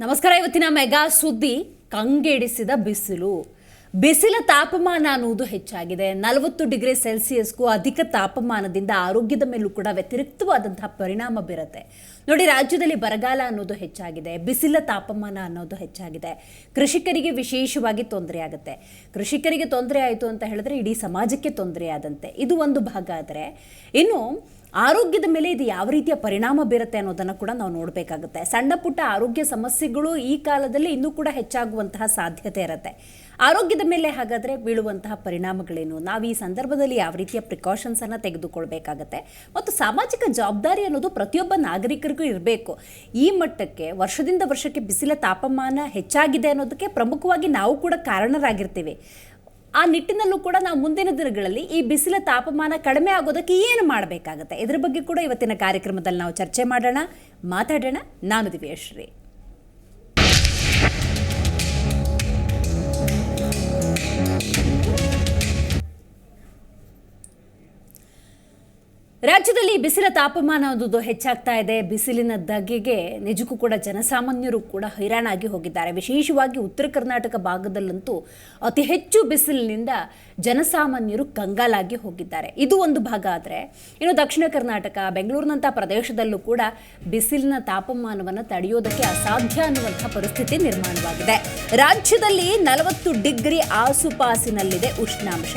ನಮಸ್ಕಾರ. ಇವತ್ತಿನ ಮೆಗಾ ಸುದ್ದಿ ಕಂಗೆಡಿಸಿದ ಬಿಸಿಲ ತಾಪಮಾನ ಅನ್ನುವುದು ಹೆಚ್ಚಾಗಿದೆ. 40 ಡಿಗ್ರಿ ಸೆಲ್ಸಿಯಸ್ಗೂ ಅಧಿಕ ತಾಪಮಾನದಿಂದ ಆರೋಗ್ಯದ ಮೇಲೂ ಕೂಡ ವ್ಯತಿರಿಕ್ತವಾದಂತಹ ಪರಿಣಾಮ ಬೀರುತ್ತೆ. ನೋಡಿ, ರಾಜ್ಯದಲ್ಲಿ ಬರಗಾಲ ಅನ್ನೋದು ಹೆಚ್ಚಾಗಿದೆ, ಬಿಸಿಲ ತಾಪಮಾನ ಅನ್ನೋದು ಹೆಚ್ಚಾಗಿದೆ. ಕೃಷಿಕರಿಗೆ ವಿಶೇಷವಾಗಿ ತೊಂದರೆ ಆಗುತ್ತೆ. ಕೃಷಿಕರಿಗೆ ತೊಂದರೆ ಆಯಿತು ಅಂತ ಹೇಳಿದ್ರೆ ಇಡೀ ಸಮಾಜಕ್ಕೆ ತೊಂದರೆ ಆದಂತೆ. ಇದು ಒಂದು ಭಾಗ. ಆದರೆ ಇನ್ನು ಆರೋಗ್ಯದ ಮೇಲೆ ಇದು ಯಾವ ರೀತಿಯ ಪರಿಣಾಮ ಬೀರುತ್ತೆ ಅನ್ನೋದನ್ನು ಕೂಡ ನಾವು ನೋಡಬೇಕಾಗುತ್ತೆ. ಸಣ್ಣ ಪುಟ್ಟ ಆರೋಗ್ಯ ಸಮಸ್ಯೆಗಳು ಈ ಕಾಲದಲ್ಲಿ ಇನ್ನೂ ಕೂಡ ಹೆಚ್ಚಾಗುವಂತಹ ಸಾಧ್ಯತೆ ಇರುತ್ತೆ. ಆರೋಗ್ಯದ ಮೇಲೆ ಹಾಗಾದರೆ ಬೀಳುವಂತಹ ಪರಿಣಾಮಗಳೇನು, ನಾವು ಈ ಸಂದರ್ಭದಲ್ಲಿ ಯಾವ ರೀತಿಯ ಪ್ರಿಕಾಷನ್ಸನ್ನು ತೆಗೆದುಕೊಳ್ಬೇಕಾಗತ್ತೆ, ಮತ್ತು ಸಾಮಾಜಿಕ ಜವಾಬ್ದಾರಿ ಅನ್ನೋದು ಪ್ರತಿಯೊಬ್ಬ ನಾಗರಿಕರಿಗೂ ಇರಬೇಕು. ಈ ಮಟ್ಟಕ್ಕೆ ವರ್ಷದಿಂದ ವರ್ಷಕ್ಕೆ ಬಿಸಿಲ ತಾಪಮಾನ ಹೆಚ್ಚಾಗಿದೆ ಅನ್ನೋದಕ್ಕೆ ಪ್ರಮುಖವಾಗಿ ನಾವು ಕೂಡ ಕಾರಣರಾಗಿರ್ತೀವಿ. ಆ ನಿಟ್ಟಿನಲ್ಲೂ ಕೂಡ ನಾವು ಮುಂದಿನ ದಿನಗಳಲ್ಲಿ ಈ ಬಿಸಿಲ ತಾಪಮಾನ ಕಡಿಮೆ ಆಗೋದಕ್ಕೆ ಏನು ಮಾಡಬೇಕಾಗತ್ತೆ, ಇದ್ರ ಬಗ್ಗೆ ಕೂಡ ಇವತ್ತಿನ ಕಾರ್ಯಕ್ರಮದಲ್ಲಿ ನಾವು ಚರ್ಚೆ ಮಾಡೋಣ, ಮಾತಾಡೋಣ. ನಾನು ದಿವ್ಯಶ್ರೀ. ರಾಜ್ಯದಲ್ಲಿ ಬಿಸಿಲ ತಾಪಮಾನ ಅನ್ನೋದು ಹೆಚ್ಚಾಗ್ತಾ ಇದೆ. ಬಿಸಿಲಿನ ಧಗೆಗೆ ನಿಜಕ್ಕೂ ಕೂಡ ಜನಸಾಮಾನ್ಯರು ಕೂಡ ಹೈರಾಣಾಗಿ ಹೋಗಿದ್ದಾರೆ. ವಿಶೇಷವಾಗಿ ಉತ್ತರ ಕರ್ನಾಟಕ ಭಾಗದಲ್ಲಂತೂ ಅತಿ ಹೆಚ್ಚು ಬಿಸಿಲಿನಿಂದ ಜನಸಾಮಾನ್ಯರು ಕಂಗಾಲಾಗಿ ಹೋಗಿದ್ದಾರೆ. ಇದು ಒಂದು ಭಾಗ. ಆದರೆ ಇನ್ನು ದಕ್ಷಿಣ ಕರ್ನಾಟಕ, ಬೆಂಗಳೂರಿನಂಥ ಪ್ರದೇಶದಲ್ಲೂ ಕೂಡ ಬಿಸಿಲಿನ ತಾಪಮಾನವನ್ನು ತಡೆಯೋದಕ್ಕೆ ಅಸಾಧ್ಯ ಅನ್ನುವಂಥ ಪರಿಸ್ಥಿತಿ ನಿರ್ಮಾಣವಾಗಿದೆ. ರಾಜ್ಯದಲ್ಲಿ 40 ಡಿಗ್ರಿ ಆಸುಪಾಸಿನಲ್ಲಿದೆ ಉಷ್ಣಾಂಶ.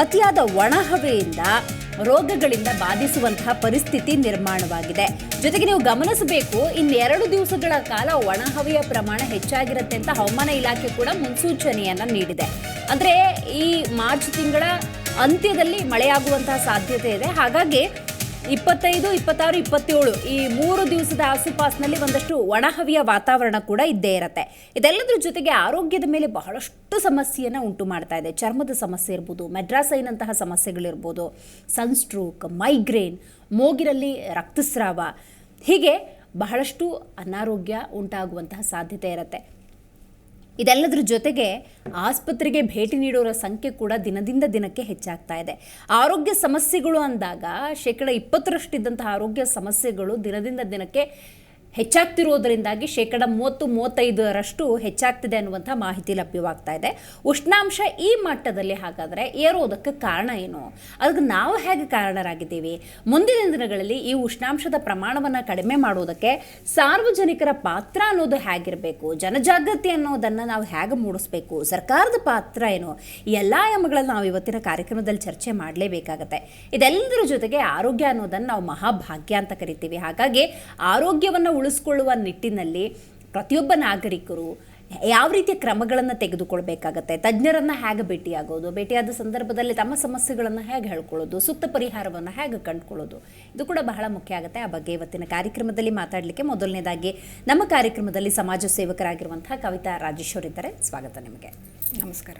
ಅತಿಯಾದ ಒಣಹವೆಯಿಂದ ರೋಗಗಳಿಂದ ಬಾಧಿಸುವಂತಹ ಪರಿಸ್ಥಿತಿ ನಿರ್ಮಾಣವಾಗಿದೆ. ಜೊತೆಗೆ ನೀವು ಗಮನಿಸಬೇಕು, ಇನ್ನೆರಡು ದಿವಸಗಳ ಕಾಲ ಒಣಹವೆಯ ಪ್ರಮಾಣ ಹೆಚ್ಚಾಗಿರುತ್ತೆ ಅಂತ ಹವಾಮಾನ ಇಲಾಖೆ ಕೂಡ ಮುನ್ಸೂಚನೆಯನ್ನ ನೀಡಿದೆ. ಅಂದ್ರೆ ಈ ಮಾರ್ಚ್ ತಿಂಗಳ ಅಂತ್ಯದಲ್ಲಿ ಮಳೆಯಾಗುವಂತಹ ಸಾಧ್ಯತೆ ಇದೆ. ಹಾಗಾಗಿ 25, 26, 27 ಈ 3 ದಿವಸದ ಆಸುಪಾಸಿನಲ್ಲಿ ಒಂದಷ್ಟು ಒಣಹವೆಯ ವಾತಾವರಣ ಕೂಡ ಇದ್ದೇ ಇರುತ್ತೆ. ಇದೆಲ್ಲದರ ಜೊತೆಗೆ ಆರೋಗ್ಯದ ಮೇಲೆ ಬಹಳಷ್ಟು ಸಮಸ್ಯೆಯನ್ನು ಉಂಟು ಮಾಡ್ತಾ ಇದೆ. ಚರ್ಮದ ಸಮಸ್ಯೆ ಇರ್ಬೋದು, ಮೆಡ್ರಾಸೈನಂತಹ ಸಮಸ್ಯೆಗಳಿರ್ಬೋದು, ಸನ್ಸ್ಟ್ರೋಕ್, ಮೈಗ್ರೇನ್, ಮೂಗಿನಲ್ಲಿ ರಕ್ತಸ್ರಾವ, ಹೀಗೆ ಬಹಳಷ್ಟು ಅನಾರೋಗ್ಯ ಉಂಟಾಗುವಂತಹ ಸಾಧ್ಯತೆ ಇರುತ್ತೆ. ಇದೆಲ್ಲದರ ಜೊತೆಗೆ ಆಸ್ಪತ್ರೆಗೆ ಭೇಟಿ ನೀಡೋರ ಸಂಖ್ಯೆ ಕೂಡ ದಿನದಿಂದ ದಿನಕ್ಕೆ ಹೆಚ್ಚಾಗ್ತಾ ಇದೆ. ಆರೋಗ್ಯ ಸಮಸ್ಯೆಗಳು ಅಂದಾಗ 20% ಆರೋಗ್ಯ ಸಮಸ್ಯೆಗಳು ದಿನದಿಂದ ದಿನಕ್ಕೆ ಹೆಚ್ಚಾಗ್ತಿರೋದರಿಂದಾಗಿ 30-35% ಹೆಚ್ಚಾಗ್ತಿದೆ ಅನ್ನುವಂಥ ಮಾಹಿತಿ ಲಭ್ಯವಾಗ್ತಾ ಇದೆ. ಉಷ್ಣಾಂಶ ಈ ಮಟ್ಟದಲ್ಲಿ ಹಾಗಾದರೆ ಏರೋದಕ್ಕೆ ಕಾರಣ ಏನು, ಅದಕ್ಕೆ ನಾವು ಹೇಗೆ ಕಾರಣರಾಗಿದ್ದೀವಿ, ಮುಂದಿನ ದಿನಗಳಲ್ಲಿ ಈ ಉಷ್ಣಾಂಶದ ಪ್ರಮಾಣವನ್ನು ಕಡಿಮೆ ಮಾಡೋದಕ್ಕೆ ಸಾರ್ವಜನಿಕರ ಪಾತ್ರ ಅನ್ನೋದು ಹೇಗಿರಬೇಕು, ಜನಜಾಗೃತಿ ಅನ್ನೋದನ್ನು ನಾವು ಹೇಗೆ ಮೂಡಿಸ್ಬೇಕು, ಸರ್ಕಾರದ ಪಾತ್ರ ಏನು, ಈ ಎಲ್ಲ ಆಯಾಮಗಳನ್ನು ನಾವು ಇವತ್ತಿನ ಕಾರ್ಯಕ್ರಮದಲ್ಲಿ ಚರ್ಚೆ ಮಾಡಲೇಬೇಕಾಗತ್ತೆ. ಇದೆಲ್ಲದರ ಜೊತೆಗೆ ಆರೋಗ್ಯ ಅನ್ನೋದನ್ನು ನಾವು ಮಹಾಭಾಗ್ಯ ಅಂತ ಕರಿತೀವಿ. ಹಾಗಾಗಿ ಆರೋಗ್ಯವನ್ನು ಉಳಿಸ್ಕೊಳ್ಳುವ ನಿಟ್ಟಿನಲ್ಲಿ ಪ್ರತಿಯೊಬ್ಬ ನಾಗರಿಕರು ಯಾವ ರೀತಿಯ ಕ್ರಮಗಳನ್ನು ತೆಗೆದುಕೊಳ್ಬೇಕಾಗತ್ತೆ, ತಜ್ಞರನ್ನು ಹೇಗೆ ಭೇಟಿಯಾಗೋದು, ಭೇಟಿಯಾದ ಸಂದರ್ಭದಲ್ಲಿ ತಮ್ಮ ಸಮಸ್ಯೆಗಳನ್ನು ಹೇಗೆ ಹೇಳ್ಕೊಳ್ಳೋದು, ಸೂಕ್ತ ಪರಿಹಾರವನ್ನು ಹೇಗೆ ಕಂಡುಕೊಳ್ಳೋದು, ಇದು ಕೂಡ ಬಹಳ ಮುಖ್ಯ ಆಗುತ್ತೆ. ಆ ಬಗ್ಗೆ ಇವತ್ತಿನ ಕಾರ್ಯಕ್ರಮದಲ್ಲಿ ಮಾತಾಡಲಿಕ್ಕೆ ಮೊದಲನೇದಾಗಿ ನಮ್ಮ ಕಾರ್ಯಕ್ರಮದಲ್ಲಿ ಸಮಾಜ ಸೇವಕರಾಗಿರುವಂತಹ ಕವಿತಾ ರಾಜೇಶ್ ಅವರಿದ್ದಾರೆ. ಸ್ವಾಗತ ನಿಮಗೆ. ನಮಸ್ಕಾರ.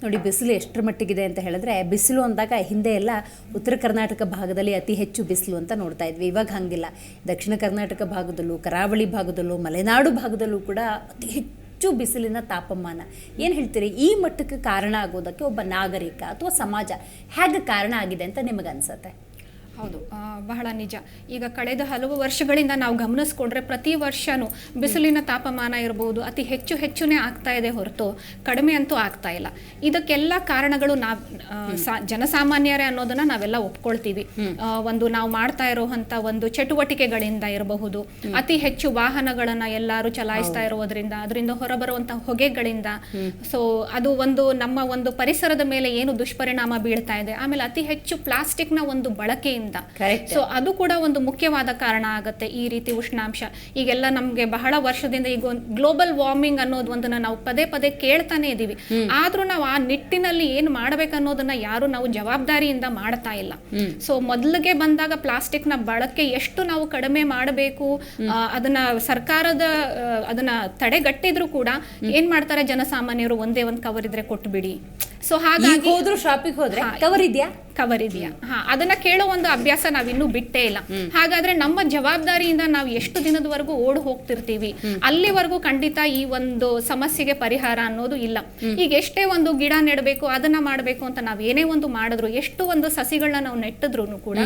ನೋಡಿ, ಬಿಸಿಲು ಎಷ್ಟರ ಮಟ್ಟಿಗಿದೆ ಅಂತ ಹೇಳಿದ್ರೆ, ಬಿಸಿಲು ಅಂದಾಗ ಹಿಂದೆ ಎಲ್ಲ ಉತ್ತರ ಕರ್ನಾಟಕ ಭಾಗದಲ್ಲಿ ಅತಿ ಹೆಚ್ಚು ಬಿಸಿಲು ಅಂತ ನೋಡ್ತಾ ಇದ್ವಿ. ಇವಾಗ ಹಂಗಿಲ್ಲ. ದಕ್ಷಿಣ ಕರ್ನಾಟಕ ಭಾಗದಲ್ಲೂ, ಕರಾವಳಿ ಭಾಗದಲ್ಲೂ, ಮಲೆನಾಡು ಭಾಗದಲ್ಲೂ ಕೂಡ ಅತಿ ಹೆಚ್ಚು ಬಿಸಿಲಿನ ತಾಪಮಾನ. ಏನು ಹೇಳ್ತೀರಿ, ಈ ಮಟ್ಟಕ್ಕೆ ಕಾರಣ ಆಗೋದಕ್ಕೆ ಒಬ್ಬ ನಾಗರಿಕ ಅಥವಾ ಸಮಾಜ ಹೇಗೆ ಕಾರಣ ಆಗಿದೆ ಅಂತ ನಿಮಗನ್ಸುತ್ತೆ? ಹೌದು, ಬಹಳ ನಿಜ. ಈಗ ಕಳೆದ ಹಲವು ವರ್ಷಗಳಿಂದ ನಾವು ಗಮನಿಸ್ಕೊಂಡ್ರೆ ಪ್ರತಿ ವರ್ಷವೂ ಬಿಸಿಲಿನ ತಾಪಮಾನ ಇರ್ಬೋದು ಅತಿ ಹೆಚ್ಚುನೇ ಆಗ್ತಾ ಇದೆ ಹೊರತು ಕಡಿಮೆ ಅಂತೂ ಆಗ್ತಾ ಇಲ್ಲ. ಇದಕ್ಕೆಲ್ಲ ಕಾರಣಗಳು ಜನಸಾಮಾನ್ಯರೇ ಅನ್ನೋದನ್ನ ನಾವೆಲ್ಲ ಒಪ್ಕೊಳ್ತೀವಿ. ಒಂದು ನಾವು ಮಾಡ್ತಾ ಇರುವಂಥ ಒಂದು ಚಟುವಟಿಕೆಗಳಿಂದ ಇರಬಹುದು, ಅತಿ ಹೆಚ್ಚು ವಾಹನಗಳನ್ನ ಎಲ್ಲರೂ ಚಲಾಯಿಸ್ತಾ ಇರೋದ್ರಿಂದ, ಅದರಿಂದ ಹೊರಬರುವಂಥ ಹೊಗೆಗಳಿಂದ, ಸೊ ಅದು ಒಂದು ನಮ್ಮ ಒಂದು ಪರಿಸರದ ಮೇಲೆ ಏನು ದುಷ್ಪರಿಣಾಮ ಬೀಳ್ತಾ ಇದೆ. ಆಮೇಲೆ ಅತಿ ಹೆಚ್ಚು ಪ್ಲಾಸ್ಟಿಕ್ನ ಒಂದು ಬಳಕೆಯಿಂದ, ಸೊ ಅದು ಕೂಡ ಒಂದು ಮುಖ್ಯವಾದ ಕಾರಣ ಆಗುತ್ತೆ ಈ ರೀತಿ ಉಷ್ಣಾಂಶ. ಈಗೆಲ್ಲ ನಮ್ಗೆ ಬಹಳ ವರ್ಷದಿಂದ ಈಗ ಗ್ಲೋಬಲ್ ವಾರ್ಮಿಂಗ್ ಅನ್ನೋದು ಒಂದನ್ನ ನಾವು ಪದೇ ಕೇಳ್ತಾನೆ ಇದೀವಿ. ಆದ್ರೂ ನಾವು ಆ ನಿಟ್ಟಿನಲ್ಲಿ ಏನ್ ಮಾಡ್ಬೇಕನ್ನೋದನ್ನ ಯಾರು ನಾವು ಜವಾಬ್ದಾರಿಯಿಂದ ಮಾಡ್ತಾ ಇಲ್ಲ. ಸೊ ಮೊದಲಿಗೆ ಬಂದಾಗ ಪ್ಲಾಸ್ಟಿಕ್ ನ ಬಳಕೆ ಎಷ್ಟು ನಾವು ಕಡಿಮೆ ಮಾಡಬೇಕು, ಅದನ್ನ ಸರ್ಕಾರದ ಅದನ್ನ ತಡೆಗಟ್ಟಿದ್ರು ಕೂಡ ಏನ್ ಮಾಡ್ತಾರೆ ಜನಸಾಮಾನ್ಯರು, ಒಂದೇ ಒಂದು ಕವರ್ ಇದ್ರೆ ಕೊಟ್ಟು ಬಿಡಿ. ಸೊ ಹಾಗಾಗಿ ಹೋದ್ರು ಶಾಪಿಗೆ ಹೋದ್ರೆ ಕವರ್ ಇದೆಯಾ, ಕವರ್ ಇದೆಯಾ, ಅದನ್ನ ಕೇಳೋ ಒಂದು ಅಭ್ಯಾಸ ನಾವಿನ್ನೂ ಬಿಟ್ಟೇ ಇಲ್ಲ. ಹಾಗಾದ್ರೆ ನಮ್ಮ ಜವಾಬ್ದಾರಿಯಿಂದ ನಾವು ಎಷ್ಟು ದಿನದವರೆಗೂ ಓಡ್ ಹೋಗ್ತಿರ್ತೀವಿ, ಅಲ್ಲಿವರೆಗೂ ಖಂಡಿತ ಈ ಒಂದು ಸಮಸ್ಯೆಗೆ ಪರಿಹಾರ ಅನ್ನೋದು ಇಲ್ಲ. ಈಗ ಎಷ್ಟೇ ಒಂದು ಗಿಡ ನೆಡಬೇಕು, ಅದನ್ನ ಮಾಡಬೇಕು ಅಂತ ನಾವ್ ಏನೇ ಒಂದು ಮಾಡಿದ್ರು, ಎಷ್ಟು ಒಂದು ಸಸಿಗಳನ್ನ ನಾವು ನೆಟ್ಟಿದ್ರು ಕೂಡ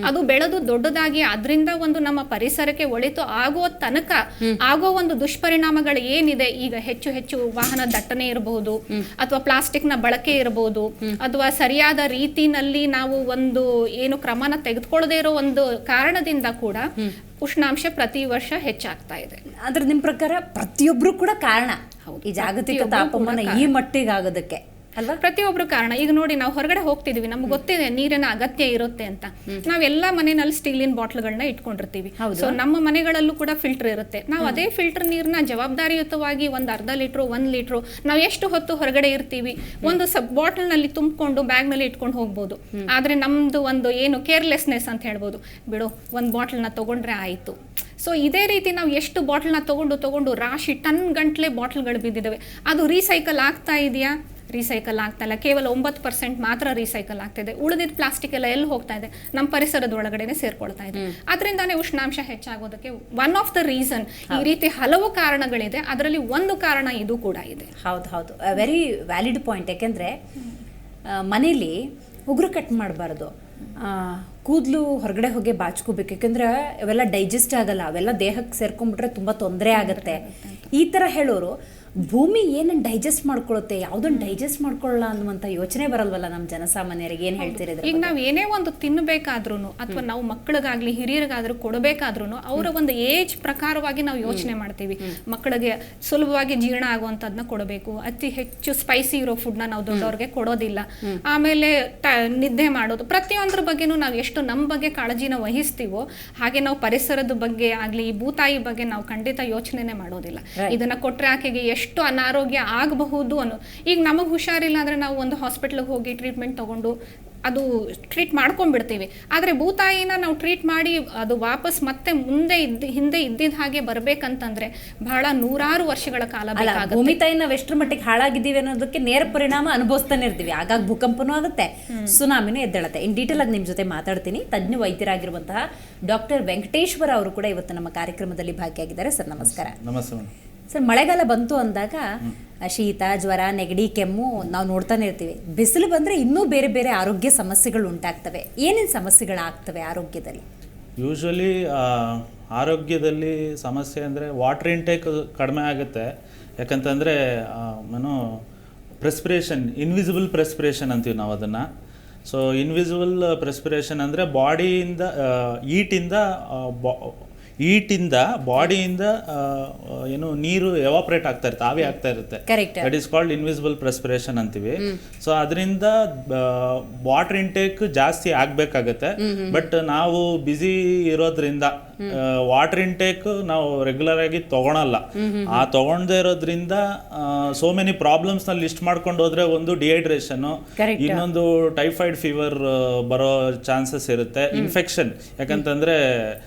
ಅದು ಬೆಳೆದು ದೊಡ್ಡದಾಗಿ ಅದರಿಂದ ಒಂದು ನಮ್ಮ ಪರಿಸರಕ್ಕೆ ಒಳಿತು ಆಗೋ ತನಕ ಆಗೋ ಒಂದು ದುಷ್ಪರಿಣಾಮಗಳು ಏನಿದೆ, ಈಗ ಹೆಚ್ಚು ಹೆಚ್ಚು ವಾಹನ ದಟ್ಟಣೆ ಇರಬಹುದು, ಅಥವಾ ಪ್ಲಾಸ್ಟಿಕ್ ನ ಬಳಕೆ ಇರಬಹುದು, ಅಥವಾ ಸರಿಯಾದ ರೀತಿನಲ್ಲಿ ನಾವು ಒಂದು ಏನು ಕ್ರಮನ ತೆಗೆದುಕೊಳ್ಳದೇ ಇರೋ ಒಂದು ಕಾರಣದಿಂದ ಕೂಡ ಉಷ್ಣಾಂಶ ಪ್ರತಿ ವರ್ಷ ಹೆಚ್ಚಾಗ್ತಾ ಇದೆ. ಆದ್ರೆ ನಿಮ್ ಪ್ರಕಾರ ಪ್ರತಿಯೊಬ್ರು ಕೂಡ ಕಾರಣ ಈ ಜಾಗತಿಕ ತಾಪಮಾನ ಈ ಮಟ್ಟಿಗೆ ಆಗೋದಕ್ಕೆ ಅಲ್ವಾ? ಪ್ರತಿಯೊಬ್ರು ಕಾರಣ. ಈಗ ನೋಡಿ, ನಾವು ಹೊರಗಡೆ ಹೋಗ್ತಿದೀವಿ, ನಮ್ಗೆ ಗೊತ್ತಿದೆ ನೀರಿನ ಅಗತ್ಯ ಇರುತ್ತೆ ಅಂತ. ನಾವೆಲ್ಲಾ ಮನೆಯಲ್ಲಿ ಸ್ಟೀಲಿನ ಬಾಟ್ಲ್ಗಳನ್ನ ಇಟ್ಕೊಂಡಿರ್ತೀವಿ. ಸೊ ನಮ್ಮ ಮನೆಗಳಲ್ಲೂ ಕೂಡ ಫಿಲ್ಟರ್ ಇರುತ್ತೆ. ನಾವು ಅದೇ ಫಿಲ್ಟರ್ ನೀರ್ನ ಜವಾಬ್ದಾರಿಯುತವಾಗಿ ಒಂದು ಅರ್ಧ ಲೀಟ್ರು 1 ಲೀಟ್ರು ನಾವು ಎಷ್ಟು ಹೊತ್ತು ಹೊರಗಡೆ ಇರ್ತೀವಿ, ಒಂದು ಬಾಟಲ್ ನಲ್ಲಿ ತುಂಬಿಕೊಂಡು ಬ್ಯಾಗ್ ನಲ್ಲಿ ಇಟ್ಕೊಂಡು ಹೋಗ್ಬೋದು. ಆದ್ರೆ ನಮ್ದು ಒಂದು ಏನು ಕೇರ್ಲೆಸ್ನೆಸ್ ಅಂತ ಹೇಳ್ಬೋದು, ಬಿಡು ಒಂದು ಬಾಟಲ್ನ ತಗೊಂಡ್ರೆ ಆಯ್ತು. ಸೊ ಇದೇ ರೀತಿ ನಾವು ಎಷ್ಟು ಬಾಟಲ್ನ ತಗೊಂಡು ರಾಶಿ ಟನ್ ಗಂಟ್ಲೆ ಬಾಟಲ್ಗಳು ಬಿದ್ದಿದ್ದಾವೆ. ಅದು ರೀಸೈಕಲ್ ಆಗ್ತಾ ಇದೆಯಾ? ರೀಸೈಕಲ್ ಆಗ್ತಾ ಇಲ್ಲ. ಕೇವಲ 9% ಮಾತ್ರ ರೀಸೈಕಲ್ ಆಗ್ತಿದೆ. ಉಳಿದಿದ್ದ ಪ್ಲಾಸ್ಟಿಕ್ ಎಲ್ಲ ಎಲ್ಲಿ ಹೋಗ್ತಾ ಇದೆ? ನಮ್ಮ ಪರಿಸರದ ಒಳಗಡೆನೆ ಸೇರ್ಕೊಳ್ತಾ ಇದೆ. ಅದರಿಂದಾನೇ ಉಷ್ಣಾಂಶ ಹೆಚ್ಚಾಗೋದಕ್ಕೆ ಒನ್ ಆಫ್ ದ ರೀಸನ್. ಈ ರೀತಿ ಹಲವು ಕಾರಣಗಳಿದೆ, ಅದರಲ್ಲಿ ಒಂದು ಕಾರಣ ಇದು ಕೂಡ ಇದೆ. ಹೌದು, ವೆರಿ ವ್ಯಾಲಿಡ್ ಪಾಯಿಂಟ್. ಯಾಕೆಂದ್ರೆ ಮನೇಲಿ ಉಗುರು ಕಟ್ ಮಾಡಬಾರ್ದು, ಕೂದಲು ಹೊರಗಡೆ ಹೋಗಿ ಬಾಚ್ಕೋಬೇಕು. ಯಾಕಂದ್ರೆ ಅವೆಲ್ಲ ಡೈಜೆಸ್ಟ್ ಆಗಲ್ಲ, ಅವೆಲ್ಲ ದೇಹಕ್ಕೆ ಸೇರ್ಕೊಂಡ್ಬಿಟ್ರೆ ತುಂಬಾ ತೊಂದರೆ ಆಗುತ್ತೆ. ಈ ತರ ಹೇಳೋರು ಭೂಮಿ ಏನನ್ನ ಡೈಜೆಸ್ಟ್ ಮಾಡ್ಕೊಳ್ಳುತ್ತೆ, ಯಾವುದನ್ನು ಡೈಜೆಸ್ಟ್ ಮಾಡ್ಕೊಳ್ಳಲ್ಲ ಅನ್ನುವಂಥ ಯೋಚನೆ ಬರಲ್ವಲ್ಲ ನಮ್ಮ ಜನಸಾಮಾನ್ಯರಿಗೆ? ಏನು ಹೇಳ್ತಿರೋದು? ಈಗ ನಾವು ಏನೇ ಒಂದು ತಿನ್ನಬೇಕಾದ್ರೂ ಅಥವಾ ನಾವು ಮಕ್ಕಳಿಗಾಗ್ಲಿ ಹಿರಿಯರಿಗಾದ್ರೂ ಕೊಡಬೇಕಾದ್ರೂ ಅವರ ಒಂದು ಏಜ್ ಪ್ರಕಾರವಾಗಿ ನಾವು ಯೋಚನೆ ಮಾಡ್ತೀವಿ. ಮಕ್ಕಳಿಗೆ ಸುಲಭವಾಗಿ ಜೀರ್ಣ ಆಗುವಂಥದ್ದನ್ನ ಕೊಡಬೇಕು, ಅತಿ ಹೆಚ್ಚು ಸ್ಪೈಸಿ ಇರೋ ಫುಡ್ನ ನಾವು ದೊಡ್ಡವ್ರಿಗೆ ಕೊಡೋದಿಲ್ಲ. ಆಮೇಲೆ ನಿದ್ದೆ ಮಾಡೋದು, ಪ್ರತಿಯೊಂದ್ರ ಬಗ್ಗೆನೂ ನಾವು ಎಷ್ಟು ನಮ್ಮ ಬಗ್ಗೆ ಕಾಳಜಿನ ವಹಿಸ್ತೀವೋ ಹಾಗೆ ನಾವು ಪರಿಸರದ ಬಗ್ಗೆ ಆಗ್ಲಿ, ಈ ಭೂತಾಯಿ ಬಗ್ಗೆ ನಾವು ಖಂಡಿತ ಯೋಚನೆನೇ ಮಾಡೋದಿಲ್ಲ. ಇದನ್ನ ಕೊಟ್ರೆ ಆಕೆಗೆ ಎಷ್ಟು ಅನಾರೋಗ್ಯ ಆಗಬಹುದು ಅನ್ನೋ. ಈಗ ನಮಗೆ ಹುಷಾರಿಲ್ಲ ಅಂದ್ರೆ ನಾವು ಒಂದು ಹಾಸ್ಪಿಟ್ಲಿಗೆ ಹೋಗಿ ಟ್ರೀಟ್ಮೆಂಟ್ ತಗೊಂಡು ಅದು ಟ್ರೀಟ್ ಮಾಡ್ಕೊಂಡ್ಬಿಡ್ತೀವಿ. ಆದರೆ ಭೂತಾಯಿನ ನಾವು ಟ್ರೀಟ್ ಮಾಡಿ ಅದು ವಾಪಸ್ ಮತ್ತೆ ಹಿಂದೆ ಇದ್ದಿದ್ದ ಹಾಗೆ ಬರ್ಬೇಕಂತಂದ್ರೆ ಬಹಳ ನೂರಾರು ವರ್ಷಗಳ ಕಾಲ ಬೇಕಾಗುತ್ತೆ. ಭೂಮಿ ತಾಯಿ ನಾವು ಎಷ್ಟರ ಮಟ್ಟಿಗೆ ಹಾಳಾಗಿದ್ದೀವಿ ಅನ್ನೋದಕ್ಕೆ ನೇರ ಪರಿಣಾಮ ಅನುಭವಿಸ್ತಾನೆ ಇರ್ತೀವಿ. ಆಗಾಗ ಭೂಕಂಪನೂ ಆಗುತ್ತೆ, ಸುನಾಮಿನೂ ಎದ್ದೇಳುತ್ತೆ. ಇನ್ ಡೀಟೇಲ್ ಆಗಿ ನಿಮ್ಮ ಜೊತೆ ಮಾತಾಡ್ತೀನಿ. ತಜ್ಞ ವೈದ್ಯರಾಗಿರುವಂತಹ ಡಾಕ್ಟರ್ ವೆಂಕಟೇಶ್ವರ ಅವರು ಕೂಡ ಇವತ್ತು ನಮ್ಮ ಕಾರ್ಯಕ್ರಮದಲ್ಲಿ ಭಾಗಿಯಾಗಿದ್ದಾರೆ. ಸರ್ ನಮಸ್ಕಾರ. ನಮಸ್ತೆ ಸರ್, ಮಳೆಗಾಲ ಬಂತು ಅಂದಾಗ ಶೀತ, ಜ್ವರ, ನೆಗಡಿ, ಕೆಮ್ಮು ನಾವು ನೋಡ್ತಾನೆ ಇರ್ತೀವಿ. ಬಿಸಿಲು ಬಂದರೆ ಇನ್ನೂ ಬೇರೆ ಬೇರೆ ಆರೋಗ್ಯ ಸಮಸ್ಯೆಗಳು ಉಂಟಾಗ್ತವೆ. ಏನೇನು ಸಮಸ್ಯೆಗಳಾಗ್ತವೆ ಆರೋಗ್ಯದಲ್ಲಿ? ಯೂಶ್ವಲಿ ಆರೋಗ್ಯದಲ್ಲಿ ಸಮಸ್ಯೆ ಅಂದರೆ ವಾಟರ್ ಇಂಟೇಕ್ ಕಡಿಮೆ ಆಗುತ್ತೆ. ಯಾಕಂತಂದರೆ ಪ್ರೆಸ್ಪಿರೇಷನ್, ಇನ್ವಿಸಿಬಲ್ ಪ್ರೆಸ್ಪಿರೇಷನ್ ಅಂತೀವಿ ನಾವು ಅದನ್ನು. ಸೊ ಇನ್ವಿಸಿಬಲ್ ಪ್ರೆಸ್ಪಿರೇಷನ್ ಅಂದರೆ ಬಾಡಿಯಿಂದ ಈಟಿಂದ ಬಾಡಿಯಿಂದ ಏನು ನೀರು ಎವಾಪ್ರೇಟ್ ಆಗ್ತಾ ಇರುತ್ತೆ, ಆವಿ ಆಗ್ತಾ ಇರುತ್ತೆ. ದಟ್ ಈಸ್ ಕಾಲ್ಡ್ ಇನ್ವಿಸಿಬಲ್ ಪ್ರೆಸ್ಪಿರೇಷನ್ ಅಂತೀವಿ. ಸೊ ಅದರಿಂದ ವಾಟರ್ ಇಂಟೇಕ್ ಜಾಸ್ತಿ ಆಗ್ಬೇಕಾಗತ್ತೆ. ಬಟ್ ನಾವು ಬ್ಯುಸಿ ಇರೋದ್ರಿಂದ ವಾಟರ್ ಇಂಟೇಕ್ ನಾವು ರೆಗ್ಯುಲರ್ ಆಗಿ ತಗೊಳಲ್ಲ. ಆ ತಗೊಂಡೇ ಇರೋದ್ರಿಂದ ಸೋ ಮೆನಿ ಪ್ರಾಬ್ಲಮ್ಸ್ ನ ಲಿಸ್ಟ್ ಮಾಡ್ಕೊಂಡು ಹೋದ್ರೆ, ಒಂದು ಡಿಹೈಡ್ರೇಷನ್, ಇನ್ನೊಂದು ಟೈಫಾಯ್ಡ್ ಫೀವರ್ ಬರೋ ಚಾನ್ಸಸ್ ಇರುತ್ತೆ. ಇನ್ಫೆಕ್ಷನ್, ಯಾಕಂತಂದ್ರೆ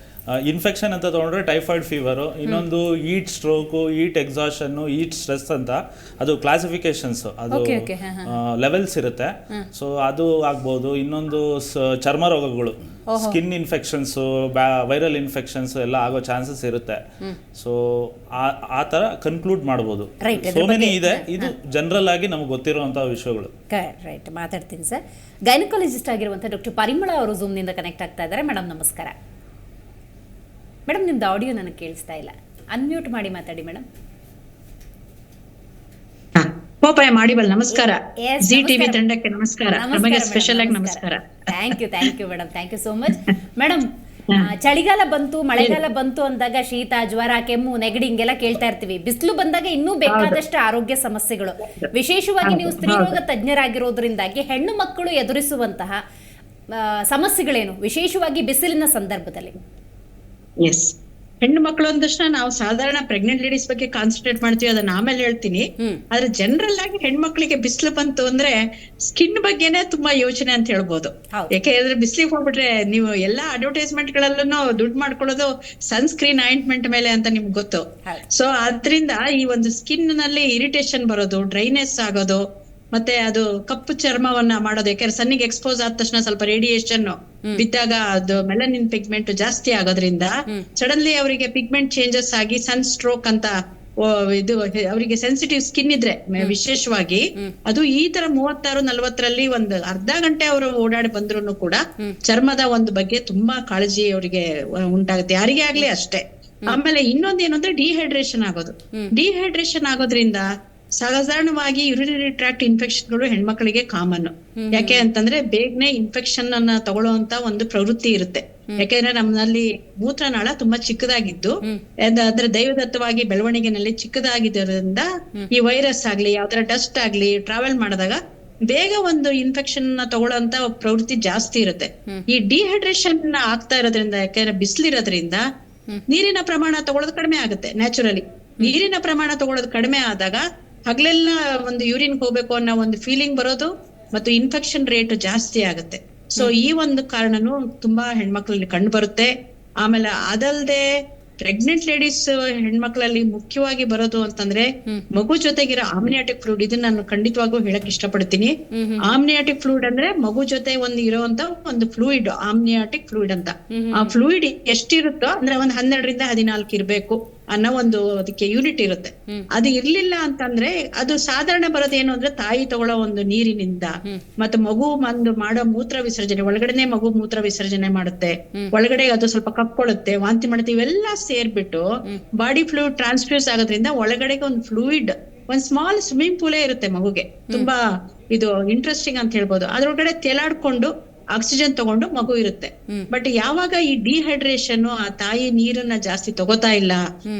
ಇನ್ಫೆಕ್ಷನ್ ಅಂತ ತೊಗೊಂಡ್ರೆ ಟೈಫಾಯ್ಡ್ ಫೀವರು, ಇನ್ನೊಂದು ಈಟ್ ಸ್ಟ್ರೋಕು, ಈಟ್ ಎಕ್ಸಾಷನ್ನು, ಈಟ್ ಸ್ಟ್ರೆಸ್ ಅಂತ ಅದು ಕ್ಲಾಸಿಫಿಕೇಶನ್ಸ್, ಅದು ಲೆವೆಲ್ಸ್ ಇರುತ್ತೆ. ಸೊ ಅದು ಆಗ್ಬೋದು. ಇನ್ನೊಂದು ಚರ್ಮ ರೋಗಗಳು, ಸ್ಕಿನ್ ಇನ್ಫೆಕ್ಷನ್ಸು, ವೈರಲ್ ಇನ್ಫೆಕ್ಷನ್ಸ್ ಎಲ್ಲ ಆಗೋ ಚಾನ್ಸಸ್ ಇರುತ್ತೆ. ಸೊ ಆ ಥರ ಕನ್ಕ್ಲೂಡ್ ಮಾಡ್ಬೋದು. ಸೋ ಮೆನಿ ಇದೆ, ಇದು ಜನರಲ್ ಆಗಿ ನಮ್ಗೆ ಗೊತ್ತಿರುವಂತಹ ವಿಷಯಗಳು. ರೈಟ್, ಮಾತಾಡ್ತೀನಿ ಸರ್. ಗೈನಕಾಲಜಿಸ್ಟ್ ಆಗಿರುವಂಥ ಡಾಕ್ಟರ್ ಪರಿಮಳ ಅವರು ಝೂಮ್ನಿಂದ ಕನೆಕ್ಟ್ ಆಗ್ತಾ ಇದ್ದಾರೆ. ಮೇಡಮ್ ನಮಸ್ಕಾರ. ಮೇಡಮ್, ನಿಮ್ದು ಆಡಿಯೋ ನನಗೆ ಕೇಳಿಸ್ತಾ ಇಲ್ಲ, ಅನ್ಮ್ಯೂಟ್ ಮಾಡಿ ಮಾತಾಡಿ ಮೇಡಮ್. ಮಾಡಿಬಲ್ ನಮಸ್ಕಾರ. ಜಿ ಟಿವಿ ತಂಡಕ್ಕೆ ನಮಸ್ಕಾರ, ನಮಗೆ ಸ್ಪೆಷಲ್ ಆಗಿ ನಮಸ್ಕಾರ. Thank you madam, thank you so much. Madam, ಚಳಿಗಾಲ ಬಂತು, ಮಳೆಗಾಲ ಬಂತು ಅಂದಾಗ ಶೀತ, ಜ್ವರ, ಕೆಮ್ಮು, ನೆಗಡಿ ಹಿಂಗೆಲ್ಲ ಕೇಳ್ತಾ ಇರ್ತೀವಿ. ಬಿಸಿಲು ಬಂದಾಗ ಇನ್ನೂ ಬೇಕಾದಷ್ಟು ಆರೋಗ್ಯ ಸಮಸ್ಯೆಗಳು, ವಿಶೇಷವಾಗಿ ನೀವು ಸ್ತ್ರೀರೋಗ ತಜ್ಞರಾಗಿರೋದ್ರಿಂದಾಗಿ ಹೆಣ್ಣು ಮಕ್ಕಳು ಎದುರಿಸುವಂತಹ ಸಮಸ್ಯೆಗಳೇನು ವಿಶೇಷವಾಗಿ ಬಿಸಿಲಿನ ಸಂದರ್ಭದಲ್ಲಿ? ಎಸ್, ಹೆಣ್ಣು ಮಕ್ಕಳು ಅಂದಷ್ಟು ನಾವು ಸಾಧಾರಣ ಪ್ರೆಗ್ನೆಂಟ್ ಲೇಡೀಸ್ ಬಗ್ಗೆ ಕಾನ್ಸಂಟ್ರೇಟ್ ಮಾಡ್ತೀವಿ, ಅದನ್ನ ಆಮೇಲೆ ಹೇಳ್ತೀನಿ. ಆದ್ರೆ ಜನರಲ್ ಆಗಿ ಹೆಣ್ಮಕ್ಳಿಗೆ ಬಿಸಿಲು ಬಂತು ಅಂದ್ರೆ ಸ್ಕಿನ್ ಬಗ್ಗೆನೆ ತುಂಬಾ ಯೋಚನೆ ಅಂತ ಹೇಳ್ಬೋದು. ಯಾಕೆಂದ್ರೆ ಬಿಸಿಲಿಗೆ ಹೋಗ್ಬಿಟ್ರೆ ನೀವು ಎಲ್ಲಾ ಅಡ್ವರ್ಟೈಸ್ಮೆಂಟ್ ಗಳಲ್ಲೂ ದುಡ್ಡು ಮಾಡ್ಕೊಳ್ಳೋದು ಸನ್ಸ್ಕ್ರೀನ್ ಆಯಿಂಟ್ಮೆಂಟ್ ಮೇಲೆ ಅಂತ ನಿಮ್ಗೆ ಗೊತ್ತು. ಸೊ ಅದ್ರಿಂದ ಈ ಒಂದು ಸ್ಕಿನ್ ನಲ್ಲಿ ಇರಿಟೇಷನ್ ಬರೋದು, ಡ್ರೈನೆಸ್ ಆಗೋದು, ಮತ್ತೆ ಅದು ಕಪ್ಪು ಚರ್ಮವನ್ನ ಮಾಡೋದು. ಯಾಕಂದ್ರೆ ಸನ್ನಿಗೆ ಎಕ್ಸ್ಪೋಸ್ ಆದ ತಕ್ಷಣ ಸ್ವಲ್ಪ ರೇಡಿಯೇಷನ್ ಬಿದ್ದಾಗ ಅದು ಮೆಲನಿನ್ ಪಿಗ್ಮೆಂಟ್ ಜಾಸ್ತಿ ಆಗೋದ್ರಿಂದ ಸಡನ್ಲಿ ಅವರಿಗೆ ಪಿಗ್ಮೆಂಟ್ ಚೇಂಜಸ್ ಆಗಿ ಸನ್ ಸ್ಟ್ರೋಕ್ ಅಂತ ಇದು ಅವರಿಗೆ ಸೆನ್ಸಿಟಿವ್ ಸ್ಕಿನ್ ಇದ್ರೆ ವಿಶೇಷವಾಗಿ ಅದು ಈ ತರ 36-40ರಲ್ಲಿ ಒಂದು ಅರ್ಧ ಗಂಟೆ ಅವರು ಓಡಾಡಿ ಬಂದ್ರು ಕೂಡ ಚರ್ಮದ ಒಂದು ಬಗ್ಗೆ ತುಂಬಾ ಕಾಳಜಿ ಅವರಿಗೆ ಉಂಟಾಗುತ್ತೆ, ಯಾರಿಗೇ ಆಗ್ಲಿ ಅಷ್ಟೇ. ಆಮೇಲೆ ಇನ್ನೊಂದೇನು ಅಂದ್ರೆ ಡಿಹೈಡ್ರೇಷನ್ ಆಗೋದು. ಡಿಹೈಡ್ರೇಷನ್ ಆಗೋದ್ರಿಂದ ಸಾಧಾರಣವಾಗಿ ಯುರಿನರಿ ಟ್ರಾಕ್ಟ್ ಇನ್ಫೆಕ್ಷನ್ಗಳು ಹೆಣ್ಮಕ್ಳಿಗೆ ಕಾಮನ್. ಯಾಕೆ ಅಂತಂದ್ರೆ ಬೇಗನೆ ಇನ್ಫೆಕ್ಷನ್ ಅನ್ನ ತಗೊಳ್ಳುವಂತ ಒಂದು ಪ್ರವೃತ್ತಿ ಇರುತ್ತೆ. ಯಾಕೆಂದ್ರೆ ನಮ್ಮಲ್ಲಿ ಮೂತ್ರನಾಳ ತುಂಬಾ ಚಿಕ್ಕದಾಗಿದ್ದು ಅಂದ್ರೆ ದೈವದತ್ತವಾಗಿ ಬೆಳವಣಿಗೆನಲ್ಲಿ ಚಿಕ್ಕದಾಗಿದ್ದರಿಂದ ಈ ವೈರಸ್ ಆಗ್ಲಿ ಯಾವ್ದಾರ ಡಸ್ಟ್ ಆಗ್ಲಿ ಟ್ರಾವೆಲ್ ಮಾಡಿದಾಗ ಬೇಗ ಒಂದು ಇನ್ಫೆಕ್ಷನ್ ತಗೊಳ್ಳೋಂತ ಪ್ರವೃತ್ತಿ ಜಾಸ್ತಿ ಇರುತ್ತೆ. ಈ ಡಿಹೈಡ್ರೇಷನ್ ಆಗ್ತಾ ಇರೋದ್ರಿಂದ, ಯಾಕೆಂದ್ರೆ ಬಿಸಿಲಿರೋದ್ರಿಂದ ನೀರಿನ ಪ್ರಮಾಣ ತಗೊಳ್ಳೋದು ಕಡಿಮೆ ಆಗುತ್ತೆ. ನ್ಯಾಚುರಲಿ ನೀರಿನ ಪ್ರಮಾಣ ತಗೊಳ್ಳೋದು ಕಡಿಮೆ ಆದಾಗ ಹಗಲೆಲ್ಲ ಒಂದು ಯೂರಿನ್ ಹೋಗ್ಬೇಕು ಅನ್ನೋ ಒಂದು ಫೀಲಿಂಗ್ ಬರೋದು ಮತ್ತು ಇನ್ಫೆಕ್ಷನ್ ರೇಟ್ ಜಾಸ್ತಿ ಆಗುತ್ತೆ. ಸೊ ಈ ಒಂದು ಕಾರಣನು ತುಂಬಾ ಹೆಣ್ಮಕ್ಳಲ್ಲಿ ಕಂಡು ಬರುತ್ತೆ. ಆಮೇಲೆ ಅದಲ್ದೆ ಪ್ರೆಗ್ನೆಂಟ್ ಲೇಡೀಸ್ ಹೆಣ್ಮಕ್ಳಲ್ಲಿ ಮುಖ್ಯವಾಗಿ ಬರೋದು ಅಂತಂದ್ರೆ ಮಗು ಜೊತೆಗಿರೋ ಆಮ್ನಿಯಾಟಿಕ್ ಫ್ಲೂಯಿಡ್. ಇದನ್ನ ನಾನು ಖಂಡಿತವಾಗೂ ಹೇಳಕ್ ಇಷ್ಟಪಡ್ತೀನಿ. ಆಮ್ನಿಯಾಟಿಕ್ ಫ್ಲೂಯಿಡ್ ಅಂದ್ರೆ ಮಗು ಜೊತೆ ಒಂದು ಇರುವಂತ ಒಂದು ಫ್ಲೂಯಿಡ್, ಆಮ್ನಿಯಾಟಿಕ್ ಫ್ಲೂಯಿಡ್ ಅಂತ. ಆ ಫ್ಲೂಯಿಡ್ ಎಷ್ಟಿರುತ್ತೋ ಅಂದ್ರೆ ಒಂದು 12-14 ಇರ್ಬೇಕು ಅನ್ನೋ ಒಂದು ಅದಕ್ಕೆ ಯೂನಿಟ್ ಇರುತ್ತೆ. ಅದು ಇರ್ಲಿಲ್ಲ ಅಂತಂದ್ರೆ ಅದು ಸಾಧಾರಣ ಬರೋದೇನು ಅಂದ್ರೆ ತಾಯಿ ತಗೊಳ್ಳೋ ಒಂದು ನೀರಿನಿಂದ ಮತ್ತೆ ಮಗು ಒಂದು ಮಾಡೋ ಮೂತ್ರ ವಿಸರ್ಜನೆ, ಒಳಗಡೆನೆ ಮಗು ಮೂತ್ರ ವಿಸರ್ಜನೆ ಮಾಡುತ್ತೆ, ಒಳಗಡೆ ಅದು ಸ್ವಲ್ಪ ಕಪ್ಕೊಳ್ಳುತ್ತೆ, ವಾಂತಿ ಮಾಡುತ್ತೆ, ಇವೆಲ್ಲ ಸೇರ್ಬಿಟ್ಟು ಬಾಡಿ ಫ್ಲೂಯಿಡ್ ಟ್ರಾನ್ಸ್ಫ್ಯೂಸ್ ಆಗೋದ್ರಿಂದ ಒಳಗಡೆಗೆ ಒಂದು ಫ್ಲೂಯಿಡ್, ಒಂದ್ ಸ್ಮಾಲ್ ಸ್ವಿಮ್ಮಿಂಗ್ ಪೂಲೇ ಇರುತ್ತೆ ಮಗುಗೆ. ತುಂಬಾ ಇದು ಇಂಟ್ರೆಸ್ಟಿಂಗ್ ಅಂತ ಹೇಳ್ಬೋದು. ಅದ್ರೊಳಗಡೆ ತೇಲಾಡ್ಕೊಂಡು ಆಕ್ಸಿಜನ್ ತಗೊಂಡು ಮಗು ಇರುತ್ತೆ. ಬಟ್ ಯಾವಾಗ ಈ ಡಿಹೈಡ್ರೇಷನ್, ಆ ತಾಯಿ ನೀರನ್ನ ಜಾಸ್ತಿ ತಗೋತಾ ಇಲ್ಲ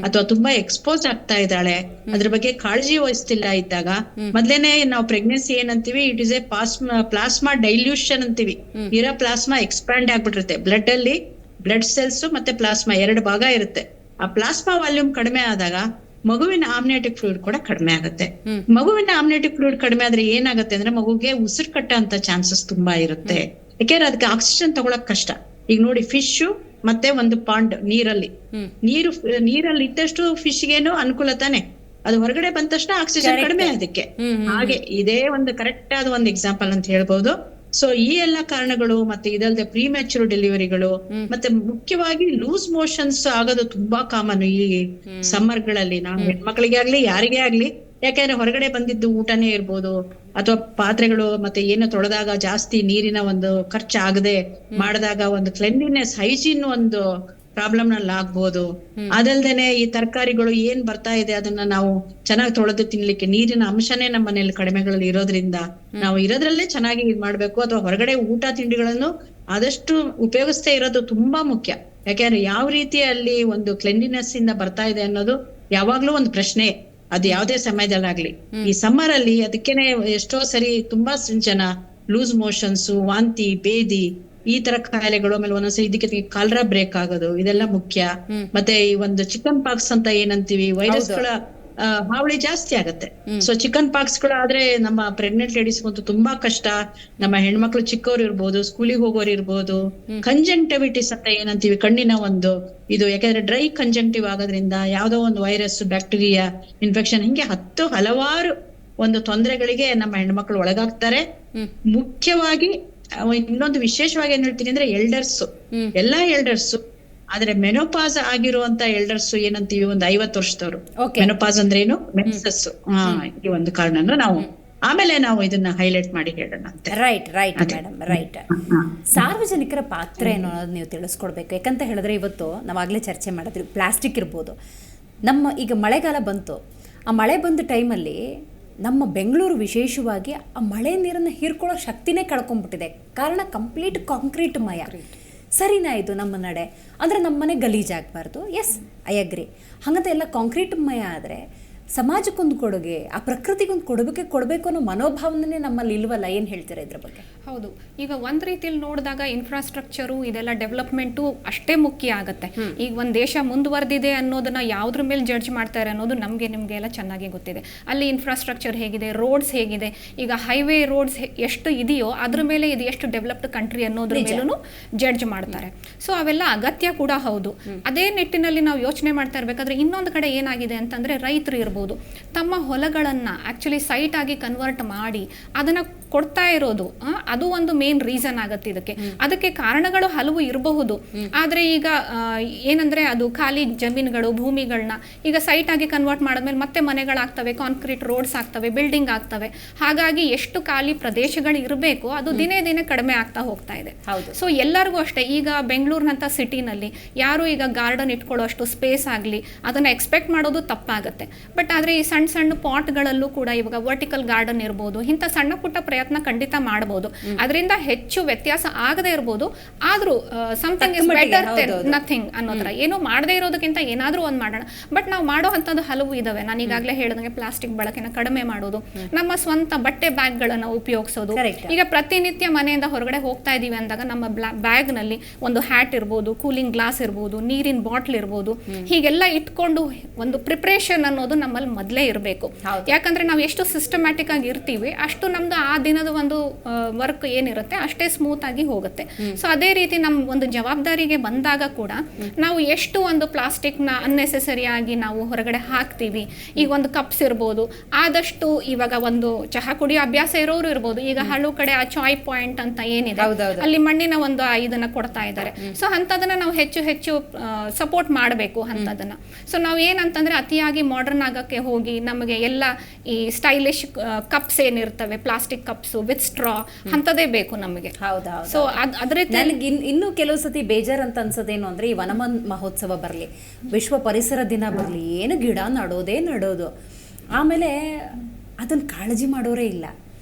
ಅಥವಾ ತುಂಬಾ ಎಕ್ಸ್ಪೋಸ್ ಆಗ್ತಾ ಇದ್ದಾಳೆ, ಅದ್ರ ಬಗ್ಗೆ ಕಾಳಜಿ ವಹಿಸ್ತಿಲ್ಲ ಇದ್ದಾಗ, ಮೊದ್ಲೇನೆ ನಾವು ಪ್ರೆಗ್ನೆನ್ಸಿ ಏನಂತೀವಿ, it is A plasma dilution ಅಂತೀವಿ. ಇರೋ ಪ್ಲಾಸ್ಮಾ ಎಕ್ಸ್ಪ್ಯಾಂಡ್ ಆಗ್ಬಿಟ್ಟಿರುತ್ತೆ. ಬ್ಲಡ್ ಅಲ್ಲಿ ಬ್ಲಡ್ ಸೆಲ್ಸ್ ಮತ್ತೆ ಪ್ಲಾಸ್ಮಾ 2 ಭಾಗ ಇರುತ್ತೆ. ಆ ಪ್ಲಾಸ್ಮಾ ವಾಲ್ಯೂಮ್ ಕಡಿಮೆ ಆದಾಗ ಮಗುವಿನ ಆಮ್ನಿಯಾಟಿಕ್ ಫ್ಲೂಯಿಡ್ ಕೂಡ ಕಡಿಮೆ ಆಗುತ್ತೆ. ಮಗುವಿನ ಆಮ್ನಿಯಾಟಿಕ್ ಫ್ಲೂಯಿಡ್ ಕಡಿಮೆ ಆದ್ರೆ ಏನಾಗುತ್ತೆ ಅಂದ್ರೆ ಮಗುಗೆ ಉಸಿರು ಕಟ್ಟಂತ ಚಾನ್ಸಸ್ ತುಂಬಾ ಇರುತ್ತೆ. ಯಾಕೆಂದ್ರೆ ಅದಕ್ಕೆ ಆಕ್ಸಿಜನ್ ತಗೊಳಕ್ ಕಷ್ಟ. ಈಗ ನೋಡಿ, ಫಿಶ್ ಮತ್ತೆ ಒಂದು ಪಾಂಡ್ ನೀರಲ್ಲಿ ಇದ್ದಷ್ಟು ಫಿಶ್ಗೇನು ಅನುಕೂಲ ತಾನೆ, ಅದು ಹೊರಗಡೆ ಬಂದ ತಕ್ಷಣ ಆಕ್ಸಿಜನ್ ಕಡಿಮೆ ಅದಕ್ಕೆ. ಹಾಗೆ ಇದೇ ಒಂದು ಕರೆಕ್ಟ್ ಆದ ಒಂದು ಎಕ್ಸಾಂಪಲ್ ಅಂತ ಹೇಳ್ಬೋದು. ಸೊ ಈ ಎಲ್ಲಾ ಕಾರಣಗಳು ಮತ್ತೆ ಇದಲ್ಲದೆ ಪ್ರೀಮ್ಯಾಚುರ್ ಡೆಲಿವರಿಗಳು ಮತ್ತೆ ಮುಖ್ಯವಾಗಿ ಲೂಸ್ ಮೋಷನ್ಸ್ ಆಗೋದು ತುಂಬಾ ಕಾಮನ್ ಈ ಸಮ್ಮರ್ ಗಳಲ್ಲಿ. ನಾವು ಹೆಣ್ಮಕ್ಳಿಗೆ ಆಗ್ಲಿ ಯಾರಿಗೇ ಆಗ್ಲಿ, ಯಾಕಂದ್ರೆ ಹೊರಗಡೆ ಬಂದಿದ್ದು ಊಟನೇ ಇರ್ಬೋದು ಅಥವಾ ಪಾತ್ರೆಗಳು ಮತ್ತೆ ಏನು ತೊಳೆದಾಗ ಜಾಸ್ತಿ ನೀರಿನ ಒಂದು ಖರ್ಚಾಗದೆ ಮಾಡಿದಾಗ ಒಂದು ಕ್ಲೆನ್ಲಿನೆಸ್, ಹೈಜೀನ್ ಒಂದು ಪ್ರಾಬ್ಲಮ್ ನಲ್ಲಿ ಆಗ್ಬೋದು. ಅದಲ್ದೇನೆ ಈ ತರಕಾರಿಗಳು ಏನ್ ಬರ್ತಾ ಇದೆ ಅದನ್ನ ನಾವು ಚೆನ್ನಾಗಿ ತೊಳೆದು ತಿನ್ಲಿಕ್ಕೆ ನೀರಿನ ಅಂಶನೇ ನಮ್ಮ ಮನೆಯಲ್ಲಿ ಕಡಿಮೆಗಳಲ್ಲಿ ಇರೋದ್ರಿಂದ ನಾವು ಇರೋದ್ರಲ್ಲೇ ಚೆನ್ನಾಗಿ ಇದ್ ಮಾಡ್ಬೇಕು. ಅಥವಾ ಹೊರಗಡೆ ಊಟ ತಿಂಡಿಗಳನ್ನು ಆದಷ್ಟು ಉಪಯೋಗಿಸ್ತೇ ಇರೋದು ತುಂಬಾ ಮುಖ್ಯ. ಯಾಕೆಂದ್ರೆ ಯಾವ ರೀತಿ ಅಲ್ಲಿ ಒಂದು ಕ್ಲೆನ್ಲಿನೆಸ್ ಇಂದ ಬರ್ತಾ ಇದೆ ಅನ್ನೋದು ಯಾವಾಗ್ಲೂ ಒಂದು ಪ್ರಶ್ನೆ, ಅದು ಯಾವುದೇ ಸಮಯದಲ್ಲಾಗ್ಲಿ. ಈ ಸಮ್ಮರ್ ಅಲ್ಲಿ ಅದಕ್ಕೇನೆ ಎಷ್ಟೋ ಸರಿ ತುಂಬಾ ಜನ ಲೂಸ್ ಮೋಷನ್ಸ್, ವಾಂತಿ, ಬೇದಿ, ಈ ತರ ಕಾಯಿಲೆಗಳು, ಆಮೇಲೆ ಒಂದೊಂದ್ಸರಿ ಇದಕ್ಕೆ ಕಾಲರಾ ಬ್ರೇಕ್ ಆಗೋದು, ಇದೆಲ್ಲ ಮುಖ್ಯ. ಮತ್ತೆ ಈ ಒಂದು ಚಿಕನ್ ಪಾಕ್ಸ್ ಅಂತ ಏನಂತೀವಿ, ವೈರಸ್ ಗಳ ಹಾವಳಿ ಜಾಸ್ತಿ ಆಗತ್ತೆ. ಸೊ ಚಿಕನ್ ಪಾಕ್ಸ್ ಗಳು ಆದ್ರೆ ನಮ್ಮ ಪ್ರೆಗ್ನೆಂಟ್ ಲೇಡೀಸ್ಗಂತೂ ತುಂಬಾ ಕಷ್ಟ. ನಮ್ಮ ಹೆಣ್ಮಕ್ಳು ಚಿಕ್ಕವ್ರು ಇರ್ಬೋದು, ಸ್ಕೂಲಿಗೆ ಹೋಗೋರು ಇರ್ಬೋದು. ಕಂಜಂಕ್ಟಿವಿಟಿಸ್ ಅಂತ ಏನಂತೀವಿ, ಕಣ್ಣಿನ ಒಂದು ಇದು, ಯಾಕಂದ್ರೆ ಡ್ರೈ ಕಂಜಂಕ್ಟಿವ್ ಆಗೋದ್ರಿಂದ ಯಾವ್ದೋ ಒಂದು ವೈರಸ್, ಬ್ಯಾಕ್ಟೀರಿಯಾ ಇನ್ಫೆಕ್ಷನ್, ಹಿಂಗೆ ಹಲವಾರು ಒಂದು ತೊಂದರೆಗಳಿಗೆ ನಮ್ಮ ಹೆಣ್ಮಕ್ಳು ಒಳಗಾಗ್ತಾರೆ. ಮುಖ್ಯವಾಗಿ ಇನ್ನೊಂದು ವಿಶೇಷವಾಗಿ ಏನ್ ಹೇಳ್ತೀನಿ ಅಂದ್ರೆ ಎಲ್ಲಾ ಎಲ್ಡರ್ಸ್, ಆದ್ರೆ ಮೆನೋಪಾಸ್ ಆಗಿರುವಂತ ಎಲ್ಡರ್ಸ್ ಏನಂತೀವಿ, ಒಂದು 50 ವರ್ಷದವರು. ಮೆನೋಪಾಸ್ ಅಂದ್ರೆ ಏನು, ಮೆನ್ಸಸ್, ಈ ಒಂದು ಕಾರಣನ ನಾವು ಆಮೇಲೆ ನಾವು ಇದನ್ನ ಹೈಲೈಟ್ ಮಾಡಿ ಹೇಳೋಣ ಅಂತ. Right madam, right. ಸಾರ್ವಜನಿಕರ ಪಾತ್ರ ಏನು ಅನ್ನೋದು ನೀವು ತಿಳಿಸ್ಕೊಡ್ಬೇಕು. ಯಾಕಂತ ಹೇಳಿದ್ರೆ ಇವತ್ತು ನಾವಾಗಲೇ ಚರ್ಚೆ ಮಾಡಿದ್ವಿ, ಪ್ಲಾಸ್ಟಿಕ್ ಇರ್ಬೋದು. ನಮ್ಮ ಈಗ ಮಳೆಗಾಲ ಬಂತು, ಆ ಮಳೆ ಬಂದ ಟೈಮಲ್ಲಿ ನಮ್ಮ ಬೆಂಗಳೂರು ವಿಶೇಷವಾಗಿ ಆ ಮಳೆ ನೀರನ್ನು ಹೀರ್ಕೊಳ್ಳೋ ಶಕ್ತಿನೇ ಕಳ್ಕೊಂಡ್ಬಿಟ್ಟಿದೆ. ಕಾರಣ ಕಂಪ್ಲೀಟ್ ಕಾಂಕ್ರೀಟ್ ಮಯ. ಸರಿನಾ ಇದು ನಮ್ಮ ನಡೆ? ಅಂದರೆ ನಮ್ಮ ಮನೆ ಗಲೀಜಾಗಬಾರ್ದು. S, I agree. ಹಾಗಂತ ಎಲ್ಲ ಕಾಂಕ್ರೀಟ್ ಮಯ ಆದರೆ ಸಮಾಜಕ್ಕೊಂದು ಕೊಡುಗೆ, ಆ ಪ್ರಕೃತಿಗೊಂದು ಕೊಡಬೇಕು ಅನ್ನೋ ಮನೋಭಾವನೆ ನಮ್ಮಲ್ಲಿ ಇಲ್ವಲ್ಲ. ಏನು ಹೇಳ್ತೀರಾ ಇದ್ರ ಬಗ್ಗೆ? ಹೌದು, ಈಗ ಒಂದು ರೀತಿಯಲ್ಲಿ ನೋಡಿದಾಗ ಇನ್ಫ್ರಾಸ್ಟ್ರಕ್ಚರು ಇದೆಲ್ಲ ಡೆವಲಪ್ಮೆಂಟು ಅಷ್ಟೇ ಮುಖ್ಯ ಆಗುತ್ತೆ. ಈಗ ಒಂದು ದೇಶ ಮುಂದುವರೆದಿದೆ ಅನ್ನೋದನ್ನ ಯಾವುದ್ರ ಮೇಲೆ ಜಡ್ಜ್ ಮಾಡ್ತಾರೆ ಅನ್ನೋದು ನಿಮಗೆ ಎಲ್ಲ ಚೆನ್ನಾಗಿ ಗೊತ್ತಿದೆ. ಅಲ್ಲಿ ಇನ್ಫ್ರಾಸ್ಟ್ರಕ್ಚರ್ ಹೇಗಿದೆ, ರೋಡ್ಸ್ ಹೇಗಿದೆ, ಈಗ ಹೈವೇ ರೋಡ್ಸ್ ಎಷ್ಟು ಇದೆಯೋ ಅದ್ರ ಮೇಲೆ ಇದು ಎಷ್ಟು ಡೆವಲಪ್ಡ್ ಕಂಟ್ರಿ ಅನ್ನೋದ್ರ ಮೇಲೂ ಜಡ್ಜ್ ಮಾಡ್ತಾರೆ. ಸೊ ಅವೆಲ್ಲ ಅಗತ್ಯ ಕೂಡ ಹೌದು. ಅದೇ ನಿಟ್ಟಿನಲ್ಲಿ ನಾವು ಯೋಚನೆ ಮಾಡ್ತಾ ಇರಬೇಕಾದ್ರೆ ಇನ್ನೊಂದು ಕಡೆ ಏನಾಗಿದೆ ಅಂತಂದ್ರೆ ರೈತರು ಇರ್ಬೋದು, ಇರ್ಬೋದು, ತಮ್ಮ ಹೊಲಗಳನ್ನು ಆ್ಯಕ್ಚುಲಿ ಸೈಟ್ ಆಗಿ ಕನ್ವರ್ಟ್ ಮಾಡಿ ಅದನ್ನು ಕೊಡ್ತಾ ಇರೋದು, ಅದು ಒಂದು ಮೇನ್ ರೀಸನ್ ಆಗುತ್ತೆ ಇದಕ್ಕೆ. ಅದಕ್ಕೆ ಕಾರಣಗಳು ಹಲವು ಇರಬಹುದು, ಆದರೆ ಈಗ ಏನಂದರೆ ಅದು ಖಾಲಿ ಜಮೀನುಗಳು, ಭೂಮಿಗಳನ್ನ ಈಗ ಸೈಟ್ ಆಗಿ ಕನ್ವರ್ಟ್ ಮಾಡಿದ್ಮೇಲೆ ಮತ್ತೆ ಮನೆಗಳಾಗ್ತವೆ, ಕಾಂಕ್ರೀಟ್ ರೋಡ್ಸ್ ಆಗ್ತವೆ, ಬಿಲ್ಡಿಂಗ್ ಆಗ್ತವೆ. ಹಾಗಾಗಿ ಎಷ್ಟು ಖಾಲಿ ಪ್ರದೇಶಗಳು ಇರಬೇಕು ಅದು ದಿನೇ ದಿನೇ ಕಡಿಮೆ ಆಗ್ತಾ ಹೋಗ್ತಾ ಇದೆ. ಸೊ ಎಲ್ಲರಿಗೂ ಅಷ್ಟೇ, ಈಗ ಬೆಂಗಳೂರಿನಂಥ ಸಿಟಿನಲ್ಲಿ ಯಾರು ಈಗ ಗಾರ್ಡನ್ ಇಟ್ಕೊಳ್ಳೋ ಅಷ್ಟು ಸ್ಪೇಸ್ ಆಗಲಿ ಅದನ್ನು ಎಕ್ಸ್ಪೆಕ್ಟ್ ಮಾಡೋದು ತಪ್ಪಾಗುತ್ತೆ. ಬಟ್ ಆದರೆ ಈ ಸಣ್ಣ ಸಣ್ಣ ಪಾಟ್ಗಳಲ್ಲೂ ಕೂಡ ಇವಾಗ ವರ್ಟಿಕಲ್ ಗಾರ್ಡನ್ ಇರ್ಬೋದು, ಇಂಥ ಸಣ್ಣ ಪುಟ್ಟ ಪ್ರಯತ್ನ ಖಂಡಿತ ಮಾಡ್ಬೋದು. ಅದರಿಂದ ಹೆಚ್ಚು ವ್ಯತ್ಯಾಸ ಆಗದೆ ಇರ್ಬೋದು, ಆದರೂ something is better than nothing ಅನ್ನೋ ಥರ. ಏನೋ ಮಾಡದೇ ಇರೋದಕ್ಕಿಂತ ಏನಾದರೂ ಒಂದು ಮಾಡೋಣ. ಬಟ್ ನಾವು ಮಾಡೋ ಅಂಥದ್ದು ಹಲವು ಇದಾವೆ. ನಾನು ಈಗಾಗಲೇ ಹೇಳಿದಂಗೆ ಪ್ಲಾಸ್ಟಿಕ್ ಬಳಕೆನ ಕಡಿಮೆ ಮಾಡೋದು, ನಮ್ಮ ಸ್ವಂತ ಬಟ್ಟೆ ಬ್ಯಾಗ್ಗಳನ್ನು ಉಪಯೋಗಿಸೋದು. ಈಗ ಪ್ರತಿನಿತ್ಯ ಮನೆಯಿಂದ ಹೊರಗಡೆ ಹೋಗ್ತಾ ಇದೀವಿ ಅಂದಾಗ ನಮ್ಮ ಬ್ಯಾಗ್ನಲ್ಲಿ ಒಂದು ಹ್ಯಾಟ್ ಇರ್ಬೋದು, ಕೂಲಿಂಗ್ ಗ್ಲಾಸ್ ಇರ್ಬೋದು, ನೀರಿನ ಬಾಟ್ಲ್ ಇರ್ಬೋದು, ಹೀಗೆಲ್ಲ ಇಟ್ಕೊಂಡು ಒಂದು ಪ್ರಿಪ್ರೇಷನ್ ಅನ್ನೋದು ನಮ್ಮಲ್ಲಿ ಮೊದಲೇ ಇರಬೇಕು. ಯಾಕಂದ್ರೆ ನಾವು ಎಷ್ಟು ಸಿಸ್ಟಮ್ಯಾಟಿಕ್ ಆಗಿ ಇರ್ತೀವಿ ಅಷ್ಟು ನಮ್ದು ಆ ದಿನದ ಒಂದು ವರ್ಕ್ ಏನಿರುತ್ತೆ ಅಷ್ಟೇ ಸ್ಮೂತ್ ಆಗಿ ಹೋಗುತ್ತೆ. ಸೊ ಅದೇ ರೀತಿ ನಮ್ಮ ಒಂದು ಜವಾಬ್ದಾರಿಗೆ ಬಂದಾಗ ಕೂಡ ನಾವು ಎಷ್ಟು ಒಂದು ಪ್ಲಾಸ್ಟಿಕ್ನ ಅನ್ನೆಸೆಸರಿ ಆಗಿ ನಾವು ಹೊರಗಡೆ ಹಾಕ್ತೀವಿ. ಈಗ ಒಂದು ಕಪ್ಸ್ ಇರ್ಬೋದು, ಆದಷ್ಟು ಇವಾಗ ಒಂದು ಚಹಾ ಕುಡಿಯೋ ಅಭ್ಯಾಸ ಇರೋರು ಇರ್ಬೋದು, ಈಗ ಹಲವು ಕಡೆ ಆ ಚಾಯ್ ಪಾಯಿಂಟ್ ಅಂತ ಏನಿದೆ ಅಲ್ಲಿ ಮಣ್ಣಿನ ಒಂದು ಇದನ್ನ ಕೊಡ್ತಾ ಇದ್ದಾರೆ. ಸೊ ಅಂಥದನ್ನ ನಾವು ಹೆಚ್ಚು ಹೆಚ್ಚು ಸಪೋರ್ಟ್ ಮಾಡಬೇಕು ಅಂಥದನ್ನ. ಸೊ ನಾವು ಏನಂತಂದ್ರೆ ಅತಿಯಾಗಿ ಮಾಡರ್ನ್ ಆಗಕ್ಕೆ ಹೋಗಿ ನಮಗೆ ಎಲ್ಲ ಈ ಸ್ಟೈಲಿಶ್ ಕಪ್ಸ್ ಏನಿರ್ತವೆ, ಪ್ಲಾಸ್ಟಿಕ್ ಕಪ್ಸು ವಿತ್ ಸ್ಟ್ರಾ ಅಂಥದ್ದೇ ಬೇಕು ನಮಗೆ. ಸೊ ಅದ್ರ ನನಗೆ ಇನ್ನೂ ಕೆಲವು ಸತಿ ಬೇಜಾರ್ ಅಂತ ಅನ್ಸೋದೇನು ಅಂದ್ರೆ, ಈ ವನ ಮಹೋತ್ಸವ ಬರಲಿ, ವಿಶ್ವ ಪರಿಸರ ದಿನ ಬರಲಿ, ಏನು ಗಿಡ ನಡೋದು, ಆಮೇಲೆ ಅದನ್ನ ಕಾಳಜಿ ಮಾಡೋರೇ ಇಲ್ಲ.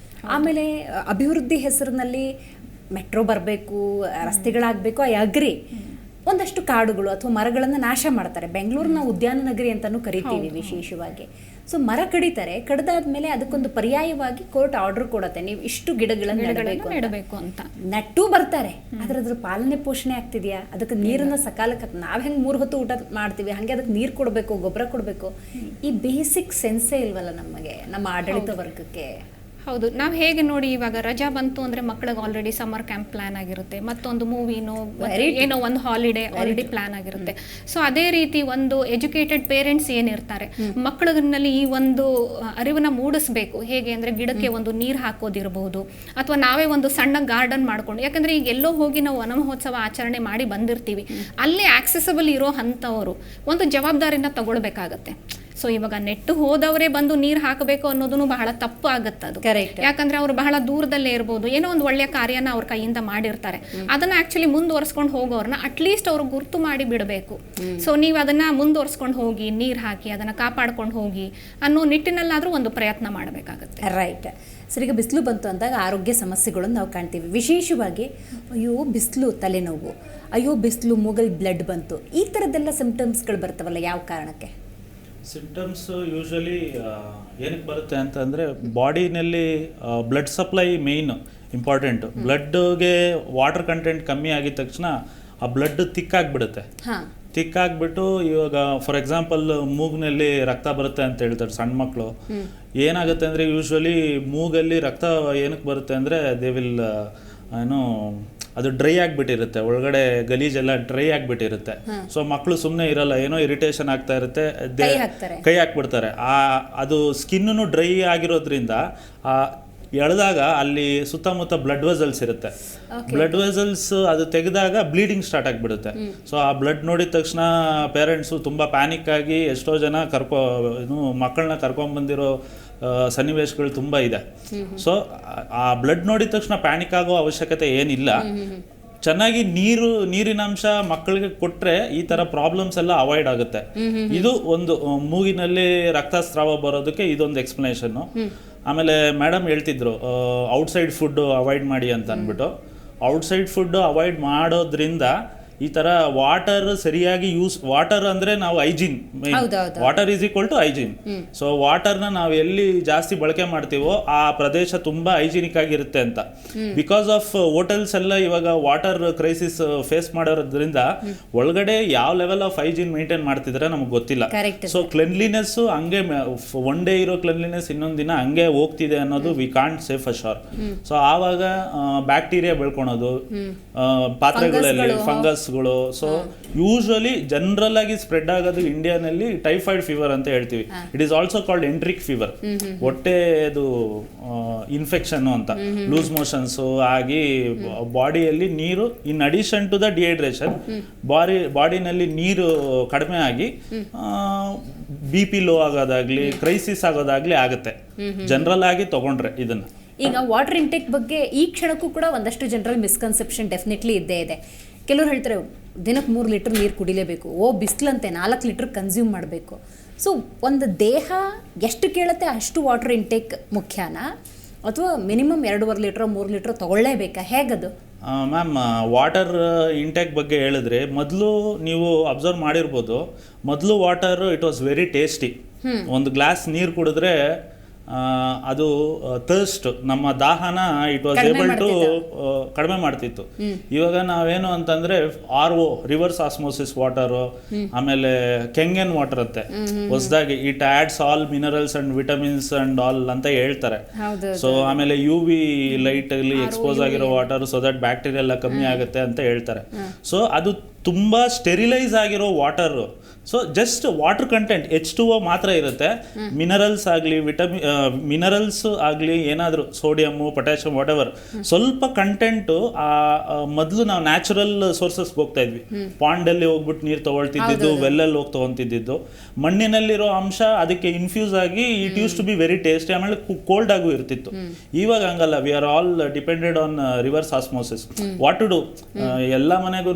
ಆಮೇಲೆ ಅಭಿವೃದ್ಧಿ ಹೆಸರಿನಲ್ಲಿ ಮೆಟ್ರೋ ಬರಬೇಕು, ರಸ್ತೆಗಳಾಗಬೇಕು, ಐ ಅಗ್ರಿ. ಒಂದಷ್ಟು ಕಾಡುಗಳು ಅಥವಾ ಮರಗಳನ್ನು ನಾಶ ಮಾಡ್ತಾರೆ. ಬೆಂಗಳೂರಿನ ಉದ್ಯಾನ ನಗರಿ ಅಂತಾನೂ ಕರಿತೀವಿ ವಿಶೇಷವಾಗಿ. ಸೊ ಮರ ಕಡಿತಾರೆ, ಕಡ್ದಾದ್ಮೇಲೆ ಅದಕ್ಕೊಂದು ಪರ್ಯಾಯವಾಗಿ ಕೋರ್ಟ್ ಆರ್ಡರ್ ಕೊಡುತ್ತೆ, ನೀವು ಇಷ್ಟು ಗಿಡಗಳನ್ನು ನೆಡಬೇಕು ಅಂತ. ನಟ್ಟು ಬರ್ತಾರೆ, ಆದ್ರೆ ಅದ್ರ ಪಾಲನೆ ಪೋಷಣೆ ಆಗ್ತಿದ್ಯಾ? ಅದಕ್ಕೆ ನೀರನ್ನ ಸಕಾಲಕ್ಕೆ ನಾವ್ ಹೆಂಗ್ 3 ಹೊತ್ತು ಊಟ ಮಾಡ್ತೀವಿ ಹಂಗೆ ಅದಕ್ಕೆ ನೀರು ಕೊಡಬೇಕು, ಗೊಬ್ಬರ ಕೊಡಬೇಕು. ಈ ಬೇಸಿಕ್ ಸೆನ್ಸೇ ಇಲ್ವಲ್ಲ ನಮಗೆ, ನಮ್ಮ ಆಡಳಿತ ವರ್ಗಕ್ಕೆ. ಹೌದು, ನಾವು ಹೇಗೆ ನೋಡಿ ಇವಾಗ ರಜಾ ಬಂತು ಅಂದ್ರೆ ಮಕ್ಕಳಿಗೆ ಆಲ್ರೆಡಿ ಸಮ್ಮರ್ ಕ್ಯಾಂಪ್ ಪ್ಲಾನ್ ಆಗಿರುತ್ತೆ, ಮತ್ತೊಂದು ಮೂವಿನೋ ಏನೋ ಒಂದು ಹಾಲಿಡೇ ಆಲ್ರೆಡಿ ಪ್ಲಾನ್ ಆಗಿರುತ್ತೆ. ಸೊ ಅದೇ ರೀತಿ ಒಂದು ಎಜುಕೇಟೆಡ್ ಪೇರೆಂಟ್ಸ್ ಏನಿರ್ತಾರೆ, ಮಕ್ಕಳಿನಲ್ಲಿ ಈ ಒಂದು ಅರಿವನ್ನ ಮೂಡಿಸ್ಬೇಕು. ಹೇಗೆ ಅಂದ್ರೆ ಗಿಡಕ್ಕೆ ಒಂದು ನೀರು ಹಾಕೋದಿರಬಹುದು, ಅಥವಾ ನಾವೇ ಒಂದು ಸಣ್ಣ ಗಾರ್ಡನ್ ಮಾಡ್ಕೊಂಡು, ಯಾಕಂದ್ರೆ ಈಗ ಎಲ್ಲೋ ಹೋಗಿ ನಾವು ವನ ಮಹೋತ್ಸವ ಆಚರಣೆ ಮಾಡಿ ಬಂದಿರ್ತೀವಿ, ಅಲ್ಲಿ ಆಕ್ಸೆಸಬಲ್ ಇರೋ ಅಂಥವರು ಒಂದು ಜವಾಬ್ದಾರಿನ ತಗೊಳ್ಬೇಕಾಗತ್ತೆ. ಸೊ ಇವಾಗ ನೆಟ್ಟು ಹೋದವರೇ ಬಂದು ನೀರು ಹಾಕಬೇಕು ಅನ್ನೋದು ಬಹಳ ತಪ್ಪು ಆಗುತ್ತೆ ಅದು. ಯಾಕಂದ್ರೆ ಅವ್ರು ಬಹಳ ದೂರದಲ್ಲೇ ಇರ್ಬೋದು, ಏನೋ ಒಂದು ಒಳ್ಳೆಯ ಕಾರ್ಯನ ಅವ್ರ ಕೈಯಿಂದ ಮಾಡಿರ್ತಾರೆ, ಅದನ್ನ ಆಕ್ಚುಲಿ ಮುಂದುವರ್ಸ್ಕೊಂಡು ಹೋಗೋರ್ನ ಅಟ್ಲೀಸ್ಟ್ ಅವ್ರು ಗುರ್ತು ಮಾಡಿ ಬಿಡಬೇಕು. ಸೊ ನೀವು ಅದನ್ನ ಮುಂದುವರ್ಸ್ಕೊಂಡು ಹೋಗಿ, ನೀರು ಹಾಕಿ ಅದನ್ನ ಕಾಪಾಡ್ಕೊಂಡು ಹೋಗಿ ಅನ್ನೋ ನಿಟ್ಟಿನಲ್ಲಾದ್ರೂ ಒಂದು ಪ್ರಯತ್ನ ಮಾಡಬೇಕಾಗತ್ತೆ. Right sir. ಈಗ ಬಿಸಿಲು ಬಂತು ಅಂದಾಗ ಆರೋಗ್ಯ ಸಮಸ್ಯೆಗಳನ್ನು ನಾವು ಕಾಣ್ತೀವಿ. ವಿಶೇಷವಾಗಿ ಅಯ್ಯೋ ಬಿಸಿಲು ತಲೆನೋವು, ಅಯ್ಯೋ ಬಿಸಿಲು ಮೂಗಲ್ ಬ್ಲಡ್ ಬಂತು, ಈ ಥರದ್ದೆಲ್ಲ ಸಿಂಪ್ಟಮ್ಸ್ಗಳು ಬರ್ತಾವಲ್ಲ, ಯಾವ ಕಾರಣಕ್ಕೆ? ಸಿಂಪ್ಟಮ್ಸ್ ಯೂಶಲಿ ಏನಕ್ಕೆ ಬರುತ್ತೆ ಅಂತಂದರೆ, ಬಾಡಿನಲ್ಲಿ ಬ್ಲಡ್ ಸಪ್ಲೈ ಮೇಯ್ನ್ ಇಂಪಾರ್ಟೆಂಟ್. ಬ್ಲಡ್ಗೆ ವಾಟರ್ ಕಂಟೆಂಟ್ ಕಮ್ಮಿ ಆಗಿದ ತಕ್ಷಣ ಆ ಬ್ಲಡ್ ತಿಕ್ಕಾಗ್ಬಿಡುತ್ತೆ. ತಿಕ್ಕಾಗ್ಬಿಟ್ಟು ಇವಾಗ ಫಾರ್ ಎಕ್ಸಾಂಪಲ್ ಮೂಗ್ನಲ್ಲಿ ರಕ್ತ ಬರುತ್ತೆ ಅಂತ ಹೇಳ್ತಾರೆ ಸಣ್ಣ ಮಕ್ಕಳು. ಏನಾಗುತ್ತೆ ಅಂದರೆ ಯೂಶ್ವಲಿ ಮೂಗಲ್ಲಿ ರಕ್ತ ಏನಕ್ಕೆ ಬರುತ್ತೆ ಅಂದರೆ ದೇ ವಿಲ್ ಏನು ಅದು ಡ್ರೈ ಆಗಿಬಿಟ್ಟಿರುತ್ತೆ, ಒಳಗಡೆ ಗಲೀಜೆಲ್ಲ ಡ್ರೈ ಆಗಿಬಿಟ್ಟಿರುತ್ತೆ. ಸೊ ಮಕ್ಕಳು ಸುಮ್ಮನೆ ಇರಲ್ಲ, ಏನೋ ಇರಿಟೇಷನ್ ಆಗ್ತಾ ಇರುತ್ತೆ, ಕೈ ಹಾಕ್ಬಿಡ್ತಾರೆ. ಅದು ಸ್ಕಿನ್ನು ಡ್ರೈ ಆಗಿರೋದ್ರಿಂದ ಎಳೆದಾಗ ಅಲ್ಲಿ ಸುತ್ತಮುತ್ತ ಬ್ಲಡ್ ವೆಸಲ್ಸ್ ಇರುತ್ತೆ. ಬ್ಲಡ್ ವೆಸಲ್ಸ್ ಅದು ತೆಗೆದಾಗ ಬ್ಲೀಡಿಂಗ್ ಸ್ಟಾರ್ಟ್ ಆಗಿಬಿಡುತ್ತೆ. ಸೊ ಆ ಬ್ಲಡ್ ನೋಡಿದ ತಕ್ಷಣ ಪೇರೆಂಟ್ಸು ತುಂಬ ಪ್ಯಾನಿಕ್ ಆಗಿ ಎಷ್ಟೋ ಜನ ಮಕ್ಕಳನ್ನ ಕರ್ಕೊಂಡ್ಬಂದಿರೋ ಸನ್ನಿವೇಶಗಳು ತುಂಬ ಇದೆ. ಸೊ ಆ ಬ್ಲಡ್ ನೋಡಿದ ತಕ್ಷಣ ಪ್ಯಾನಿಕ್ ಆಗೋ ಅವಶ್ಯಕತೆ ಏನಿಲ್ಲ. ಚೆನ್ನಾಗಿ ನೀರಿನಾಂಶ ಮಕ್ಕಳಿಗೆ ಕೊಟ್ಟರೆ ಈ ಥರ ಪ್ರಾಬ್ಲಮ್ಸ್ ಎಲ್ಲ ಅವಾಯ್ಡ್ ಆಗುತ್ತೆ. ಇದು ಒಂದು ಮೂಗಿನಲ್ಲಿ ರಕ್ತಸ್ರಾವ ಬರೋದಕ್ಕೆ ಇದೊಂದು ಎಕ್ಸ್ಪ್ಲನೇಷನ್ನು. ಆಮೇಲೆ ಮೇಡಮ್ ಹೇಳ್ತಿದ್ರು ಔಟ್ಸೈಡ್ ಫುಡ್ ಅವಾಯ್ಡ್ ಮಾಡಿ ಅಂತ ಅಂದ್ಬಿಟ್ಟು. ಔಟ್ಸೈಡ್ ಫುಡ್ ಅವಾಯ್ಡ್ ಮಾಡೋದ್ರಿಂದ ಈ ಥರ ವಾಟರ್ ಸರಿಯಾಗಿ ವಾಟರ್ ಅಂದರೆ ನಾವು hygiene, water is equal to hygiene. So ವಾಟರ್ನ ನಾವು ಎಲ್ಲಿ ಜಾಸ್ತಿ ಬಳಕೆ ಮಾಡ್ತೀವೋ ಆ ಪ್ರದೇಶ ತುಂಬ ಹೈಜೀನಿಕ್ ಆಗಿರುತ್ತೆ ಅಂತ. ಬಿಕಾಸ್ ಆಫ್ ಹೋಟೆಲ್ಸ್ ಎಲ್ಲ ಇವಾಗ ವಾಟರ್ ಕ್ರೈಸಿಸ್ ಫೇಸ್ ಮಾಡೋದ್ರಿಂದ ಒಳಗಡೆ ಯಾವ ಲೆವೆಲ್ ಆಫ್ ಹೈಜೀನ್ ಮೇಂಟೈನ್ ಮಾಡ್ತಿದ್ರೆ ನಮಗೆ ಗೊತ್ತಿಲ್ಲ. ಸೊ ಕ್ಲೆನ್ಲಿನೆಸ್ ಹಂಗೆ ಒನ್ ಡೇ ಇರೋ ಕ್ಲೆನ್ಲಿನೆಸ್ ಇನ್ನೊಂದು ದಿನ ಹಂಗೆ ಹೋಗ್ತಿದೆ ಅನ್ನೋದು we can't say for sure. So ಆವಾಗ ಬ್ಯಾಕ್ಟೀರಿಯಾ ಬೆಳ್ಕೊಳೋದು, ಪಾತ್ರೆಗಳಲ್ಲಿ ಫಂಗಸ್ ಫೀವರ್ಸ್ಗಳು. ಸೊ ಯೂಶಲಿ ಜನರಲ್ ಆಗಿ ಸ್ಪ್ರೆಡ್ ಆಗೋದು ಇಂಡಿಯಾನಲ್ಲಿ ಟೈಫಾಯ್ಡ್ ಫೀವರ್ ಅಂತ ಹೇಳ್ತೀವಿ. It is also called enteric fever, ಹೊಟ್ಟೆದು ಇನ್ಫೆಕ್ಷನ್ ಅಂತ, ಲೂಸ್ ಮೋಷನ್ಸ್ ಆಗಿ ಬಾಡಿಯಲ್ಲಿ ನೀರು, in addition to the dehydration, ಬಾಡಿನಲ್ಲಿ ನೀರು ಕಡಿಮೆ ಆಗಿ BP ಲೋ ಆಗೋದಾಗ್ಲಿ, ಕ್ರೈಸಿಸ್ ಆಗೋದಾಗ್ಲಿ ಆಗುತ್ತೆ ಜನರಲ್ ಆಗಿ ತಗೊಂಡ್ರೆ ಇದನ್ನ. ಈಗ ವಾಟರ್ ಇಂಟೇಕ್ ಬಗ್ಗೆ ಈ ಕ್ಷಣಕ್ಕೂ ಕೂಡ ಒಂದಷ್ಟು ಜನರಲ್ ಮಿಸ್ಕನ್ಸೆಪ್ಷನ್ ಡೆಫಿನೆಟ್ಲಿ ಇದ್ದೇ ಇದೆ. ಕೆಲವರು ಹೇಳ್ತಾರೆ ದಿನಕ್ಕೆ 3 ಲೀಟರ್ ನೀರು ಕುಡಿಲೇಬೇಕು, ಬಿಸಿಲಂತೆ 4 ಲೀಟರ್ ಕನ್ಸ್ಯೂಮ್ ಮಾಡಬೇಕು. ಸೊ ಒಂದು ದೇಹ ಎಷ್ಟು ಕೇಳುತ್ತೆ ಅಷ್ಟು ವಾಟರ್ ಇಂಟೇಕ್ ಮುಖ್ಯನಾ, ಅಥವಾ ಮಿನಿಮಮ್ 2.5 ಲೀಟರ್ 3 ಲೀಟರ್ ತಗೊಳ್ಳೇಬೇಕಾ, ಹೇಗದು? ಮ್ಯಾಮ್, ವಾಟರ್ ಇಂಟೇಕ್ ಬಗ್ಗೆ ಹೇಳಿದ್ರೆ, ಮೊದಲು ನೀವು ಅಬ್ಸರ್ವ್ ಮಾಡಿರ್ಬೋದು, ಮೊದಲು water it was very tasty. ಒಂದು ಗ್ಲಾಸ್ ನೀರು ಕುಡಿದ್ರೆ ಅದು ಥರ್ಸ್ಟ್, ನಮ್ಮ ದಾಹನ ಇಟ್ ವಾಸ್ ಏಬಲ್ ಟು ಕಡಿಮೆ ಮಾಡ್ತಿತ್ತು. ಇವಾಗ ನಾವೇನು ಅಂತಂದ್ರೆ RO, ರಿವರ್ಸ್ ಆಸ್ಮೋಸಿಸ್ ವಾಟರು, ಆಮೇಲೆ ಕೆಂಗನ್ ವಾಟರ್ ಅಂತೆ ಹೊಸದಾಗಿ, it adds all minerals and vitamins and all ಅಂತ ಹೇಳ್ತಾರೆ. ಸೊ ಆಮೇಲೆ UV ಲೈಟ್ ಅಲ್ಲಿ ಎಕ್ಸ್ಪೋಸ್ ಆಗಿರೋ ವಾಟರ್, ಸೊ ದಟ್ ಬ್ಯಾಕ್ಟೀರಿಯಾ ಎಲ್ಲ ಕಮ್ಮಿ ಆಗುತ್ತೆ ಅಂತ ಹೇಳ್ತಾರೆ. ಸೊ ಅದು ತುಂಬಾ ಸ್ಟೆರಿಲೈಸ್ ಆಗಿರೋ water. So just water content H2O ಮಾತ್ರ ಇರುತ್ತೆ. ಮಿನರಲ್ಸ್ ಆಗಲಿ, ಮಿನರಲ್ಸ್ ಆಗಲಿ, ಏನಾದರೂ ಸೋಡಿಯಮ್ಮು, ಪೊಟ್ಯಾಷಿಯಮ್, ವಾಟ್ ಎವರ್, ಸ್ವಲ್ಪ ಕಂಟೆಂಟು ಮೊದಲು ನಾವು ನ್ಯಾಚುರಲ್ ಸೋರ್ಸಸ್ಗೆ ಹೋಗ್ತಾ ಇದ್ವಿ. ಪಾಂಡಲ್ಲಿ ಹೋಗ್ಬಿಟ್ಟು ನೀರು ತೊಗೊಳ್ತಿದ್ದು, ವೆಲ್ಲಲ್ಲಿ ಹೋಗಿ ತೊಗೊತಿದ್ದು, ಮಣ್ಣಿನಲ್ಲಿರೋ ಅಂಶ ಅದಕ್ಕೆ ಇನ್ಫ್ಯೂಸ್ ಆಗಿ it used to be very tasty, ಆಮೇಲೆ ಕೋಲ್ಡ್ ಆಗೂ ಇರ್ತಿತ್ತು. ಇವಾಗ ಹಂಗಲ್ಲ, we are all depended on reverse osmosis. What to do, ಎಲ್ಲ ಮನೆಗೂ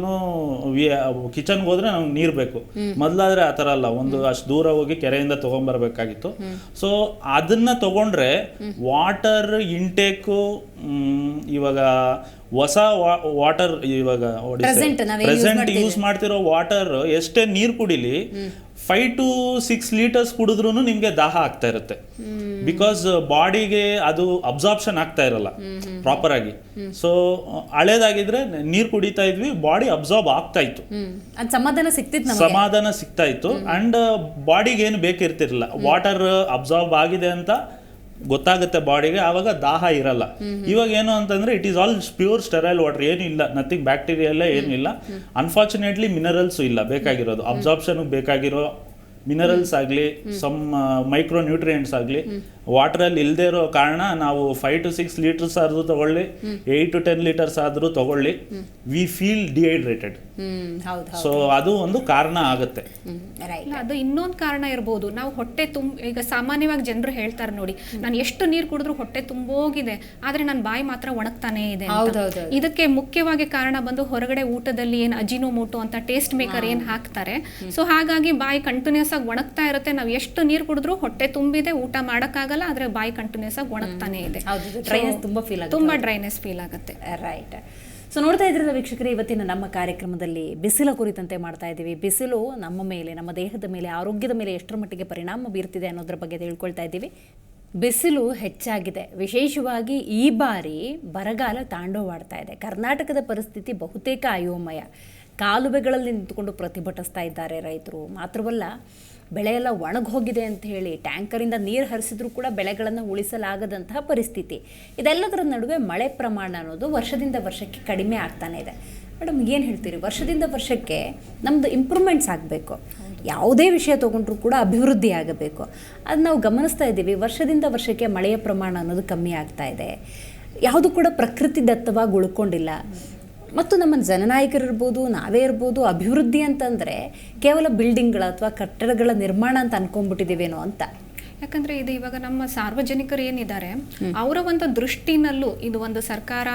ಕಿಚನ್ಗೆ ಹೋದ್ರೆ ನಮ್ಗೆ ನೀರು ಬೇಕು. ಮೊದಲಾದ್ರೆ ಆ ಥರ ಅಲ್ಲ, ಒಂದು ಅಷ್ಟು ದೂರ ಹೋಗಿ ಕೆರೆಯಿಂದ ತೊಗೊಂಬರ್ಬೇಕಾಗಿತ್ತು. ಸೊ ಅದನ್ನ ತಗೊಂಡ್ರೆ ವಾಟರ್ ಇಂಟೇಕು ಇವಾಗ ಹೊಸ ವಾಟರ್, ಇವಾಗ ಪ್ರೆಸೆಂಟ್ ಯೂಸ್ ಮಾಡ್ತಿರೋ ವಾಟರ್ ಎಷ್ಟೇ ನೀರು ಕುಡಿಲಿ 5 to 6 ಲೀಟರ್ಸ್ ಕುಡಿದ್ರೂ ನಿಮ್ಗೆ ದಾಹ ಆಗ್ತಾ ಇರುತ್ತೆ. ಬಿಕಾಸ್ ಬಾಡಿಗೆ ಅದು ಅಬ್ಸಾರ್ಪ್ಷನ್ ಆಗ್ತಾ ಇರಲ್ಲ ಪ್ರಾಪರ್ ಆಗಿ. ಸೊ ಹಳೇದಾಗಿದ್ರೆ ನೀರು ಕುಡಿತಾ ಇದ್ವಿ, ಬಾಡಿ ಅಬ್ಸಾರ್ಬ್ ಆಗ್ತಾ ಇತ್ತು, ಸಮಾಧಾನ ಸಿಗ್ತಾ ಇತ್ತು, ಅಂಡ್ ಬಾಡಿಗೆ ಏನು ಬೇಕಿರ್ತಿರ್ಲಿಲ್ಲ. ವಾಟರ್ ಅಬ್ಸಾರ್ಬ್ ಆಗಿದೆ ಅಂತ ಗೊತ್ತಾಗುತ್ತೆ ಬಾಡಿಗೆ, ಆವಾಗ ದಾಹ ಇರಲ್ಲ. ಇವಾಗ ಏನು ಅಂತಂದ್ರೆ it is all pure sterile water, ಏನು ಇಲ್ಲ, ನಥಿಂಗ್, ಬ್ಯಾಕ್ಟೀರಿಯಾ ಎಲ್ಲ ಏನು ಇಲ್ಲ. ಅನ್ಫಾರ್ಚುನೇಟ್ಲಿ ಮಿನರಲ್ಸ್ ಇಲ್ಲ, ಬೇಕಾಗಿರೋದು ಅಬ್ಸಾರ್ಪ್ಷನ್ ಬೇಕಾಗಿರೋ ಮಿನರಲ್ಸ್ ಆಗಲಿ, ಸಮ್ ಮೈಕ್ರೋ ನ್ಯೂಟ್ರಿಯೆಂಟ್ಸ್ ಆಗಲಿ ವಾಟರಲ್ಲಿ ಇಲ್ಲದೆ ಇರೋ ಕಾರಣ ನಾವು 5 to 6 ಲೀಟರ್ಸ್ ಆದ್ರೂ ತಗೊಳ್ಳಿ, 8 to 10 ಲೀಟರ್ಸ್ ಆದ್ರೂ ತಗೊಳ್ಳಿ, ವಿ ಫೀಲ್ ಡಿಹೈಡ್ರೇಟೆಡ್. ಸೊ ಅದು ಒಂದು ಕಾರಣ ಆಗುತ್ತೆ. ಅದು ಇನ್ನೊಂದು ಕಾರಣ ಇರ್ಬೋದು. ನಾವು ಹೊಟ್ಟೆ ಈಗ ಸಾಮಾನ್ಯವಾಗಿ ಜನರು ಹೇಳ್ತಾರೆ ನೋಡಿ, ನಾನು ಎಷ್ಟು ನೀರು ಕುಡಿದ್ರು ಹೊಟ್ಟೆ ತುಂಬೋಗಿದೆ, ಆದ್ರೆ ನನ್ನ ಬಾಯಿ ಮಾತ್ರ ಒಣಗ್ತಾನೆ ಇದೆ. ಇದಕ್ಕೆ ಮುಖ್ಯವಾಗಿ ಕಾರಣ ಬಂದು ಹೊರಗಡೆ ಊಟದಲ್ಲಿ ಏನು ಅಜಿನೋಮೋಟೋ ಅಂತ ಟೇಸ್ಟ್ ಮೇಕರ್ ಏನ್ ಹಾಕ್ತಾರೆ. ಸೊ ಹಾಗಾಗಿ ಬಾಯಿ ಕಂಟಿನ್ಯೂಸ್ ಆಗಿ ಒಣಗ್ತಾ ಇರುತ್ತೆ. ನಾವು ಎಷ್ಟು ನೀರು ಕುಡಿದ್ರು ಹೊಟ್ಟೆ ತುಂಬಿದೆ, ಊಟ ಮಾಡಕ್ಕಾಗಲ್ಲ, ಆದ್ರೆ ಬಾಯಿ ಕಂಟಿನ್ಯೂಸ್ ಆಗಿ ಒಣಗ್ತಾನೆ ಇದೆ, ತುಂಬಾ ಡ್ರೈನೆಸ್ ಫೀಲ್ ಆಗುತ್ತೆ. ರೈಟ್. ಸೊ ನೋಡ್ತಾ ಇದ್ರಲ್ಲ ವೀಕ್ಷಕರೇ, ಇವತ್ತಿನ ನಮ್ಮ ಕಾರ್ಯಕ್ರಮದಲ್ಲಿ ಬಿಸಿಲ ಕುರಿತಂತೆ ಮಾಡ್ತಾ ಇದ್ದೀವಿ. ಬಿಸಿಲು ನಮ್ಮ ಮೇಲೆ, ನಮ್ಮ ದೇಹದ ಮೇಲೆ, ಆರೋಗ್ಯದ ಮೇಲೆ ಎಷ್ಟರ ಮಟ್ಟಿಗೆ ಪರಿಣಾಮ ಬೀರ್ತಿದೆ ಅನ್ನೋದ್ರ ಬಗ್ಗೆ ತಿಳ್ಕೊಳ್ತಾ ಇದ್ದೀವಿ. ಬಿಸಿಲು ಹೆಚ್ಚಾಗಿದೆ, ವಿಶೇಷವಾಗಿ ಈ ಬಾರಿ ಬರಗಾಲ ತಾಂಡವವಾಡ್ತಾ ಇದೆ. ಕರ್ನಾಟಕದ ಪರಿಸ್ಥಿತಿ ಬಹುತೇಕ ಅಯೋಮಯ. ಕಾಲುವೆಗಳಲ್ಲಿ ನಿಂತುಕೊಂಡು ಪ್ರತಿಭಟಿಸ್ತಾ ಇದ್ದಾರೆ ರೈತರು. ಮಾತ್ರವಲ್ಲ, ಬೆಳೆಯೆಲ್ಲ ಒಣಗೋಗಿದೆ ಅಂತ ಹೇಳಿ ಟ್ಯಾಂಕರಿಂದ ನೀರು ಹರಿಸಿದ್ರೂ ಕೂಡ ಬೆಳೆಗಳನ್ನು ಉಳಿಸಲಾಗದಂತಹ ಪರಿಸ್ಥಿತಿ. ಇದೆಲ್ಲದರ ನಡುವೆ ಮಳೆ ಪ್ರಮಾಣ ಅನ್ನೋದು ವರ್ಷದಿಂದ ವರ್ಷಕ್ಕೆ ಕಡಿಮೆ ಆಗ್ತಾನೆ ಇದೆ. ಮೇಡಮ್, ಏನು ಹೇಳ್ತೀರಿ? ವರ್ಷದಿಂದ ವರ್ಷಕ್ಕೆ ನಮ್ಮದು ಇಂಪ್ರೂವ್ಮೆಂಟ್ಸ್ ಆಗಬೇಕು, ಯಾವುದೇ ವಿಷಯ ತೊಗೊಂಡ್ರೂ ಕೂಡ ಅಭಿವೃದ್ಧಿ ಆಗಬೇಕು. ಅದು ನಾವು ಗಮನಿಸ್ತಾ ಇದ್ದೀವಿ. ವರ್ಷದಿಂದ ವರ್ಷಕ್ಕೆ ಮಳೆಯ ಪ್ರಮಾಣ ಅನ್ನೋದು ಕಮ್ಮಿ ಆಗ್ತಾ ಇದೆ. ಯಾವುದು ಕೂಡ ಪ್ರಕೃತಿ ದತ್ತವಾಗಿ ಉಳ್ಕೊಂಡಿಲ್ಲ. ಮತ್ತು ನಮ್ಮ ಜನನಾಯಕರಿರ್ಬೋದು, ನಾವೇ ಇರ್ಬೋದು, ಅಭಿವೃದ್ಧಿ ಅಂತಂದರೆ ಕೇವಲ ಬಿಲ್ಡಿಂಗ್ಗಳ ಅಥವಾ ಕಟ್ಟಡಗಳ ನಿರ್ಮಾಣ ಅಂತ ಅನ್ಕೊಂಡ್ಬಿಟ್ಟಿದ್ದೀವೇನೋ ಅಂತ. ಯಾಕಂದ್ರೆ ಇದು ಇವಾಗ ನಮ್ಮ ಸಾರ್ವಜನಿಕರು ಏನಿದ್ದಾರೆ ಅವರ ಒಂದು ದೃಷ್ಟಿನಲ್ಲೂ ಇದು ಒಂದು ಸರ್ಕಾರ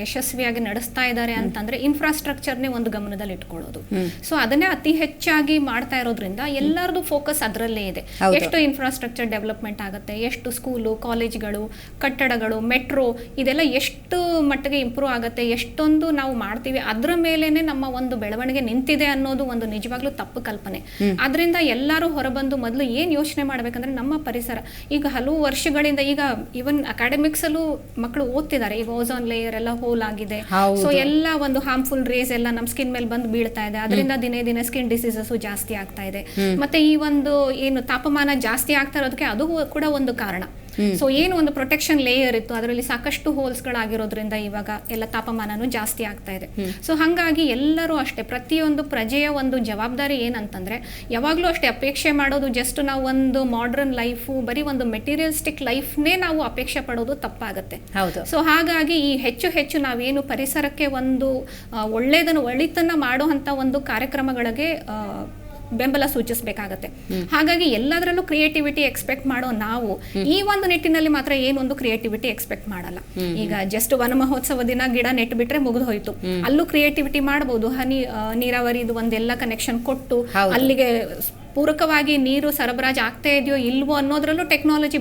ಯಶಸ್ವಿಯಾಗಿ ನಡೆಸ್ತಾ ಇದ್ದಾರೆ ಅಂತಂದ್ರೆ ಇನ್ಫ್ರಾಸ್ಟ್ರಕ್ಚರ್ನೇ ಒಂದು ಗಮನದಲ್ಲಿ ಇಟ್ಕೊಳ್ಳೋದು. ಸೊ ಅದನ್ನೇ ಅತಿ ಹೆಚ್ಚಾಗಿ ಮಾಡ್ತಾ ಇರೋದ್ರಿಂದ ಎಲ್ಲರದು ಫೋಕಸ್ ಅದರಲ್ಲೇ ಇದೆ. ಎಷ್ಟು ಇನ್ಫ್ರಾಸ್ಟ್ರಕ್ಚರ್ ಡೆವಲಪ್ಮೆಂಟ್ ಆಗುತ್ತೆ, ಎಷ್ಟು ಸ್ಕೂಲು, ಕಾಲೇಜ್ಗಳು, ಕಟ್ಟಡಗಳು, ಮೆಟ್ರೋ, ಇದೆಲ್ಲ ಎಷ್ಟು ಮಟ್ಟಿಗೆ ಇಂಪ್ರೂವ್ ಆಗುತ್ತೆ, ಎಷ್ಟೊಂದು ನಾವು ಮಾಡ್ತೀವಿ, ಅದರ ಮೇಲೇನೆ ನಮ್ಮ ಒಂದು ಬೆಳವಣಿಗೆ ನಿಂತಿದೆ ಅನ್ನೋದು ಒಂದು ನಿಜವಾಗ್ಲೂ ತಪ್ಪು ಕಲ್ಪನೆ. ಅದರಿಂದ ಎಲ್ಲರೂ ಹೊರಬಂದು ಮೊದಲು ಏನ್ ಯೋಚನೆ ಮಾಡ್ಬೇಕಂದ್ರೆ ನಮ್ಮ ಪರಿಸರ. ಈಗ ಹಲವು ವರ್ಷಗಳಿಂದ ಈಗ ಇವನ್ ಅಕಾಡೆಮಿಕ್ಸ್ ಅಲ್ಲೂ ಮಕ್ಕಳು ಓದ್ತಿದ್ದಾರೆ, ಈಗ ಓಝೋನ್ ಲೇಯರ್ ಎಲ್ಲ ಹೋಲ್ ಆಗಿದೆ. ಸೊ ಎಲ್ಲ ಒಂದು ಹಾರ್ಮ್ಫುಲ್ ರೇಸ್ ಎಲ್ಲ ನಮ್ಮ ಸ್ಕಿನ್ ಮೇಲೆ ಬಂದು ಬೀಳ್ತಾ ಇದೆ. ಅದರಿಂದ ದಿನೇ ದಿನೇ ಸ್ಕಿನ್ ಡಿಸೀಸಸ್ ಜಾಸ್ತಿ ಆಗ್ತಾ ಇದೆ. ಮತ್ತೆ ಈ ಒಂದು ಏನು ತಾಪಮಾನ ಜಾಸ್ತಿ ಆಗ್ತಾ ಇರೋದಕ್ಕೆ ಅದು ಕೂಡ ಒಂದು ಕಾರಣ. ಸೊ ಏನು ಒಂದು ಪ್ರೊಟೆಕ್ಷನ್ ಲೇಯರ್ ಇತ್ತು ಅದರಲ್ಲಿ ಸಾಕಷ್ಟು ಹೋಲ್ಸ್ಗಳಾಗಿರೋದ್ರಿಂದ ಇವಾಗ ಎಲ್ಲ ತಾಪಮಾನನೂ ಜಾಸ್ತಿ ಆಗ್ತಾ ಇದೆ. ಸೊ ಹಾಗಾಗಿ ಎಲ್ಲರೂ ಅಷ್ಟೇ, ಪ್ರತಿಯೊಂದು ಪ್ರಜೆಯ ಒಂದು ಜವಾಬ್ದಾರಿ ಏನಂತಂದ್ರೆ ಯಾವಾಗಲೂ ಅಷ್ಟೇ ಅಪೇಕ್ಷೆ ಮಾಡೋದು ಜಸ್ಟ್ ನಾವು ಒಂದು ಮಾಡರ್ನ್ ಲೈಫು ಬರೀ ಒಂದು ಮೆಟೀರಿಯಲ್ಸ್ಟಿಕ್ ಲೈಫ್ನೇ ನಾವು ಅಪೇಕ್ಷೆ ಪಡೋದು ತಪ್ಪಾಗುತ್ತೆ. ಹೌದು. ಸೊ ಹಾಗಾಗಿ ಈ ಹೆಚ್ಚು ನಾವೇನು ಪರಿಸರಕ್ಕೆ ಒಂದು ಒಳಿತನ್ನ ಮಾಡುವಂಥ ಒಂದು ಕಾರ್ಯಕ್ರಮಗಳಿಗೆ ಬೆಂಬಲ ಸೂಚಿಸಬೇಕಾಗತ್ತೆ. ಹಾಗಾಗಿ ಎಲ್ಲದರಲ್ಲೂ ಕ್ರಿಯೇಟಿವಿಟಿ ಎಕ್ಸ್ಪೆಕ್ಟ್ ಮಾಡೋ ನಾವು ಈ ಒಂದು ನಿಟ್ಟಿನಲ್ಲಿ ಮಾತ್ರ ಏನೊಂದು ಕ್ರಿಯೇಟಿವಿಟಿ ಎಕ್ಸ್ಪೆಕ್ಟ್ ಮಾಡಲ್ಲ. ಈಗ ಜಸ್ಟ್ ವನ ಮಹೋತ್ಸವ ದಿನ ಗಿಡ ನೆಟ್ಟು ಬಿಟ್ರೆ ಮುಗಿದು ಹೋಯ್ತು, ಅಲ್ಲೂ ಕ್ರಿಯೇಟಿವಿಟಿ ಮಾಡಬಹುದು. ನೀರಾವರಿದು ಒಂದೆಲ್ಲ ಕನೆಕ್ಷನ್ ಕೊಟ್ಟು ಅಲ್ಲಿಗೆ ಪೂರಕವಾಗಿ ನೀರು ಸರಬರಾಜು ಆಗ್ತಾ ಇದೆಯೋ ಇಲ್ವೋ ಅನ್ನೋದ್ರಲ್ಲೂ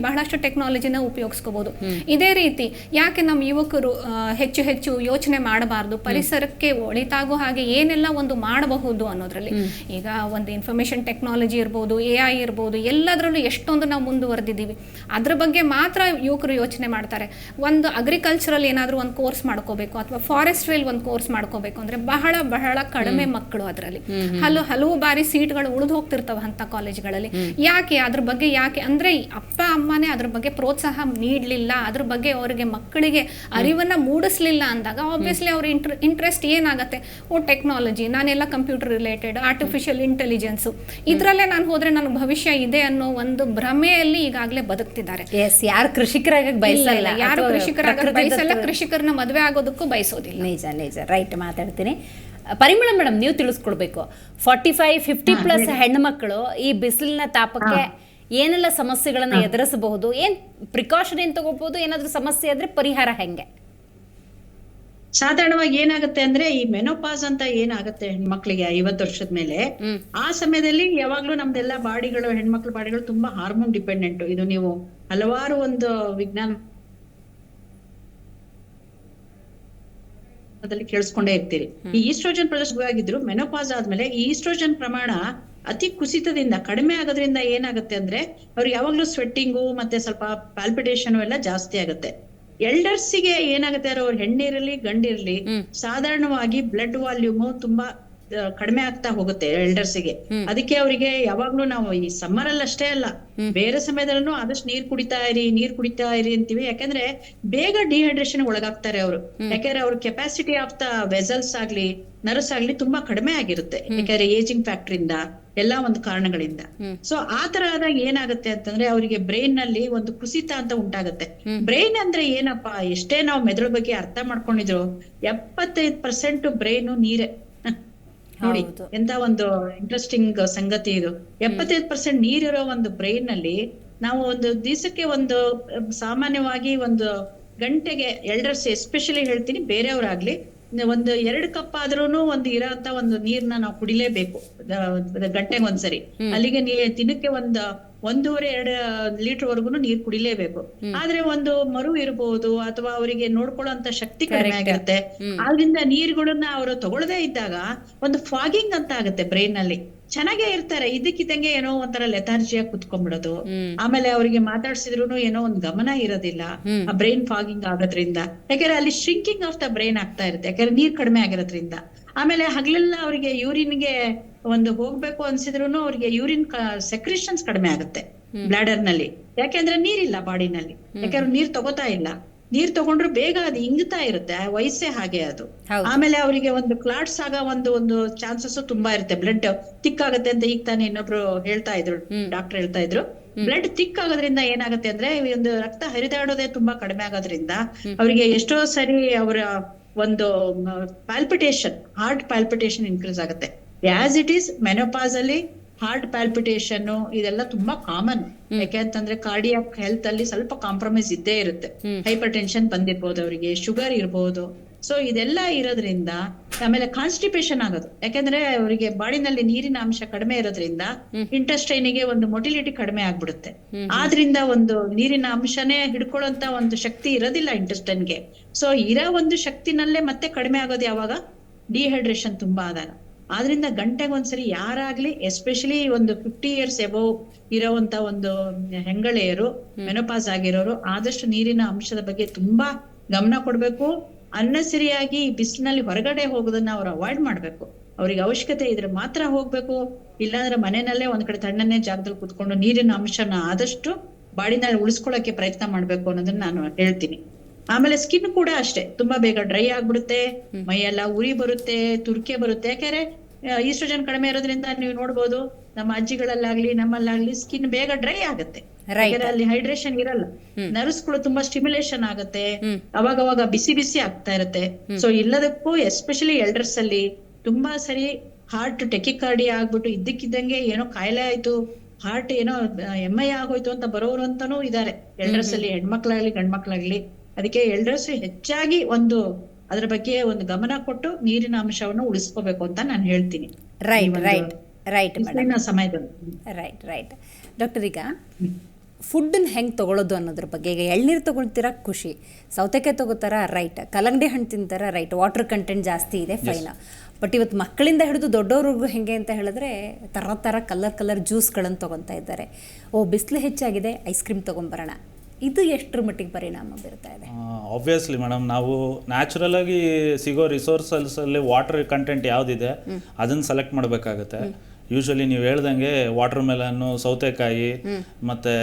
ಬಹಳಷ್ಟು ಟೆಕ್ನಾಲಜಿನ ಉಪಯೋಗಿಸ್ಕೋಬಹುದು. ಇದೇ ರೀತಿ ಯಾಕೆ ನಮ್ಮ ಯುವಕರು ಹೆಚ್ಚು ಯೋಚನೆ ಮಾಡಬಾರ್ದು, ಪರಿಸರಕ್ಕೆ ಒಳಿತಾಗೋ ಹಾಗೆ ಏನೆಲ್ಲ ಒಂದು ಮಾಡಬಹುದು ಅನ್ನೋದ್ರಲ್ಲಿ. ಈಗ ಒಂದು ಇನ್ಫಾರ್ಮೇಶನ್ ಟೆಕ್ನಾಲಜಿ ಇರ್ಬೋದು, AI ಇರ್ಬೋದು, ಎಲ್ಲದರಲ್ಲೂ ಎಷ್ಟೊಂದು ನಾವು ಮುಂದುವರೆದಿದ್ದೀವಿ. ಅದ್ರ ಬಗ್ಗೆ ಮಾತ್ರ ಯುವಕರು ಯೋಚನೆ ಮಾಡ್ತಾರೆ. ಒಂದು ಅಗ್ರಿಕಲ್ಚರಲ್ ಏನಾದರೂ ಒಂದು ಕೋರ್ಸ್ ಮಾಡ್ಕೋಬೇಕು ಅಥವಾ ಫಾರೆಸ್ಟ್ರಿಯಲ್ಲಿ ಒಂದು ಕೋರ್ಸ್ ಮಾಡ್ಕೋಬೇಕು ಅಂದ್ರೆ ಬಹಳ ಕಡಿಮೆ ಮಕ್ಕಳು ಅದರಲ್ಲಿ ಹಲವು ಬಾರಿ ಸೀಟ್ಗಳು ಉಳಿದು ಹೋಗ್ತಿರ್ತಾವ ಅಂತ ಕಾಲೇಜ್ಗಳಲ್ಲಿ. ಅದ್ರ ಬಗ್ಗೆ ಅಂದ್ರೆ ಅಪ್ಪ ಅಮ್ಮನೇ ಅದ್ರ ಬಗ್ಗೆ ಪ್ರೋತ್ಸಾಹ ನೀಡಲಿಲ್ಲ, ಅದ್ರ ಬಗ್ಗೆ ಅವರಿಗೆ ಮಕ್ಕಳಿಗೆ ಅರಿವನ್ನ ಮೂಡಿಸ್ಲಿಲ್ಲ ಅಂದಾಗ ಆಬ್ವಿಯಸ್ಲಿ ಅವ್ರ ಇಂಟ್ರೆಸ್ಟ್ ಏನಾಗತ್ತೆ, ಟೆಕ್ನಾಲಜಿ, ನಾನೆಲ್ಲ ಕಂಪ್ಯೂಟರ್ ರಿಲೇಟೆಡ್, ಆರ್ಟಿಫಿಷಿಯಲ್ ಇಂಟೆಲಿಜೆನ್ಸ್ ಇದ್ರಲ್ಲೇ ನಾನು ಹೋದ್ರೆ ನನಗೆ ಭವಿಷ್ಯ ಇದೆ ಅನ್ನೋ ಒಂದು ಭ್ರಮೆಯಲ್ಲಿ ಈಗಾಗಲೇ ಬದುಕ್ತಿದ್ದಾರೆ. ಯಾರು ಕೃಷಿಕರಾಗಕ್ಕೆ ಬಯಸಲ್ಲ, ಯಾರು ಕೃಷಿಕರಾಗಕ್ಕೆ ಬಯಸಲ್ಲ, ಕೃಷಿಕರನ್ನ ಮದುವೆ ಆಗೋದಕ್ಕೂ ಬಯಸೋದಿಲ್ಲ. ನಿಜ ರೈಟ್ ಮಾತಾಡ್ತೀನಿ. ಪರಿಮಳ ಮೇಡಮ್, ನೀವು ತಿಳಿಸ್ಕೊಡ್ಬೇಕು, 45-50+ ಹೆಣ್ಮಕ್ಳು ಈ ಬಿಸಿಲಿನ ತಾಪಕ್ಕೆ ಏನೆಲ್ಲ ಸಮಸ್ಯೆಗಳನ್ನ ಎದುರಿಸಬಹುದು, ಏನ್ ಪ್ರಿಕಾಷನ್ ಏನ್ ತಗೋಬಹುದು, ಏನಾದ್ರೂ ಸಮಸ್ಯೆ ಆದ್ರೆ ಪರಿಹಾರ ಹೆಂಗೆ? ಸಾಧಾರಣವಾಗಿ ಏನಾಗುತ್ತೆ ಅಂದ್ರೆ ಈ ಮೆನೋಪಾಸ್ ಅಂತ ಏನಾಗುತ್ತೆ ಹೆಣ್ಮಕ್ಳಿಗೆ 50 ವರ್ಷದ ಮೇಲೆ, ಆ ಸಮಯದಲ್ಲಿ ಯಾವಾಗ್ಲೂ ನಮ್ದೆಲ್ಲ ಬಾಡಿಗಳು, ಹೆಣ್ಮಕ್ಳ ಬಾಡಿಗಳು ತುಂಬಾ ಹಾರ್ಮೋನ್ ಡಿಪೆಂಡೆಂಟ್. ಇದು ನೀವು ಹಲವಾರು ಒಂದು ವಿಜ್ಞಾನ ಕೇಳಿಸ್ಕೊಂಡೇ ಇರ್ತೀರಿ. ಈ ಈಸ್ಟ್ರೋಜನ್ ಪ್ರದರ್ಶಕವಾಗಿದ್ರು ಮೆನೋಪಾಸ್ ಆದ್ಮೇಲೆ ಈ ಈಸ್ಟ್ರೋಜನ್ ಪ್ರಮಾಣ ಅತಿ ಕುಸಿತದಿಂದ ಕಡಿಮೆ ಆಗೋದ್ರಿಂದ ಏನಾಗುತ್ತೆ ಅಂದ್ರೆ ಅವ್ರಿಗೆ ಯಾವಾಗ್ಲೂ ಸ್ವೆಟ್ಟಿಂಗು ಮತ್ತೆ ಸ್ವಲ್ಪ ಪಾಲ್ಪಿಟೇಷನ್ ಎಲ್ಲ ಜಾಸ್ತಿ ಆಗುತ್ತೆ. ಎಲ್ಡರ್ಸಿಗೆ ಏನಾಗುತ್ತೆ, ಅವ್ರ ಹೆಣ್ಣಿರಲಿ ಗಂಡಿರ್ಲಿ ಸಾಧಾರಣವಾಗಿ ಬ್ಲಡ್ ವಾಲ್ಯೂಮ್ ತುಂಬಾ ಕಡಿಮೆ ಆಗ್ತಾ ಹೋಗುತ್ತೆ ಎಲ್ಡರ್ಸಿಗೆ. ಅದಕ್ಕೆ ಅವರಿಗೆ ಯಾವಾಗ್ಲೂ ನಾವು ಈ ಸಮ್ಮರ್ ಅಲ್ಲಿ ಅಷ್ಟೇ ಅಲ್ಲ, ಬೇರೆ ಸಮಯದಲ್ಲೂ ಆದಷ್ಟು ನೀರ್ ಕುಡಿತಾ ಇರಿ ಅಂತೀವಿ. ಯಾಕಂದ್ರೆ ಬೇಗ ಡಿಹೈಡ್ರೇಷನ್ ಒಳಗಾಗ್ತಾರೆ ಅವರು. ಯಾಕಂದ್ರೆ ಅವ್ರ ಕೆಪಾಸಿಟಿ ಆಫ್ ದ ವೆಸಲ್ಸ್ ಆಗ್ಲಿ ನರ್ವ್ಸ್ ಆಗ್ಲಿ ತುಂಬಾ ಕಡಿಮೆ ಆಗಿರುತ್ತೆ, ಯಾಕಂದ್ರೆ ಏಜಿಂಗ್ ಫ್ಯಾಕ್ಟರಿಂದ ಎಲ್ಲಾ ಒಂದು ಕಾರಣಗಳಿಂದ. ಸೊ ಆ ತರ ಆದಾಗ ಏನಾಗುತ್ತೆ ಅಂತಂದ್ರೆ ಅವರಿಗೆ ಬ್ರೈನ್ ನಲ್ಲಿ ಒಂದು ಕುಸಿತ ಅಂತ ಉಂಟಾಗುತ್ತೆ. ಬ್ರೈನ್ ಅಂದ್ರೆ ಏನಪ್ಪಾ, ಎಷ್ಟೇ ನಾವು ಮೆದುಳು ಬಗ್ಗೆ ಅರ್ಥ ಮಾಡ್ಕೊಂಡಿದ್ರು 75% ಬ್ರೈನ್ ನೀರೇ. ನೋಡಿ ಎಂತ ಒಂದು ಇಂಟ್ರೆಸ್ಟಿಂಗ್ ಸಂಗತಿ ಇದು. 75% ನೀರಿರೋ ಒಂದು ಬ್ರೈನ್ ನಲ್ಲಿ ನಾವು ಒಂದು ದಿವಸಕ್ಕೆ ಒಂದು ಸಾಮಾನ್ಯವಾಗಿ ಒಂದು ಗಂಟೆಗೆ ಎಲ್ಡರ್ಸ್ ಎಸ್ಪೆಷಲಿ ಹೇಳ್ತೀನಿ, ಬೇರೆಯವ್ರಾಗ್ಲಿ ಒಂದು 2 ಕಪ್ ಆದ್ರೂನು ಒಂದು ಇರೋ ಅಂತ ಒಂದು ನೀರ್ನ ನಾವು ಕುಡಿಲೇಬೇಕು ಗಂಟೆಗೆ ಒಂದ್ಸರಿ. ಅಲ್ಲಿಗೆ ದಿನಕ್ಕೆ 1.5-2 ಲೀಟರ್ ವರ್ಗುನು ನೀರ್ ಕುಡಿಲೇಬೇಕು. ಆದ್ರೆ ಒಂದು ಮರು ಇರಬಹುದು ಅಥವಾ ಅವರಿಗೆ ನೋಡ್ಕೊಳ್ಳುವಂತ ಶಕ್ತಿ ಕಡಿಮೆ ಆಗಿರುತ್ತೆ. ಆದ್ರಿಂದ ನೀರ್ಗಳನ್ನ ಅವರು ತಗೊಳ್ಳದೇ ಇದ್ದಾಗ ಒಂದು ಫಾಗಿಂಗ್ ಅಂತ ಆಗುತ್ತೆ ಬ್ರೈನ್ ನಲ್ಲಿ. ಚೆನ್ನಾಗೇ ಇರ್ತಾರೆ, ಇದಕ್ಕಿದ್ದಂಗೆ ಏನೋ ಒಂಥರ ಲೆಥಾರ್ಜಿಯಾಗಿ ಕುತ್ಕೊಂಡ್ಬಿಡೋದು. ಆಮೇಲೆ ಅವರಿಗೆ ಮಾತಾಡ್ಸಿದ್ರು ಏನೋ ಒಂದ್ ಗಮನ ಇರೋದಿಲ್ಲ, ಆ ಬ್ರೈನ್ ಫಾಗಿಂಗ್ ಆಗೋದ್ರಿಂದ. ಯಾಕಂದ್ರೆ ಅಲ್ಲಿ ಶ್ರಿಂಕಿಂಗ್ ಆಫ್ ದ ಬ್ರೈನ್ ಆಗ್ತಾ ಇರುತ್ತೆ, ಯಾಕಂದ್ರೆ ನೀರ್ ಕಡಿಮೆ ಆಗಿರೋದ್ರಿಂದ. ಆಮೇಲೆ ಹಗಲೆಲ್ಲ ಅವರಿಗೆ ಯೂರಿನ್ಗೆ ಒಂದು ಹೋಗ್ಬೇಕು ಅನ್ಸಿದ್ರು ಅವ್ರಿಗೆ ಯೂರಿನ್ ಸೆಕ್ರಿಷನ್ಸ್ ಕಡಿಮೆ ಆಗುತ್ತೆ ಬ್ಲಾಡರ್ ನಲ್ಲಿ. ಯಾಕೆಂದ್ರೆ ನೀರಿಲ್ಲ ಬಾಡಿನಲ್ಲಿ, ಯಾಕಂದ್ರೆ ನೀರ್ ತಗೋತಾ ಇಲ್ಲ. ನೀರ್ ತಗೊಂಡ್ರು ಬೇಗ ಅದು ಇಂಗ್ತಾ ಇರುತ್ತೆ, ವಯಸ್ಸೇ ಹಾಗೆ ಅದು. ಆಮೇಲೆ ಅವರಿಗೆ ಒಂದು ಕ್ಲಾಟ್ಸ್ ಆಗ ಒಂದು ಚಾನ್ಸಸ್ ತುಂಬಾ ಇರುತ್ತೆ. ಬ್ಲಡ್ ತಿಕ್ ಆಗುತ್ತೆ ಅಂತ ಈಗ ತಾನೇ ಇನ್ನೊಬ್ರು ಹೇಳ್ತಾ ಇದ್ರು, ಡಾಕ್ಟರ್ ಹೇಳ್ತಾ ಇದ್ರು. ಬ್ಲಡ್ ತಿಕ್ ಆಗೋದ್ರಿಂದ ಏನಾಗುತ್ತೆ ಅಂದ್ರೆ ಒಂದು ರಕ್ತ ಹರಿದಾಡೋದೇ ತುಂಬಾ ಕಡಿಮೆ ಆಗೋದ್ರಿಂದ ಅವರಿಗೆ ಎಷ್ಟೋ ಸರಿ ಅವರ ಒಂದು ಹಾರ್ಟ್ ಪಾಲ್ಪಿಟೇಷನ್ ಇನ್ಕ್ರೀಸ್ ಆಗುತ್ತೆ. ಆಸ್ ಇಟ್ ಈಸ್ ಮೆನೋಪಾಸ್ ಅಲ್ಲಿ ಹಾರ್ಟ್ ಪಾಲ್ಪಿಟೇಷನ್ ಇದೆಲ್ಲ ತುಂಬಾ ಕಾಮನ್. ಯಾಕೆಂತಂದ್ರೆ ಕಾರ್ಡಿಯಾಕ್ ಹೆಲ್ತ್ ಅಲ್ಲಿ ಸ್ವಲ್ಪ ಕಾಂಪ್ರಮೈಸ್ ಇದ್ದೇ ಇರುತ್ತೆ. ಹೈಪರ್ ಟೆನ್ಷನ್ ಬಂದಿರ್ಬೋದು, ಅವರಿಗೆ ಶುಗರ್ ಇರ್ಬೋದು. ಸೊ ಇದೆಲ್ಲ ಇರೋದ್ರಿಂದ ಆಮೇಲೆ ಕಾನ್ಸ್ಟಿಪೇಷನ್ ಆಗೋದು, ಯಾಕಂದ್ರೆ ಅವರಿಗೆ ಬಾಡಿನಲ್ಲಿ ನೀರಿನ ಅಂಶ ಕಡಿಮೆ ಇರೋದ್ರಿಂದ ಇಂಟೆಸ್ಟೈನಿಗೆ ಒಂದು ಮೊಟಿಲಿಟಿ ಕಡಿಮೆ ಆಗ್ಬಿಡುತ್ತೆ. ಆದ್ರಿಂದ ಒಂದು ನೀರಿನ ಅಂಶನೇ ಹಿಡ್ಕೊಳ್ಳೋಂತ ಒಂದು ಶಕ್ತಿ ಇರೋದಿಲ್ಲ ಇಂಟೆಸ್ಟೈನ್ಗೆ. ಸೊ ಇರೋ ಒಂದು ಶಕ್ತಿನಲ್ಲೇ ಮತ್ತೆ ಕಡಿಮೆ ಆಗೋದು ಯಾವಾಗ, ಡಿಹೈಡ್ರೇಷನ್ ತುಂಬಾ ಆದಾಗ. ಆದ್ರಿಂದ ಗಂಟೆಗೆ ಒಂದ್ಸರಿ ಯಾರಾಗ್ಲಿ ಎಸ್ಪೆಷಲಿ ಒಂದು 50 years ಎಬೋವ್ ಇರೋವಂತ ಒಂದು ಹೆಂಗಳೆಯರು, ಮೆನೋಪಾಸ್ ಆಗಿರೋರು ಆದಷ್ಟು ನೀರಿನ ಅಂಶದ ಬಗ್ಗೆ ತುಂಬಾ ಗಮನ ಕೊಡ್ಬೇಕು. ಅನ್ನೆಸರಿಯಾಗಿ ಬಿಸಿಲಿನಲ್ಲಿ ಹೊರಗಡೆ ಹೋಗೋದನ್ನ ಅವ್ರು ಅವಾಯ್ಡ್ ಮಾಡ್ಬೇಕು. ಅವ್ರಿಗೆ ಅವಶ್ಯಕತೆ ಇದ್ರೆ ಮಾತ್ರ ಹೋಗ್ಬೇಕು, ಇಲ್ಲಾಂದ್ರೆ ಮನೆಯಲ್ಲೇ ಒಂದ್ ಕಡೆ ತಣ್ಣನೆ ಜಾಗದಲ್ಲಿ ಕುತ್ಕೊಂಡು ನೀರಿನ ಅಂಶನ ಆದಷ್ಟು ಬಾಡಿನಲ್ಲಿ ಉಳಿಸ್ಕೊಳ್ಳೋಕೆ ಪ್ರಯತ್ನ ಮಾಡ್ಬೇಕು ಅನ್ನೋದನ್ನ ನಾನು ಹೇಳ್ತೀನಿ. ಆಮೇಲೆ ಸ್ಕಿನ್ ಕೂಡ ಅಷ್ಟೇ, ತುಂಬಾ ಬೇಗ ಡ್ರೈ ಆಗ್ಬಿಡುತ್ತೆ, ಮೈಯೆಲ್ಲ ಉರಿ ಬರುತ್ತೆ, ತುರ್ಕೆ ಬರುತ್ತೆ. ಯಾಕಂದ್ರೆ ಈಸ್ಟ್ರೋಜನ್ ಕಡಿಮೆ ಇರೋದ್ರಿಂದ ನೀವು ನೋಡ್ಬೋದು ನಮ್ಮ ಅಜ್ಜಿಗಳಲ್ಲಾಗ್ಲಿ ನಮ್ಮಲ್ಲಾಗ್ಲಿ ಸ್ಕಿನ್ ಬೇಗ ಡ್ರೈ ಆಗುತ್ತೆ. ಯಾಕಂದ್ರೆ ಅಲ್ಲಿ ಹೈಡ್ರೇಷನ್ ಇರಲ್ಲ, ನರ್ವ್ಸ್ಗಳು ತುಂಬಾ ಸ್ಟಿಮ್ಯುಲೇಷನ್ ಆಗುತ್ತೆ, ಅವಾಗ ಬಿಸಿ ಬಿಸಿ ಆಗ್ತಾ ಇರುತ್ತೆ. ಸೊ ಇಲ್ಲದಕ್ಕೂ ಎಸ್ಪೆಷಲಿ ಎಲ್ಡರ್ಸ್ ಅಲ್ಲಿ ತುಂಬಾ ಸರಿ ಹಾರ್ಟ್ ಟೆಕಿಕಾರ್ಡಿಯಾ ಆಗ್ಬಿಟ್ಟು ಇದ್ದಕ್ಕಿದ್ದಂಗೆ ಏನೋ ಕಾಯಿಲೆ ಆಯ್ತು, ಹಾರ್ಟ್ ಏನೋ MI ಆಗೋಯ್ತು ಅಂತ ಬರೋರು ಅಂತಾನೂ ಇದಾರೆ ಎಲ್ಡರ್ಸ್ ಅಲ್ಲಿ, ಹೆಣ್ಮಕ್ಳಾಗ್ಲಿ ಗಂಡ್ಮಕ್ಳಾಗ್ಲಿ. ಅದಕ್ಕೆ ಎಲ್ಡರ್ಸ್ ಹೆಚ್ಚಾಗಿ ಅದ್ರ ಬಗ್ಗೆ ಒಂದು ಗಮನ ಕೊಟ್ಟು ನೀರಿನ ಅಂಶವನ್ನು ಉಳಿಸ್ಕೋಬೇಕು ಅಂತ ನಾನು ಹೇಳ್ತೀನಿ ರೈಟ್ ಸಮಯದಲ್ಲಿ. ರೈಟ್ ಡಾಕ್ಟರ್, ಈಗ ಫುಡ್ಡನ್ನ ಹೆಂಗೆ ತೊಗೊಳೋದು ಅನ್ನೋದ್ರ ಬಗ್ಗೆ, ಈಗ ಎಳ್ನೀರು ತೊಗೊಳ್ತೀರಾ ಖುಷಿ, ಸೌತೆಕಾಯಿ ತೊಗೋತಾರ ರೈಟ್, ಕಲ್ಲಂಗಡಿ ಹಣ್ಣು ತಿಂತಾರ ರೈಟ್, ವಾಟರ್ ಕಂಟೆಂಟ್ ಜಾಸ್ತಿ ಇದೆ ಫೈನ್. ಬಟ್ ಇವತ್ತು ಮಕ್ಕಳಿಂದ ಹಿಡಿದು ದೊಡ್ಡವ್ರಿಗೂ ಹೆಂಗೆ ಅಂತ ಹೇಳಿದ್ರೆ ಥರ ಕಲರ್ ಜ್ಯೂಸ್ಗಳನ್ನು ತೊಗೊತಾ ಇದ್ದಾರೆ. ಬಿಸಿಲು ಹೆಚ್ಚಾಗಿದೆ, ಐಸ್ ಕ್ರೀಮ್ ತೊಗೊಂಬರೋಣ, ಇದು ಎಷ್ಟರ ಮಟ್ಟಿಗೆ ಪರಿಣಾಮ ಬೀರ್ತಾ ಇದೆ? ಆಬ್ವಿಯಸ್ಲಿ ಮೇಡಮ್, ನಾವು ನ್ಯಾಚುರಲ್ ಆಗಿ ಸಿಗೋ ರಿಸೋರ್ಸಲ್ಲಿ ವಾಟರ್ ಕಂಟೆಂಟ್ ಯಾವುದಿದೆ ಅದನ್ನು ಸೆಲೆಕ್ಟ್ ಮಾಡಬೇಕಾಗತ್ತೆ. ಯೂಶಲಿ ನೀವು ಹೇಳ್ದಂಗೆ ವಾಟರ್ ಮೆಲನ್ನು, ಸೌತೆಕಾಯಿ ಮತ್ತು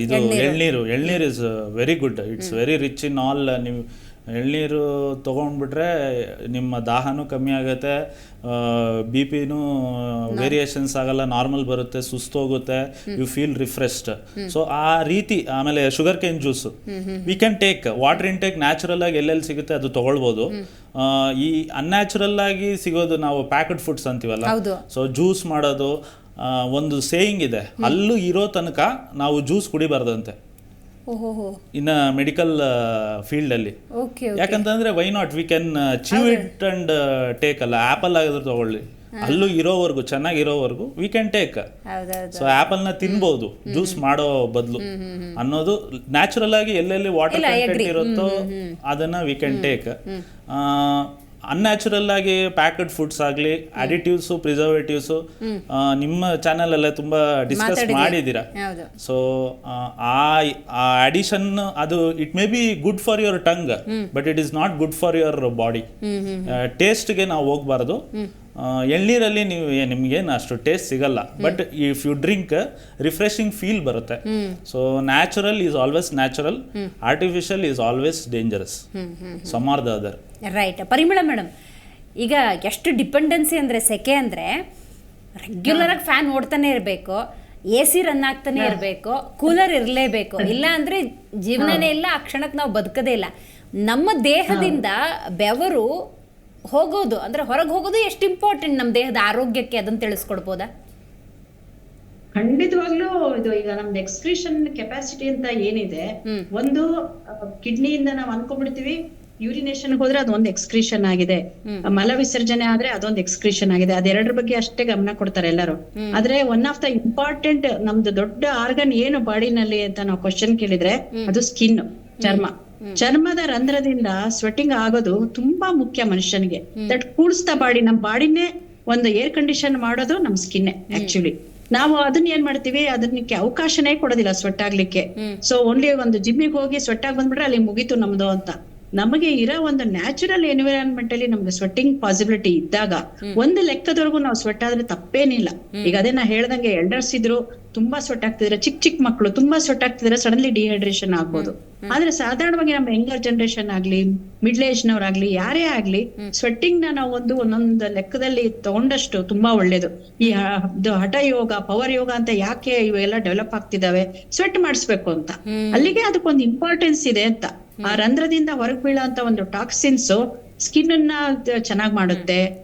ಇದು ಎಳ್ನೀರು is very good, it's very rich in all. ನೀವು ಎಳ್ನೀರು ತೊಗೊಂಡ್ಬಿಟ್ರೆ ನಿಮ್ಮ ದಾಹನೂ ಕಮ್ಮಿ ಆಗುತ್ತೆ, BP-ನೂ ವೇರಿಯೇಷನ್ಸ್ ಆಗಲ್ಲ, ನಾರ್ಮಲ್ ಬರುತ್ತೆ, ಸುಸ್ತೋಗುತ್ತೆ, ಯು ಫೀಲ್ ರಿಫ್ರೆಶ್ಡ್. ಸೊ ಆ ರೀತಿ. ಆಮೇಲೆ sugar cane juice we can take, water intake natural ಆಗಿ ಎಲ್ಲೆಲ್ಲಿ ಸಿಗುತ್ತೆ ಅದು ತೊಗೊಳ್ಬೋದು. ಈ ಅನ್ಯಾಚುರಲ್ ಆಗಿ ಸಿಗೋದು ನಾವು ಪ್ಯಾಕೆಡ್ ಫುಡ್ಸ್ ಅಂತೀವಲ್ಲ, ಸೊ ಜ್ಯೂಸ್ ಮಾಡೋದು, ಒಂದು ಸೇಯಿಂಗ್ ಇದೆ, ಹಲ್ಲು ಇರೋ ತನಕ ನಾವು ಜ್ಯೂಸ್ ಕುಡಿಬಾರ್ದಂತೆ ಇನ್ ಮೆಡಿಕಲ್ ಫೀಲ್ಡ್ ಅಲ್ಲಿ. ಯಾಕಂತಂದ್ರೆ why not, we can chew it and take ಅಲ್ಲ, ಆಪಲ್ ಆಗಿದ್ರು ತಗೊಳ್ಳಿ, ಅಲ್ಲೂ ಇರೋವರೆಗೂ ಚೆನ್ನಾಗಿರೋವರೆಗೂ ವಿ ಕ್ಯಾನ್ ಟೇಕ್. ಸೊ ಆಪಲ್ನ ತಿನ್ಬೋದು ಜ್ಯೂಸ್ ಮಾಡೋ ಬದಲು ಅನ್ನೋದು, ನ್ಯಾಚುರಲ್ ಆಗಿ ಎಲ್ಲೆಲ್ಲಿ ವಾಟರ್ ಕಂಟೆಂಟ್ ಇರುತ್ತೋ ಅದನ್ನ ವಿ ಕ್ಯಾನ್ ಟೇಕ್. ಅನ್ಯಾಚುರಲ್ ಆಗಿ ಪ್ಯಾಕೆಡ್ ಫುಡ್ಸ್ ಆಗಲಿ, ಅಡಿಟಿವ್ಸು, ಪ್ರಿಸರ್ವೇಟಿವ್ಸು ನಿಮ್ಮ ಚಾನೆಲ್ ಅಲ್ಲೇ ತುಂಬಾ ಡಿಸ್ಕಸ್ ಮಾಡಿದ್ದೀರಾ. ಸೊ ಆ ಅಡಿಷನ್ ಅದು it may be good for your tongue, but it is not good for your body. ಟೇಸ್ಟ್ಗೆ ನಾವು ಹೋಗ್ಬಾರ್ದು. ಎಳ್ನೀರಲ್ಲಿ ನಿಮ್ಗೇನು ಅಷ್ಟು ಟೇಸ್ಟ್ ಸಿಗಲ್ಲ, but if you drink refreshing feel ಬರುತ್ತೆ. So natural is always natural, artificial is always dangerous, some are the other. Right. Parimala madam, ಈಗ ಎಷ್ಟು ಡಿಪೆಂಡೆನ್ಸಿ ಅಂದರೆ, ಸೆಕೆ ಅಂದರೆ ರೆಗ್ಯುಲರಾಗಿ ಫ್ಯಾನ್ ಓಡ್ತಾನೆ ಇರಬೇಕು, AC ರನ್ ಆಗ್ತಾನೆ ಇರಬೇಕು, ಕೂಲರ್ ಇರಲೇಬೇಕು, ಇಲ್ಲ ಅಂದರೆ ಜೀವನನೇ ಇಲ್ಲ, ಆ ಕ್ಷಣಕ್ಕೆ ನಾವು ಬದುಕದೇ ಇಲ್ಲ. ನಮ್ಮ ದೇಹದಿಂದ ಬೆವರು ಹೋಗೋದು ಅಂದ್ರೆ ಹೊರಗೆ ಹೋಗೋದು ಎಷ್ಟು ಇಂಪಾರ್ಟೆಂಟ್ ನಮ್ಮ ದೇಹದ ಆರೋಗ್ಯಕ್ಕೆ, ಅದನ್ನ ತಿಳಿಸ್ಕೊಡ್ಬೋದಾ? ಖಂಡಿತವಾಗ್ಲೂ. ಇದು ಈಗ ನಮ್ದು ಎಕ್ಸ್ಕ್ರೀಷನ್ ಕೆಪಾಸಿಟಿ ಅಂತ ಏನಿದೆ, ಒಂದು ಕಿಡ್ನಿಯಿಂದ ನಾವು ಅನ್ಕೊಂಡ್ಬಿಡ್ತೀವಿ, ಯೂರಿನೇಷನ್ ಹೋದ್ರೆ ಅದೊಂದು ಎಕ್ಸ್ಕ್ರೀಷನ್ ಆಗಿದೆ, ಮಲ ವಿಸರ್ಜನೆ ಆದ್ರೆ ಅದೊಂದು ಎಕ್ಸ್ಕ್ರೀಷನ್ ಆಗಿದೆ, ಅದೆರಡರ ಬಗ್ಗೆ ಅಷ್ಟೇ ಗಮನ ಕೊಡ್ತಾರೆ ಎಲ್ಲರೂ. ಆದ್ರೆ ಒನ್ ಆಫ್ ದ ಇಂಪಾರ್ಟೆಂಟ್ ನಮ್ದು ದೊಡ್ಡ ಆರ್ಗನ್ ಏನು ಬಾಡಿನಲ್ಲಿ ಅಂತ ನಾವು ಕ್ವಶನ್ ಕೇಳಿದ್ರೆ ಅದು ಸ್ಕಿನ್, ಚರ್ಮದ ರಂಧ್ರದಿಂದ ಸ್ವೆಟಿಂಗ್ ಆಗೋದು ತುಂಬಾ ಮುಖ್ಯ ಮನುಷ್ಯನಿಗೆ. That cools the body. ನಮ್ ಬಾಡಿನೇ ಒಂದು ಏರ್ ಕಂಡೀಷನ್ ಮಾಡೋದು ನಮ್ ಸ್ಕಿನ್ನೇ ಆಕ್ಚುಲಿ. ನಾವು ಅದನ್ನ ಏನ್ ಮಾಡ್ತೀವಿ, ಅದಕ್ಕೆ ಅವಕಾಶನೇ ಕೊಡೋದಿಲ್ಲ ಸ್ವೆಟ್ ಆಗ್ಲಿಕ್ಕೆ. ಸೊ ಓನ್ಲಿ ಒಂದು ಜಿಮ್ಮಿಗೆ ಹೋಗಿ ಸ್ವೆಟ್ ಆಗಿ ಬಂದ್ಬಿಟ್ರೆ ಅಲ್ಲಿ ಮುಗೀತು ನಮ್ದು ಅಂತ. ನಮಗೆ ಇರೋ ಒಂದು ನ್ಯಾಚುರಲ್ ಎನ್ವಿರಾನ್ಮೆಂಟ್ ಅಲ್ಲಿ ನಮ್ಗೆ ಸ್ವೆಟ್ಟಿಂಗ್ ಪಾಸಿಬಿಲಿಟಿ ಇದ್ದಾಗ ಒಂದು ಲೆಕ್ಕದವರೆಗೂ ನಾವು ಸ್ವೆಟ್ ಆದ್ರೆ ತಪ್ಪೇನಿಲ್ಲ. ಈಗ ಅದೇ ನಾ ಹೇಳ್ದಂಗೆ ಎಲ್ಡರ್ಸ್ ಇದ್ರು ತುಂಬಾ ಸ್ವೆಟ್ ಆಗ್ತಿದ್ರೆ, ಚಿಕ್ಕ ಮಕ್ಕಳು ತುಂಬಾ ಸ್ವೆಟ್ ಆಗ್ತಿದ್ರೆ ಸಡನ್ಲಿ ಡಿಹೈಡ್ರೇಷನ್ ಆಗ್ಬೋದು. ಆದ್ರೆ ಸಾಧಾರಣವಾಗಿ ನಮ್ಮ ಯಂಗರ್ ಜನರೇಷನ್ ಆಗ್ಲಿ, ಮಿಡ್ಲ್ ಏಜ್ ನವರಾಗ್ಲಿ, ಯಾರೇ ಆಗ್ಲಿ ಸ್ವೆಟ್ಟಿಂಗ್ ನ ನಾವು ಒಂದೊಂದು ಲೆಕ್ಕದಲ್ಲಿ ತಗೊಂಡಷ್ಟು ತುಂಬಾ ಒಳ್ಳೇದು. ಈ ಹಠ ಯೋಗ, ಪವರ್ ಯೋಗ ಅಂತ ಯಾಕೆ ಇವೆಲ್ಲ ಡೆವಲಪ್ ಆಗ್ತಿದಾವೆ, ಸ್ವೆಟ್ ಮಾಡಿಸ್ಬೇಕು ಅಂತ. ಅಲ್ಲಿಗೆ ಅದಕ್ಕೊಂದು ಇಂಪಾರ್ಟೆನ್ಸ್ ಇದೆ ಅಂತ. ಆ ರಂಧ್ರದಿಂದ ಹೊರಗೆ ಬೀಳೋ ಒಂದು ಟಾಕ್ಸಿನ್ಸ್ ಸ್ಕಿನ್ ಅನ್ನ ಚೆನ್ನಾಗ್ ಮಾಡುತ್ತೆ,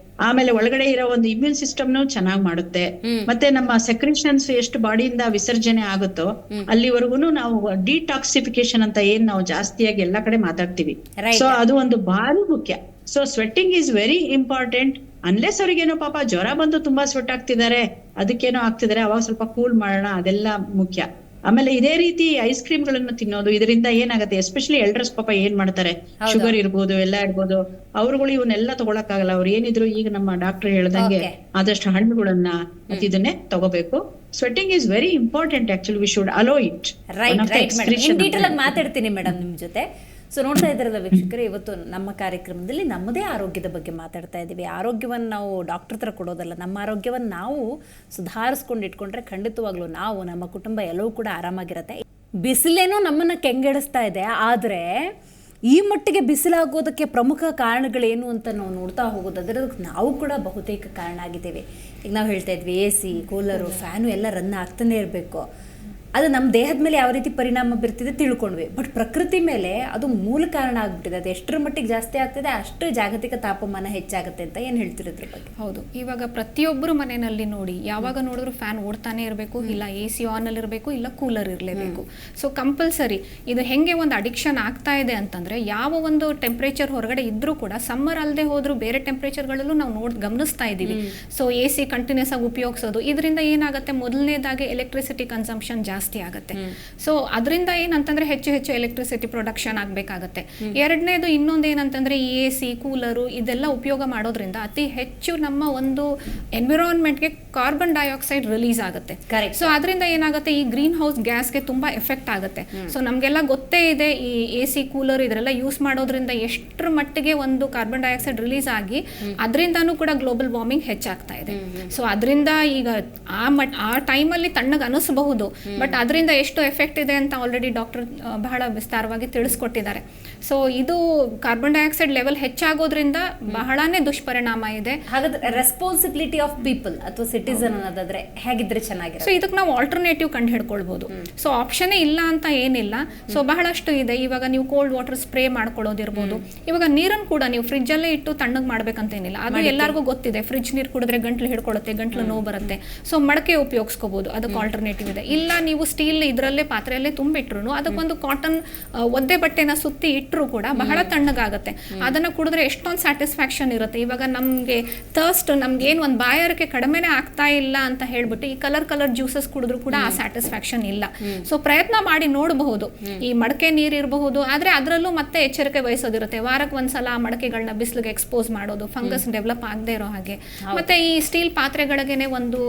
ಆಮೇಲೆ ಒಳಗಡೆ ಇರೋ ಒಂದು ಇಮ್ಯೂನ್ ಸಿಸ್ಟಮ್ನು ಚೆನ್ನಾಗ್ ಮಾಡುತ್ತೆ, ಮತ್ತೆ ನಮ್ಮ ಸೆಕ್ರೇಷನ್ಸ್ ಎಷ್ಟು ಬಾಡಿಯಿಂದ ವಿಸರ್ಜನೆ ಆಗುತ್ತೋ ಅಲ್ಲಿವರೆಗೂ ನಾವು ಡಿಟಾಕ್ಸಿಫಿಕೇಶನ್ ಅಂತ ಏನ್ ನಾವು ಜಾಸ್ತಿಯಾಗಿ ಎಲ್ಲಾ ಕಡೆ ಮಾತಾಡ್ತೀವಿ. ಸೊ ಅದು ಒಂದು ಭಾರಿ ಮುಖ್ಯ. So sweating is very important. Unless ಅವ್ರಿಗೇನೋ ಪಾಪ ಜ್ವರ ಬಂದು ತುಂಬಾ ಸ್ವೆಟ್ ಆಗ್ತಿದ್ದಾರೆ, ಅದಕ್ಕೇನೋ ಆಗ್ತಿದ್ದಾರೆ, ಅವಾಗ ಸ್ವಲ್ಪ ಕೂಲ್ ಮಾಡೋಣ, ಅದೆಲ್ಲ ಮುಖ್ಯ. ಆಮೇಲೆ ಇದೇ ರೀತಿ ಐಸ್ ಕ್ರೀಮ್ ಗಳನ್ನು ತಿನ್ನೋದು, ಇದರಿಂದ ಏನಾಗುತ್ತೆ, ಎಸ್ಪೆಷಲಿ ಎಲ್ಡರ್ಸ್ ಪಾಪ ಏನ್ ಮಾಡ್ತಾರೆ, ಶುಗರ್ ಇರ್ಬೋದು, ಎಲ್ಲ ಇರ್ಬೋದು, ಅವ್ರುಗಳು ಇವನ್ನೆಲ್ಲ ತಗೊಳಕ್ಕಾಗಲ್ಲ. ಅವ್ರು ಏನಿದ್ರು ಈಗ ನಮ್ಮ ಡಾಕ್ಟರ್ ಹೇಳ್ದಂಗೆ ಆದಷ್ಟು ಹಣ್ಣುಗಳನ್ನ ಇದನ್ನೇ ತಗೋಬೇಕು. Sweating is very important actually, we should allow it. Detail ಆಗಿ ಮಾತಾಡ್ತೀನಿ ಮೇಡಮ್ ನಿಮ್ ಜೊತೆ. ಸೊ ನೋಡ್ತಾ ಇದ್ದಾರಲ್ಲ ವೀಕ್ಷಕರೇ, ಇವತ್ತು ನಮ್ಮ ಕಾರ್ಯಕ್ರಮದಲ್ಲಿ ನಮ್ಮದೇ ಆರೋಗ್ಯದ ಬಗ್ಗೆ ಮಾತಾಡ್ತಾ ಇದ್ದೀವಿ. ಆರೋಗ್ಯವನ್ನು ನಾವು ಡಾಕ್ಟರ್ ಹತ್ರ ಕೊಡೋದಲ್ಲ, ನಮ್ಮ ಆರೋಗ್ಯವನ್ನು ನಾವು ಸುಧಾರಿಸ್ಕೊಂಡು ಇಟ್ಕೊಂಡ್ರೆ ಖಂಡಿತವಾಗ್ಲೂ ನಾವು, ನಮ್ಮ ಕುಟುಂಬ ಎಲ್ಲವೂ ಕೂಡ ಆರಾಮಾಗಿರುತ್ತೆ. ಬಿಸಿಲೇನೋ ನಮ್ಮನ್ನು ಕೆಂಗೆಡಿಸ್ತಾ ಇದೆ, ಆದರೆ ಈ ಮಟ್ಟಿಗೆ ಬಿಸಿಲಾಗೋದಕ್ಕೆ ಪ್ರಮುಖ ಕಾರಣಗಳೇನು ಅಂತ ನಾವು ನೋಡ್ತಾ ಹೋಗೋದಾದ್ರೆ ಅದಕ್ಕೆ ನಾವು ಕೂಡ ಬಹುತೇಕ ಕಾರಣ ಆಗಿದ್ದೇವೆ. ಈಗ ನಾವು ಹೇಳ್ತಾ ಇದ್ವಿ AC, ಕೂಲರು, ಫ್ಯಾನು ಎಲ್ಲ ರನ್ ಆಗ್ತಾನೆ ಇರಬೇಕು. ಅದು ನಮ್ಮ ದೇಹದ ಮೇಲೆ ಯಾವ ರೀತಿ ಪರಿಣಾಮ ಬೀರ್ತಿದೆ ತಿಳ್ಕೊಂಡ್ವಿ. ಬಟ್ ಪ್ರಕೃತಿ ಮೇಲೆ ಅದು ಮೂಲ ಕಾರಣ ಆಗ್ಬಿಟ್ಟಿದೆ. ಅದು ಎಷ್ಟರ ಮಟ್ಟಿಗೆ ಜಾಸ್ತಿ ಆಗ್ತಿದೆ ಅಷ್ಟು ಜಾಗತಿಕ ತಾಪಮಾನ ಹೆಚ್ಚಾಗುತ್ತೆ ಅಂತ ಏನು ಹೇಳ್ತಿರೋದ್ರ ಬಗ್ಗೆ? ಹೌದು, ಇವಾಗ ಪ್ರತಿಯೊಬ್ಬರು ಮನೆಯಲ್ಲಿ ನೋಡಿ, ಯಾವಾಗ ನೋಡಿದ್ರು ಫ್ಯಾನ್ ಓಡ್ತಾನೆ ಇರಬೇಕು, ಇಲ್ಲ AC ಆನಲ್ಲಿ ಇರಬೇಕು, ಇಲ್ಲ ಕೂಲರ್ ಇರಲೇಬೇಕು. ಸೊ ಕಂಪಲ್ಸರಿ ಇದು ಹೆಂಗೆ ಒಂದು ಅಡಿಕ್ಷನ್ ಆಗ್ತಾ ಇದೆ ಅಂತಂದ್ರೆ, ಯಾವ ಒಂದು ಟೆಂಪ್ರೇಚರ್ ಹೊರಗಡೆ ಇದ್ರೂ ಕೂಡ ಸಮ್ಮರ್ ಅಲ್ಲದೆ ಹೋದ್ರು ಬೇರೆ ಟೆಂಪ್ರೇಚರ್ಗಳಲ್ಲೂ ನಾವು ಗಮನಿಸ್ತಾ ಇದ್ದೀವಿ. ಸೊ AC ಕಂಟಿನ್ಯೂಸ್ ಆಗಿ ಉಪಯೋಗಿಸೋದು, ಇದರಿಂದ ಏನಾಗುತ್ತೆ, ಮೊದಲನೇದಾಗಿ ಎಲೆಕ್ಟ್ರಿಸಿಟಿ ಕನ್ಸಂಪ್ಷನ್ ಜಾಸ್ತಿ ಆಗುತ್ತೆ. ಸೊ ಅದರಿಂದ ಏನಂತಂದ್ರೆ ಹೆಚ್ಚು ಹೆಚ್ಚು ಎಲೆಕ್ಟ್ರಿಸಿಟಿ ಪ್ರೊಡಕ್ಷನ್ ಆಗಬೇಕಾಗತ್ತೆ. ಎರಡನೇದು ಇನ್ನೊಂದು ಏನಂತಂದ್ರೆ ಈ AC, ಕೂಲರು ಇದೆಲ್ಲ ಉಪಯೋಗ ಮಾಡೋದ್ರಿಂದ ಅತಿ ಹೆಚ್ಚು ನಮ್ಮ ಒಂದು ಎನ್ವಿರಾನ್ಮೆಂಟ್ಗೆ ಕಾರ್ಬನ್ ಡೈಆಕ್ಸೈಡ್ ರಿಲೀಸ್ ಆಗುತ್ತೆ. ಸೊ ಅದರಿಂದ ಏನಾಗುತ್ತೆ, ಈ ಗ್ರೀನ್ ಹೌಸ್ ಗ್ಯಾಸ್ಗೆ ತುಂಬಾ ಎಫೆಕ್ಟ್ ಆಗುತ್ತೆ. ಸೊ ನಮಗೆಲ್ಲ ಗೊತ್ತೇ ಇದೆ, ಈ AC, ಕೂಲರ್ ಇದರೆಲ್ಲ ಯೂಸ್ ಮಾಡೋದ್ರಿಂದ ಎಷ್ಟರ ಮಟ್ಟಿಗೆ ಒಂದು ಕಾರ್ಬನ್ ಡೈಆಕ್ಸೈಡ್ ರಿಲೀಸ್ ಆಗಿ ಅದರಿಂದನೂ ಕೂಡ ಗ್ಲೋಬಲ್ ವಾರ್ಮಿಂಗ್ ಹೆಚ್ಚಾಗ್ತಾ ಇದೆ. ಸೊ ಅದರಿಂದ ಈಗ ಆ ಟೈಮಲ್ಲಿ ತಣ್ಣಗೆ ಅನಿಸಬಹುದು, ಬಟ್ ಅದರಿಂದ ಎಷ್ಟು ಎಫೆಕ್ಟ್ ಇದೆ ಅಂತ ಆಲ್ರೆಡಿ ಡಾಕ್ಟರ್ ಬಹಳ ವಿಸ್ತಾರವಾಗಿ ತಿಳಿಸ್ಕೊಟ್ಟಿದ್ದಾರೆ. ಸೊ ಇದು ಕಾರ್ಬನ್ ಡೈಆಕ್ಸೈಡ್ ಲೆವೆಲ್ ಹೆಚ್ಚಾಗೋದ್ರಿಂದ ಬಹಳನೇ ದುಷ್ಪರಿಣಾಮ ಇದೆ. ಹಾಗಾದ್ರೆ ರೆಸ್ಪಾನ್ಸಿಬಿಲಿಟಿ ಆಫ್ ಪೀಪಲ್ ಅಥವಾ ಸಿಟಿಸನ್ ಅನ್ನೋದಾದ್ರೆ ಹೇಗಿದ್ರೆ ಚೆನ್ನಾಗಿರುತ್ತೆ? ಸೊ ಇದಕ್ಕೆ ನಾವು ಆಲ್ಟರ್ನೇಟಿವ್ ಕಂಡು ಹಿಡ್ಕೊಳ್ಬಹುದು. ಸೊ ಆಪ್ಷನ್ನೇ ಇಲ್ಲ ಅಂತ ಏನಿಲ್ಲ. ಸೊ ಬಹಳಷ್ಟು ಇದೆ. ಇವಾಗ ನೀವು ಕೋಲ್ಡ್ ವಾಟರ್ ಸ್ಪ್ರೇ ಮಾಡ್ಕೊಳ್ಳೋದಿರ್ಬೋದು. ಇವಾಗ ನೀರನ್ನು ಕೂಡ ನೀವು ಫ್ರಿಜ್ ಅಲ್ಲೇ ಇಟ್ಟು ತಣ್ಣಗೆ ಮಾಡ್ಬೇಕಂತೇನಿಲ್ಲ. ಅದು ಎಲ್ಲರಿಗೂ ಗೊತ್ತಿದೆ, ಫ್ರಿಜ್ ನೀರು ಕುಡಿದ್ರೆ ಗಂಟ್ಲು ಹಿಡ್ಕೊಳ್ಳುತ್ತೆ, ಗಂಟ್ಲು ನೋವು ಬರುತ್ತೆ. ಸೊ ಮಡಕೆ ಉಪಯೋಗಿಸ್ಕೋಬಹುದು, ಅದಕ್ಕೆ ಆಲ್ಟರ್ನೇಟಿವ್ ಇದೆ. ಇಲ್ಲ ನೀವು ಸ್ಟೀಲ್ ಇದರಲ್ಲೇ ಪಾತ್ರೆಯಲ್ಲೇ ತುಂಬಿಟ್ರು ಅದಕ್ಕೊಂದು ಕಾಟನ್ ಒದ್ದೆ ಬಟ್ಟೆನ ಸುತ್ತಿ ಇಟ್ಟರು ಕೂಡ ಬಹಳ ತಣ್ಣಗಾಗುತ್ತೆ. ಅದನ್ನ ಕುಡಿದ್ರೆ ಎಷ್ಟೊಂದು ಸ್ಯಾಟಿಸ್ಫ್ಯಾಕ್ಷನ್ ಇರುತ್ತೆ. ಇವಾಗ ನಮ್ಗೆ ಥರ್ಸ್ಟ್, ನಮ್ಗೆ ಏನು ಒಂದು ಬಾಯಾರಿಕೆ ಕಡಿಮೆನೇ ಆಗ್ತಾ ಇಲ್ಲ ಅಂತ ಹೇಳ್ಬಿಟ್ಟು ಈ ಕಲರ್ ಜ್ಯೂಸಸ್ ಕುಡಿದ್ರು ಕೂಡ ಆ ಸ್ಯಾಟಿಸ್ಫ್ಯಾಕ್ಷನ್ ಇಲ್ಲ. ಸೊ ಪ್ರಯತ್ನ ಮಾಡಿ ನೋಡಬಹುದು. ಈ ಮಡಕೆ ನೀರು ಇರಬಹುದು, ಆದ್ರೆ ಅದರಲ್ಲೂ ಮತ್ತೆ ಎಚ್ಚರಿಕೆ ವಹಿಸೋದಿರುತ್ತೆ. ವಾರಕ್ಕೆ ಒಂದ್ಸಲ ಆ ಮಡಕೆಗಳನ್ನ ಬಿಸಿಲಿಗೆ ಎಕ್ಸ್ಪೋಸ್ ಮಾಡೋದು, ಫಂಗಸ್ ಡೆವಲಪ್ ಆಗದೆ ಇರೋ ಹಾಗೆ. ಮತ್ತೆ ಈ ಸ್ಟೀಲ್ ಪಾತ್ರೆಗಳಿಗೆನೆ ಒಂದು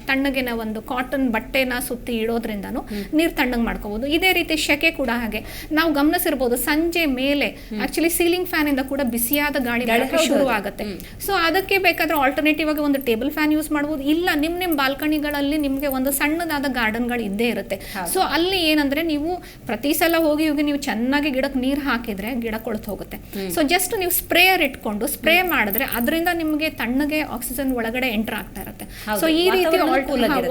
ತಣ್ಣಗಿನ ಒಂದು ಕಾಟನ್ ಬಟ್ಟೆನ ಸುತ್ತಿ ಇಡೋದ್ರಿಂದನೂ ನೀರು ತಣ್ಣಗೆ ಮಾಡ್ಕೋಬಹುದು. ಇದೇ ರೀತಿ ಶೆಕೆ ಕೂಡ ಹಾಗೆ ನಾವು ಗಮನಿಸಿರ್ಬೋದು, ಸಂಜೆ ಮೇಲೆ ಆಕ್ಚುಲಿ ಸೀಲಿಂಗ್ ಫ್ಯಾನ್ ಇಂದ ಕೂಡ ಬಿಸಿಯಾದ ಗಾಳಿ ಶುರು ಆಗುತ್ತೆ. ಸೊ ಅದಕ್ಕೆ ಬೇಕಾದ್ರೆ ಆಲ್ಟರ್ನೇಟಿವ್ ಆಗಿ ಒಂದು ಟೇಬಲ್ ಫ್ಯಾನ್ ಯೂಸ್ ಮಾಡಬಹುದು. ಇಲ್ಲ ನಿಮ್ ಬಾಲ್ಕನಿಗಳಲ್ಲಿ ನಿಮ್ಗೆ ಒಂದು ಸಣ್ಣದಾದ ಗಾರ್ಡನ್ಗಳು ಇದ್ದೇ ಇರುತ್ತೆ. ಸೊ ಅಲ್ಲಿ ಏನಂದ್ರೆ ನೀವು ಪ್ರತಿ ಸಲ ಹೋಗಿ ನೀವು ಚೆನ್ನಾಗಿ ಗಿಡಕ್ಕೆ ನೀರು ಹಾಕಿದ್ರೆ ಗಿಡ ಕೊಳ್ತು ಹೋಗುತ್ತೆ. ಸೊ ಜಸ್ಟ್ ನೀವು ಸ್ಪ್ರೇಯರ್ ಇಟ್ಕೊಂಡು ಸ್ಪ್ರೇ ಮಾಡಿದ್ರೆ ಅದರಿಂದ ನಿಮ್ಗೆ ತಣ್ಣಗೆ ಆಕ್ಸಿಜನ್ ಒಳಗಡೆ ಎಂಟರ್ ಆಗ್ತಾ ಇರುತ್ತೆ. ಸೊ ಈ ರೀತಿ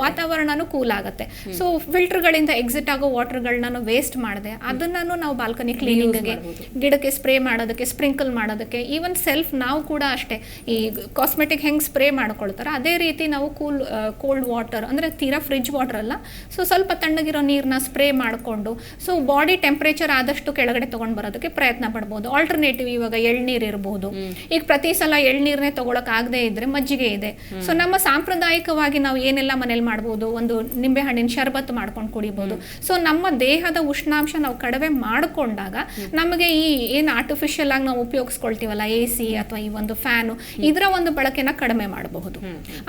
ವಾತಾವರಣನೂ ಕೂಲ್ ಆಗುತ್ತೆ. ಸೊ ಫಿಲ್ಟರ್ ಗಳಿಂದ ಎಕ್ಸಿಟ್ ಆಗೋ ವಾಟರ್ ಗಳನ್ನ ವೇಸ್ಟ್ ಮಾಡದೆ ಅದನ್ನು ನಾವು ಬಾಲ್ಕನಿ ಕ್ಲೀನಿಂಗ್ಗೆ, ಗಿಡಕ್ಕೆ ಸ್ಪ್ರೇ ಮಾಡೋದಕ್ಕೆ, ಸ್ಪ್ರಿಂಕಲ್ ಮಾಡೋದಕ್ಕೆ, ಈವನ್ ಸೆಲ್ಫ್ ನಾವು ಕೂಡ ಅಷ್ಟೇ ಈ ಕಾಸ್ಮೆಟಿಕ್ ಹೆಂಗ್ ಸ್ಪ್ರೇ ಮಾಡ್ಕೊಳ್ತಾರ ಅದೇ ರೀತಿ ನಾವು ಕೋಲ್ಡ್ ವಾಟರ್ ಅಂದ್ರೆ ತೀರಾ ಫ್ರಿಜ್ ವಾಟರ್ ಅಲ್ಲ, ಸೊ ಸ್ವಲ್ಪ ತಣ್ಣಗಿರೋ ನೀರನ್ನ ಸ್ಪ್ರೇ ಮಾಡಿಕೊಂಡು ಸೊ ಬಾಡಿ ಟೆಂಪರೇಚರ್ ಆದಷ್ಟು ಕೆಳಗಡೆ ತಗೊಂಡ್ ಬರೋದಕ್ಕೆ ಪ್ರಯತ್ನ ಪಡ್ಬೋದು. ಆಲ್ಟರ್ನೇಟಿವ್ ಇವಾಗ ಎಳ್ನೀರು ಇರಬಹುದು. ಈಗ ಪ್ರತಿ ಸಲ ಎಳ್ನೀರನ್ನೇ ತಗೊಳಕ್ ಆಗದೆ ಇದ್ರೆ ಮಜ್ಜಿಗೆ ಇದೆ. ಸೊ ನಮ್ಮ ಸಾಂಪ್ರದಾಯಿಕವಾಗಿ ನಾವು ಏನೆಲ್ಲ ಮನೇಲಿ ಮಾಡ್ಬೋದು, ಒಂದು ನಿಂಬೆ ಹಣ್ಣಿನ ಶರ್ಬತ್ ಮಾಡ್ಕೊಂಡು ಕುಡಿಬಹುದು. ಸೊ ನಮ್ಮ ದೇಹದ ಉಷ್ಣಾಂಶ ನಾವು ಕಡಿಮೆ ಮಾಡಿಕೊಂಡಾಗ ನಮಗೆ ಈ ಏನು ಆರ್ಟಿಫಿಷಿಯಲ್ ಆಗಿ ನಾವು ಉಪಯೋಗಿಸ್ಕೊಳ್ತೀವಲ್ಲ AC ಅಥವಾ ಈ ಒಂದು ಫ್ಯಾನು, ಇದರ ಒಂದು ಬಳಕೆನ ಕಡಿಮೆ ಮಾಡಬಹುದು.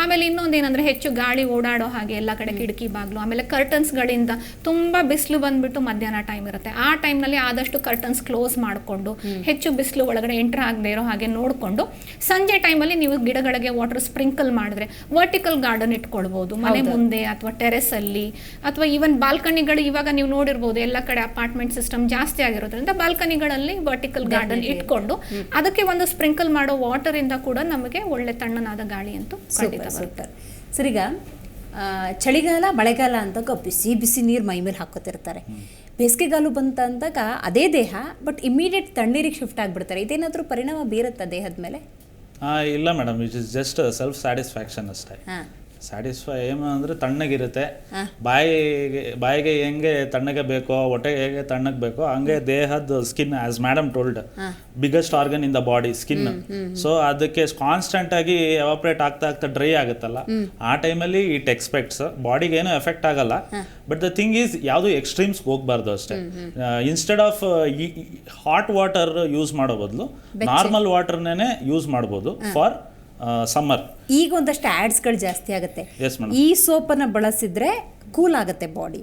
ಆಮೇಲೆ ಇನ್ನೊಂದು ಏನಂದ್ರೆ ಹೆಚ್ಚು ಗಾಳಿ ಓಡಾಡೋ ಹಾಗೆ ಎಲ್ಲ ಕಡೆ ಕಿಟಕಿ ಬಾಗ್ಲು, ಆಮೇಲೆ ಕರ್ಟನ್ಸ್ ಗಳಿಂದ ತುಂಬಾ ಬಿಸಿಲು ಬಂದ್ಬಿಟ್ಟು ಮಧ್ಯಾಹ್ನ ಟೈಮ್ ಇರುತ್ತೆ, ಆ ಟೈಮ್ ನಲ್ಲಿ ಆದಷ್ಟು ಕರ್ಟನ್ಸ್ ಕ್ಲೋಸ್ ಮಾಡಿಕೊಂಡು ಹೆಚ್ಚು ಬಿಸಿಲು ಒಳಗಡೆ ಎಂಟರ್ ಆಗದೆ ಇರೋ ಹಾಗೆ ನೋಡಿಕೊಂಡು ಸಂಜೆ ಟೈಮಲ್ಲಿ ನೀವು ಗಿಡಗಳಿಗೆ ವಾಟರ್ ಸ್ಪ್ರಿಂಕಲ್ ಮಾಡಿದ್ರೆ ವರ್ಟಿಕಲ್ ಗಾರ್ಡನ್ ಇಟ್ಕೊಳ್ಬಹುದು ಮನೆ ಮುಂದೆ ಅಥವಾ ಟೆರೆಸ್ ಅಲ್ಲಿ, ಅಥವಾ ಈವನ್ ಬಾಲ್ಕನಿಗಳು ಇವಾಗ ನೀವು ನೋಡಿರ್ಬೋದು ಎಲ್ಲ ಕಡೆ ಅಪಾರ್ಟ್ಮೆಂಟ್ ಸಿಸ್ಟಮ್ ಜಾಸ್ತಿ ಆಗಿರೋದ್ರಿಂದ ಬಾಲ್ಕನಿಗಳಲ್ಲಿ ವರ್ಟಿಕಲ್ ಗಾರ್ಡನ್ ಇಟ್ಕೊಂಡು ಅದಕ್ಕೆ ಒಂದು ಸ್ಪ್ರಿಂಕಲ್ ಮಾಡೋ ವಾಟರ್ ಇಂದ ಕೂಡ ನಮಗೆ ಒಳ್ಳೆ ತಣ್ಣನಾದ ಗಾಳಿ ಅಂತೂ ಖಂಡಿತ ಬರುತ್ತೆ. ಸರ್ ಈಗ ಚಳಿಗಾಲ ಮಳೆಗಾಲ ಅಂದಾಗ ಬಿಸಿ ಬಿಸಿ ನೀರು ಮೈ ಮೇಲೆ ಹಾಕೋತಿರ್ತಾರೆ. ಬೇಸಿಗೆಗಾಲು ಬಂತ ಅಂದಾಗ ಅದೇ ದೇಹ ಬಟ್ ಇಮಿಡಿಯೇಟ್ ತಣ್ಣೀರಿಗೆ ಶಿಫ್ಟ್ ಆಗಿಬಿಡ್ತಾರೆ. ಇದೇನಾದರೂ ಪರಿಣಾಮ ಬೀರುತ್ತಾ ದೇಹದ ಮೇಲೆ? ಇಲ್ಲ madam, it is just self satisfaction ಅಷ್ಟೇ. ಸ್ಯಾಟಿಸ್ಫೈ ಏನು ಅಂದರೆ ತಣ್ಣಗಿರುತ್ತೆ, ಬಾಯಿಗೆ ಹೆಂಗೆ ತಣ್ಣಗೆ ಬೇಕೋ, ಹೊಟ್ಟೆಗೆ ಹೇಗೆ ತಣ್ಣಗೆ ಬೇಕೋ ಹಂಗೆ ದೇಹದ skin, as madam told, biggest organ in the body skin. So ಅದಕ್ಕೆ ಕಾನ್ಸ್ಟೆಂಟ್ ಆಗಿ ಎವಾಪ್ರೇಟ್ ಆಗ್ತಾ ಡ್ರೈ ಆಗುತ್ತಲ್ಲ, ಆ ಟೈಮಲ್ಲಿ ಇಟ್ ಎಕ್ಸ್ಪೆಕ್ಟ್ಸ್ ಬಾಡಿಗೆ ಏನೂ ಎಫೆಕ್ಟ್ ಆಗಲ್ಲ. ಬಟ್ ದ ಥಿಂಗ್ ಈಸ್ ಯಾವುದು ಎಕ್ಸ್ಟ್ರೀಮ್ಸ್ ಹೋಗಬಾರ್ದು ಅಷ್ಟೇ. Instead of hot water use ಮಾಡೋ ಬದಲು ನಾರ್ಮಲ್ ವಾಟರ್ನೇ ಯೂಸ್ ಮಾಡ್ಬೋದು ಫಾರ್ ಸಮ್ಮರ್. ಈಗ ಒಂದಷ್ಟು ಆಡ್ಸ್ಗಳು ಜಾಸ್ತಿ ಆಗುತ್ತೆ, ಈ ಸೋಪನ್ನು ಬಳಸಿದ್ರೆ ಕೂಲ್ ಆಗುತ್ತೆ ಬಾಡಿ,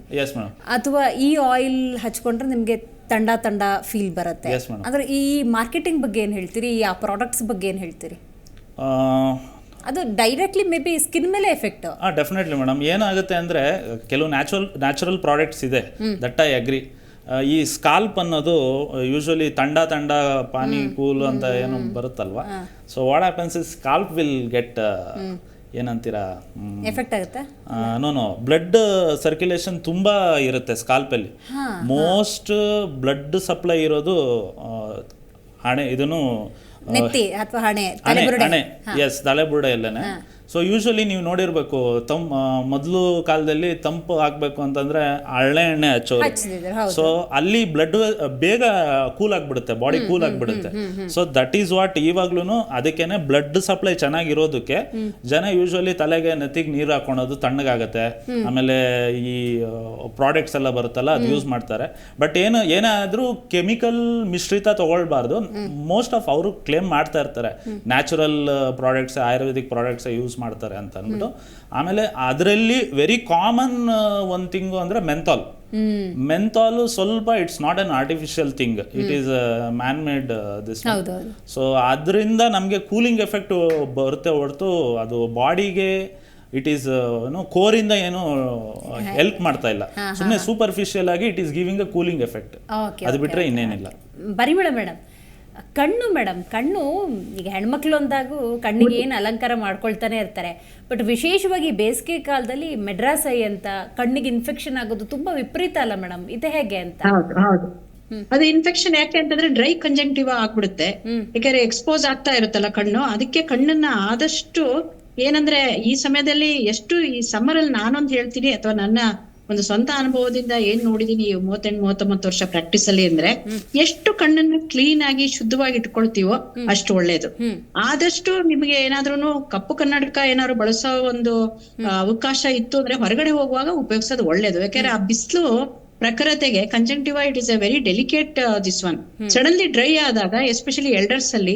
ಅಥವಾ ಈ ಆಯಿಲ್ ಹಚ್ಕೊಂಡ್ರೆ ನಿಮಗೆ ತಂಡ ಫೀಲ್ ಬರುತ್ತೆ. ಅಂದ್ರೆ ಈ ಮಾರ್ಕೆಟಿಂಗ್ ಬಗ್ಗೆ ಏನು ಹೇಳ್ತೀರಿ, ಆ ಪ್ರಾಡಕ್ಟ್ಸ್ ಬಗ್ಗೆ ಏನು ಹೇಳ್ತೀರಿ? ಅದು ಡೈರೆಕ್ಟ್ಲಿ ಮೇ ಬಿ ಸ್ಕಿನ್ ಮೇಲೆ ಎಫೆಕ್ಟ್. Definitely madam. ಏನಾಗುತ್ತೆ ಅಂದರೆ ಕೆಲವು ನ್ಯಾಚುರಲ್ ಪ್ರಾಡಕ್ಟ್ಸ್ ಇದೆ, ದಟ್ ಐ ಅಗ್ರಿ. ಈ ಸ್ಕಾಲ್ಪ್ ಅನ್ನೋದು ಯೂಶಲಿ ತಂಡ ಪಾನಿ ಕೂಲ್ ಅಂತ ಏನು ಬರುತ್ತಲ್ವಾ, so what happens is scalp will get ಏನಂತೀರಾ ಎಫೆಕ್ಟ್ ಆಗುತ್ತೆ. ನೋ ಬ್ಲಡ್ ಸರ್ಕ್ಯುಲೇಷನ್ ತುಂಬಾ ಇರುತ್ತೆ ಸ್ಕಾಲ್ಪಲ್ಲಿ. ಮೋಸ್ಟ್ ಬ್ಲಡ್ ಸಪ್ಲೈ ಇರೋದು ಹಣೆ, ಇದನ್ನು ನೆತ್ತಿ ಅಥವಾ ಹಣೆ, ಎಸ್ ತಲೆಬುರುಡೆ ಎಲ್ಲನೇ. ಸೊ ಯೂಶಲಿ ನೀವು ನೋಡಿರ್ಬೇಕು, ಮೊದಲು ಕಾಲದಲ್ಲಿ ತಂಪು ಹಾಕ್ಬೇಕು ಅಂತಂದ್ರೆ ಹಳ್ಳೆ ಎಣ್ಣೆ ಹಚ್ಚೋರು. ಸೊ ಅಲ್ಲಿ ಬ್ಲಡ್ ಬೇಗ ಕೂಲ್ ಆಗ್ಬಿಡುತ್ತೆ, ಬಾಡಿ ಕೂಲ್ ಆಗ್ಬಿಡುತ್ತೆ. ಸೊ ದಟ್ ಈಸ್ ವಾಟ್ ಇವಾಗ್ಲೂ ಅದಕ್ಕೇನೆ ಬ್ಲಡ್ ಸಪ್ಲೈ ಚೆನ್ನಾಗಿರೋದಕ್ಕೆ ಜನ ಯೂಶಲಿ ತಲೆಗೆ ನೆತ್ತಿಗೆ ನೀರು ಹಾಕೊಳೋದು ತಣ್ಣಗಾಗತ್ತೆ. ಆಮೇಲೆ ಈ ಪ್ರಾಡಕ್ಟ್ಸ್ ಎಲ್ಲ ಬರುತ್ತಲ್ಲ ಅದು ಯೂಸ್ ಮಾಡ್ತಾರೆ. ಬಟ್ ಏನಾದ್ರೂ ಕೆಮಿಕಲ್ ಮಿಶ್ರಿತ ತಗೊಳ್ಬಾರ್ದು. ಮೋಸ್ಟ್ ಆಫ್ ಅವರು ಕ್ಲೇಮ್ ಮಾಡ್ತಾ ಇರ್ತಾರೆ natural products, Ayurvedic products use ಮಾಡ್ತಾರೆ ಅಂತ ಅಂದ್ಬಿಟ್ಟು. ಆಮೇಲೆ ಅದರಲ್ಲಿ ವೆರಿ ಕಾಮನ್ ಒಂದು ಥಿಂಗು ಅಂದ್ರೆ ಮೆಂಥಾಲ್ ಸ್ವಲ್ಪ it's not an artificial thing, it is man made this. So ಅದರಿಂದ ನಮಗೆ ಕೂಲಿಂಗ್ ಎಫೆಕ್ಟ್ ಬರುತ್ತೆ ಹೊರತು ಅದು ಬಾಡಿಗೆ ಇಟ್ ಈಸ್ ಕೋರಿಂದ ಏನು ಹೆಲ್ಪ್ ಮಾಡ್ತಾ ಇಲ್ಲ. ಸುಮ್ಮನೆ ಸೂಪರ್ಫಿಷಿಯಲ್ ಆಗಿ it is giving a cooling effect, ಅದು ಬಿಟ್ರೆ ಇನ್ನೇನಿಲ್ಲ. ಪರಿಮಳ ಮೇಡಮ್, ಕಣ್ಣು ಈಗ ಹೆಣ್ಮಕ್ಳು ಅಂದಾಗೂ ಕಣ್ಣಿಗೆ ಏನು ಅಲಂಕಾರ ಮಾಡ್ಕೊಳ್ತಾನೆ ಇರ್ತಾರೆ. ಬಟ್ ವಿಶೇಷವಾಗಿ ಬೇಸಿಗೆ ಕಾಲದಲ್ಲಿ ಮೆಡ್ರಾಸ್ ಐ ಅಂತ ಕಣ್ಣಿಗೆ ಇನ್ಫೆಕ್ಷನ್ ಆಗೋದು ತುಂಬಾ ವಿಪರೀತ ಅಲ್ಲ ಮೇಡಮ್, ಇದು ಹೇಗೆ ಅಂತ? ಹೌದು. ಅದು ಇನ್ಫೆಕ್ಷನ್ ಯಾಕೆ ಅಂತಂದ್ರೆ ಡ್ರೈ ಕಂಜಂಕ್ಟಿವಾ ಆಗ್ಬಿಡುತ್ತೆ. ಯಾಕಂದ್ರೆ ಎಕ್ಸ್ಪೋಸ್ ಆಗ್ತಾ ಇರುತ್ತಲ್ಲ ಕಣ್ಣು, ಅದಕ್ಕೆ ಕಣ್ಣನ್ನ ಆದಷ್ಟು ಏನಂದ್ರೆ ಈ ಸಮಯದಲ್ಲಿ ಎಷ್ಟು ಈ ಸಮ್ಮರ್ ಅಲ್ಲಿ ನಾನೊಂದು ಹೇಳ್ತೀನಿ, ಅಥವಾ ನನ್ನ ಒಂದು ಸ್ವಂತ ಅನುಭವದಿಂದ ಏನ್ ನೋಡಿದೀನಿ 38-39 ವರ್ಷ ಪ್ರಾಕ್ಟೀಸ್ ಅಲ್ಲಿ, ಅಂದ್ರೆ ಎಷ್ಟು ಕಣ್ಣನ್ನ ಕ್ಲೀನ್ ಆಗಿ ಶುದ್ಧವಾಗಿ ಇಟ್ಕೊಳ್ತೀವೋ ಅಷ್ಟು ಒಳ್ಳೇದು. ಆದಷ್ಟು ನಿಮ್ಗೆ ಏನಾದ್ರೂ ಕಪ್ಪು ಕನ್ನಡಕ ಏನಾದ್ರು ಬಳಸೋ ಒಂದು ಅವಕಾಶ ಇತ್ತು ಅಂದ್ರೆ ಹೊರಗಡೆ ಹೋಗುವಾಗ ಉಪಯೋಗಿಸೋದು ಒಳ್ಳೇದು. ಯಾಕಂದ್ರೆ ಆ ಬಿಸಿಲು ಪ್ರಖರತೆಗೆ conjunctiva it is a very delicate this one. Suddenly dry ಆದಾಗ ಎಸ್ಪೆಷಲಿ ಎಲ್ಡರ್ಸ್ ಅಲ್ಲಿ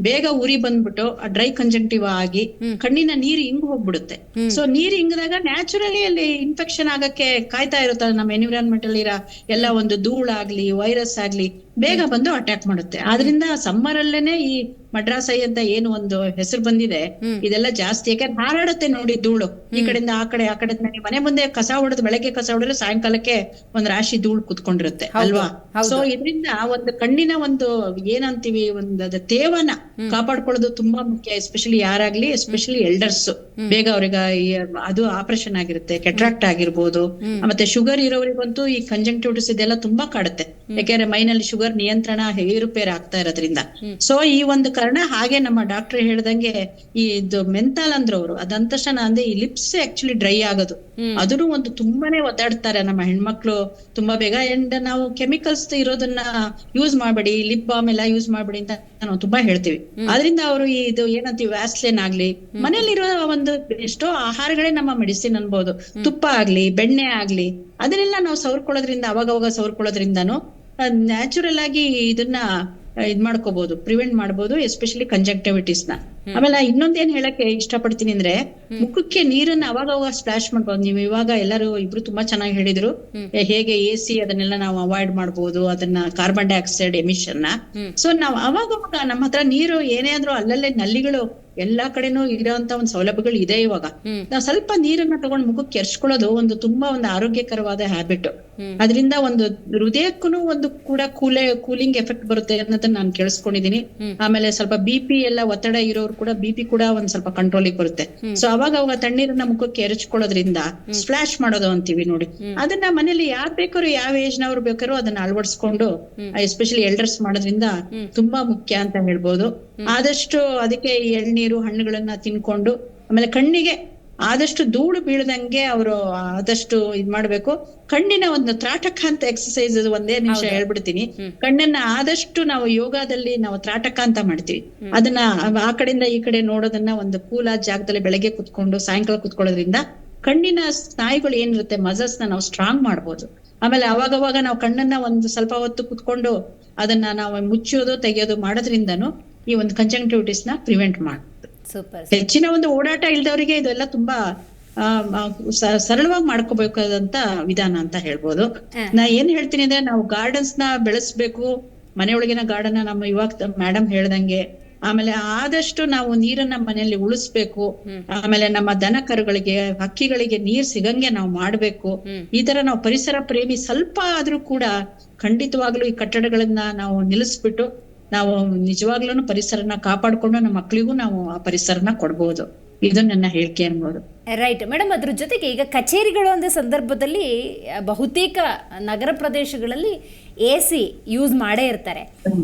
ಬೇಗ ಉರಿ ಬಂದ್ಬಿಟ್ಟು ಡ್ರೈ ಕಂಜಂಕ್ಟಿವಾ ಆಗಿ ಕಣ್ಣಿನ ನೀರು ಹಿಂಗ್ ಹೋಗ್ಬಿಡುತ್ತೆ. ಸೊ ನೀರು ಹಿಂಗದಾಗ ನ್ಯಾಚುರಲಿ ಅಲ್ಲಿ ಇನ್ಫೆಕ್ಷನ್ ಆಗಕ್ಕೆ ಕಾಯ್ತಾ ಇರುತ್ತಲ್ಲ, ನಮ್ಮ ಎನ್ವಿರಾನ್ಮೆಂಟ್ ಅಲ್ಲಿ ಇರೋ ಎಲ್ಲ ಒಂದು ಧೂಳಾಗ್ಲಿ ವೈರಸ್ ಆಗ್ಲಿ ಬೇಗ ಬಂದು ಅಟ್ಯಾಕ್ ಮಾಡುತ್ತೆ. ಆದ್ರಿಂದ ಸಮ್ಮರ್ ಅಲ್ಲೇನೆ ಈ ಮಡ್ರಾಸ್ ಐ ಅಂತ ಏನು ಒಂದು ಹೆಸರು ಬಂದಿದೆ, ಇದೆಲ್ಲ ಜಾಸ್ತಿ. ಯಾಕಂದ್ರೆ ಹಾರಾಡುತ್ತೆ ನೋಡಿ ಧೂಳು, ಈ ಕಡೆಯಿಂದ ಆ ಕಡೆ ಮನೆ ಮುಂದೆ ಕಸ ಹೊಡೆದು ಬೆಳಗ್ಗೆ ಕಸ ಹೊಡೆದ್ರೆ ಸಾಯಂಕಾಲಕ್ಕೆ ಒಂದ್ ರಾಶಿ ಧೂಳು ಕುತ್ಕೊಂಡಿರುತ್ತೆ ಅಲ್ವಾ. ಸೊ ಇದರಿಂದ ಒಂದು ಕಣ್ಣಿನ ಒಂದು ಏನಂತೀವಿ ಒಂದು ತೇವನ ಕಾಪಾಡ್ಕೊಳ್ಳೋದು ತುಂಬಾ ಮುಖ್ಯ. ಎಸ್ಪೆಷಲಿ ಯಾರಾಗ್ಲಿ, ಎಸ್ಪೆಷಲಿ ಎಲ್ಡರ್ಸ್, ಬೇಗ ಅವ್ರಿಗೆ ಅದು ಆಪರೇಷನ್ ಆಗಿರುತ್ತೆ, ಕೆಟ್ರಾಕ್ಟ್ ಆಗಿರ್ಬೋದು. ಮತ್ತೆ ಶುಗರ್ ಇರೋರಿಗಂತೂ ಈ ಕಂಜಂಕ್ಟಿವಿಟಿಸ್ ಇದೆಲ್ಲ ತುಂಬಾ ಕಾಡುತ್ತೆ. ಯಾಕೆಂದ್ರೆ ಮೈನಲ್ಲಿ ಶುಗರ್ ನಿಯಂತ್ರಣ ಏರುಪೇರು ಆಗ್ತಾ ಇರೋದ್ರಿಂದ. ಸೊ ಈ ಒಂದು ಕಾರಣ. ಹಾಗೆ ನಮ್ಮ ಡಾಕ್ಟರ್ ಹೇಳ್ದಂಗೆ ಈ ಇದು ಮೆಂತಾಲ್ ಅಂದ್ರು ಅವರು, ಅದಂತ ತಕ್ಷಣ ಅಂದ್ರೆ ಈ ಲಿಪ್ಸ್ ಆಕ್ಚುಲಿ ಡ್ರೈ ಆಗೋದು, ಅದನ್ನು ಒಂದು ತುಂಬಾನೇ ಒದ್ದಾಡ್ತಾರೆ ನಮ್ಮ ಹೆಣ್ಮಕ್ಳು ತುಂಬಾ ಬೇಗ. ಅಂಡ್ ನಾವು ಕೆಮಿಕಲ್ಸ್ ಇರೋದನ್ನ ಯೂಸ್ ಮಾಡ್ಬೇಡಿ, ಲಿಪ್ ಬಾಮ್ ಎಲ್ಲ ಯೂಸ್ ಮಾಡ್ಬೇಡಿ ಅಂತ ನಾವು ತುಂಬಾ ಹೇಳ್ತೀವಿ. ಆದ್ರಿಂದ ಅವರು ಇದು ಏನಂತೀವಿ ವ್ಯಾಸ್ಲಿನ್ ಆಗ್ಲಿ, ಮನೇಲಿರೋ ಒಂದು ಎಷ್ಟೋ ಆಹಾರಗಳೇ ನಮ್ಮ ಮೆಡಿಸಿನ್ ಅನ್ಬೋದು. ತುಪ್ಪ ಆಗ್ಲಿ ಬೆಣ್ಣೆ ಆಗ್ಲಿ ಅದನ್ನೆಲ್ಲ ನಾವು ಸವರ್ಕೊಳ್ಳೋದ್ರಿಂದ, ಅವಾಗ ಸವರ್ಕೊಳ್ಳೋದ್ರಿಂದಾನು ನ್ಯಾಚುರಲ್ ಆಗಿ ಇದನ್ನ ಇದ್ ಮಾಡ್ಕೋಬಹುದು, ಪ್ರಿವೆಂಟ್ ಮಾಡ್ಬೋದು, ಎಸ್ಪೆಷಲಿ ಕಂಜಂಕ್ಟಿವಿಟೀಸ್ ನ. ಆಮೇಲೆ ಇನ್ನೊಂದೇನ್ ಹೇಳಕ್ಕೆ ಇಷ್ಟಪಡ್ತೀನಿ ಅಂದ್ರೆ, ಮುಖಕ್ಕೆ ನೀರನ್ನ ಅವಾಗ ಸ್ಪ್ಲಾಶ್ ಮಾಡ್ಬೋದು. ನೀವು ಇವಾಗ ಎಲ್ಲರೂ ಇಬ್ರು ತುಂಬಾ ಚೆನ್ನಾಗಿ ಹೇಳಿದ್ರು ಹೇಗೆ AC ಅದನ್ನೆಲ್ಲ ನಾವು ಅವಾಯ್ಡ್ ಮಾಡ್ಬೋದು, ಅದನ್ನ ಕಾರ್ಬನ್ ಡೈಆಕ್ಸೈಡ್ ಎಮಿಷನ್ ನ. ಸೊ ನಾವ್ ಅವಾಗ ನಮ್ಮ ಹತ್ರ ನೀರು ಏನೇ ಆದ್ರೂ ಅಲ್ಲಲ್ಲೇ ನಲ್ಲಿಗಳು ಎಲ್ಲಾ ಕಡೆನೂ ಇರೋಂತ ಒಂದು ಸೌಲಭ್ಯಗಳು ಇದೆ ಇವಾಗ. ನಾವು ಸ್ವಲ್ಪ ನೀರನ್ನ ತಗೊಂಡು ಮುಖಕ್ಕೆ ಎರ್ಚ್ಕೊಳ್ಳೋದು ಒಂದು ತುಂಬಾ ಒಂದು ಆರೋಗ್ಯಕರವಾದ ಹ್ಯಾಬಿಟ್. ಅದರಿಂದ ಒಂದು ಹೃದಯಕ್ಕೂ ಒಂದು ಕೂಡ ಕೂಲಿಂಗ್ ಎಫೆಕ್ಟ್ ಬರುತ್ತೆ ಅನ್ನೋದನ್ನ ನಾನು ಕೇಳಿಸ್ಕೊಂಡಿದೀನಿ. ಆಮೇಲೆ ಸ್ವಲ್ಪ BP ಎಲ್ಲ ಒತ್ತಡ ಇರೋರು ಕೂಡ BP ಕೂಡ ಒಂದ್ ಸ್ವಲ್ಪ ಕಂಟ್ರೋಲಿಗೆ ಬರುತ್ತೆ. ಸೊ ಅವಾಗ ತಣ್ಣೀರನ್ನ ಮುಖಕ್ಕೆ ಎರಚ್ಕೊಳ್ಳೋದ್ರಿಂದ ಸ್ಪ್ಲಾಶ್ ಮಾಡೋದು ಅಂತೀವಿ ನೋಡಿ, ಅದನ್ನ ಮನೇಲಿ ಯಾರ್ ಬೇಕಾದ್ರು ಯಾವ ಏಜ್ ನವ್ರು ಬೇಕಾದ್ರು ಅದನ್ನ ಅಳವಡಿಸ್ಕೊಂಡು ಎಸ್ಪೆಷಲಿ ಎಲ್ಡರ್ಸ್ ಮಾಡೋದ್ರಿಂದ ತುಂಬಾ ಮುಖ್ಯ ಅಂತ ಹೇಳ್ಬೋದು. ಆದಷ್ಟು ಅದಕ್ಕೆ ಎಳ್ನೀರು ಹಣ್ಣುಗಳನ್ನ ತಿನ್ಕೊಂಡು, ಆಮೇಲೆ ಕಣ್ಣಿಗೆ ಆದಷ್ಟು ಧೂಳು ಬೀಳದಂಗೆ ಅವರು ಆದಷ್ಟು ಇದ್ ಮಾಡ್ಬೇಕು. ಕಣ್ಣಿನ ಒಂದು ತ್ರಾಟಕ ಅಂತ ಎಕ್ಸರ್ಸೈಸ್ ಒಂದೇ ನಿಮಿಷ ಹೇಳ್ಬಿಡ್ತೀನಿ. ಕಣ್ಣನ್ನ ಆದಷ್ಟು ನಾವು ಯೋಗದಲ್ಲಿ ನಾವು ತ್ರಾಟಕ ಅಂತ ಮಾಡ್ತೀವಿ. ಅದನ್ನ ಆ ಕಡೆಯಿಂದ ಈ ಕಡೆ ನೋಡೋದನ್ನ ಒಂದು ಕೂಲಾದ ಜಾಗದಲ್ಲಿ ಬೆಳಗ್ಗೆ ಕುತ್ಕೊಂಡು ಸಾಯಂಕಾಲ ಕುತ್ಕೊಳ್ಳೋದ್ರಿಂದ ಕಣ್ಣಿನ ಸ್ನಾಯುಗಳು ಏನಿರುತ್ತೆ ಮಸಲ್ಸ್ ನ ನಾವು ಸ್ಟ್ರಾಂಗ್ ಮಾಡ್ಬೋದು. ಆಮೇಲೆ ಅವಾಗವಾಗ ನಾವು ಕಣ್ಣನ್ನ ಒಂದು ಸ್ವಲ್ಪ ಹೊತ್ತು ಕುತ್ಕೊಂಡು ಅದನ್ನ ನಾವು ಮುಚ್ಚೋದು ತೆಗೆಯೋದು ಮಾಡೋದ್ರಿಂದನು ಈ ಒಂದು ಕಂಜಂಕ್ಟಿವಿಟಿಸ್ ನ ಪ್ರಿವೆಂಟ್ ಮಾಡ್ಬೋದು. ಹೆಚ್ಚಿನ ಒಂದು ಓಡಾಟ ಇಲ್ದವರಿಗೆ ಇದೆಲ್ಲ ತುಂಬಾ ಸರಳವಾಗಿ ಮಾಡ್ಕೋಬೇಕಾದಂತ ವಿಧಾನ ಅಂತ ಹೇಳ್ಬೋದು. ನಾ ಏನ್ ಹೇಳ್ತೀನಿ ಅಂದ್ರೆ, ನಾವು ಗಾರ್ಡನ್ಸ್ ನ ಬೆಳೆಸ್ಬೇಕು, ಮನೆಯೊಳಗಿನ ಗಾರ್ಡನ್ ನಮ್ಮ ಇವಾಗ ಮೇಡಮ್ ಹೇಳ್ದಂಗೆ ಆಮೇಲೆ ಆದಷ್ಟು ನಾವು ನೀರನ್ನ ಮನೆಯಲ್ಲಿ ಉಳಿಸ್ಬೇಕು. ಆಮೇಲೆ ನಮ್ಮ ದನ ಕರುಗಳಿಗೆ ಹಕ್ಕಿಗಳಿಗೆ ನೀರ್ ಸಿಗಂಗೆ ನಾವು ಮಾಡ್ಬೇಕು. ಈ ತರ ನಾವು ಪರಿಸರ ಪ್ರೇಮಿ ಸ್ವಲ್ಪ ಆದ್ರೂ ಕೂಡ ಖಂಡಿತವಾಗ್ಲೂ ಈ ಕಟ್ಟಡಗಳನ್ನ ನಾವು ನಿಲ್ಲಿಸ್ಬಿಟ್ಟು ನಾವು ನಿಜವಾಗ್ಲೂ ಪರಿಸರನ ಕಾಪಾಡ್ಕೊಂಡು ನಮ್ಮ ಮಕ್ಳಿಗೂ ನಾವು ಆ ಪರಿಸರನ ಕೊಡ್ಬೋದು. ಇದು ನನ್ನ ಹೇಳಿಕೆ ಅನ್ಬೋದು. Right madam. ಅದ್ರ ಜೊತೆಗೆ ಈಗ ಕಚೇರಿಗಳು ಅಂದ ಸಂದರ್ಭದಲ್ಲಿ ಬಹುತೇಕ ನಗರ ಪ್ರದೇಶಗಳಲ್ಲಿ AC ಯೂಸ್ ಮಾಡೇ ಇರ್ತಾರೆ.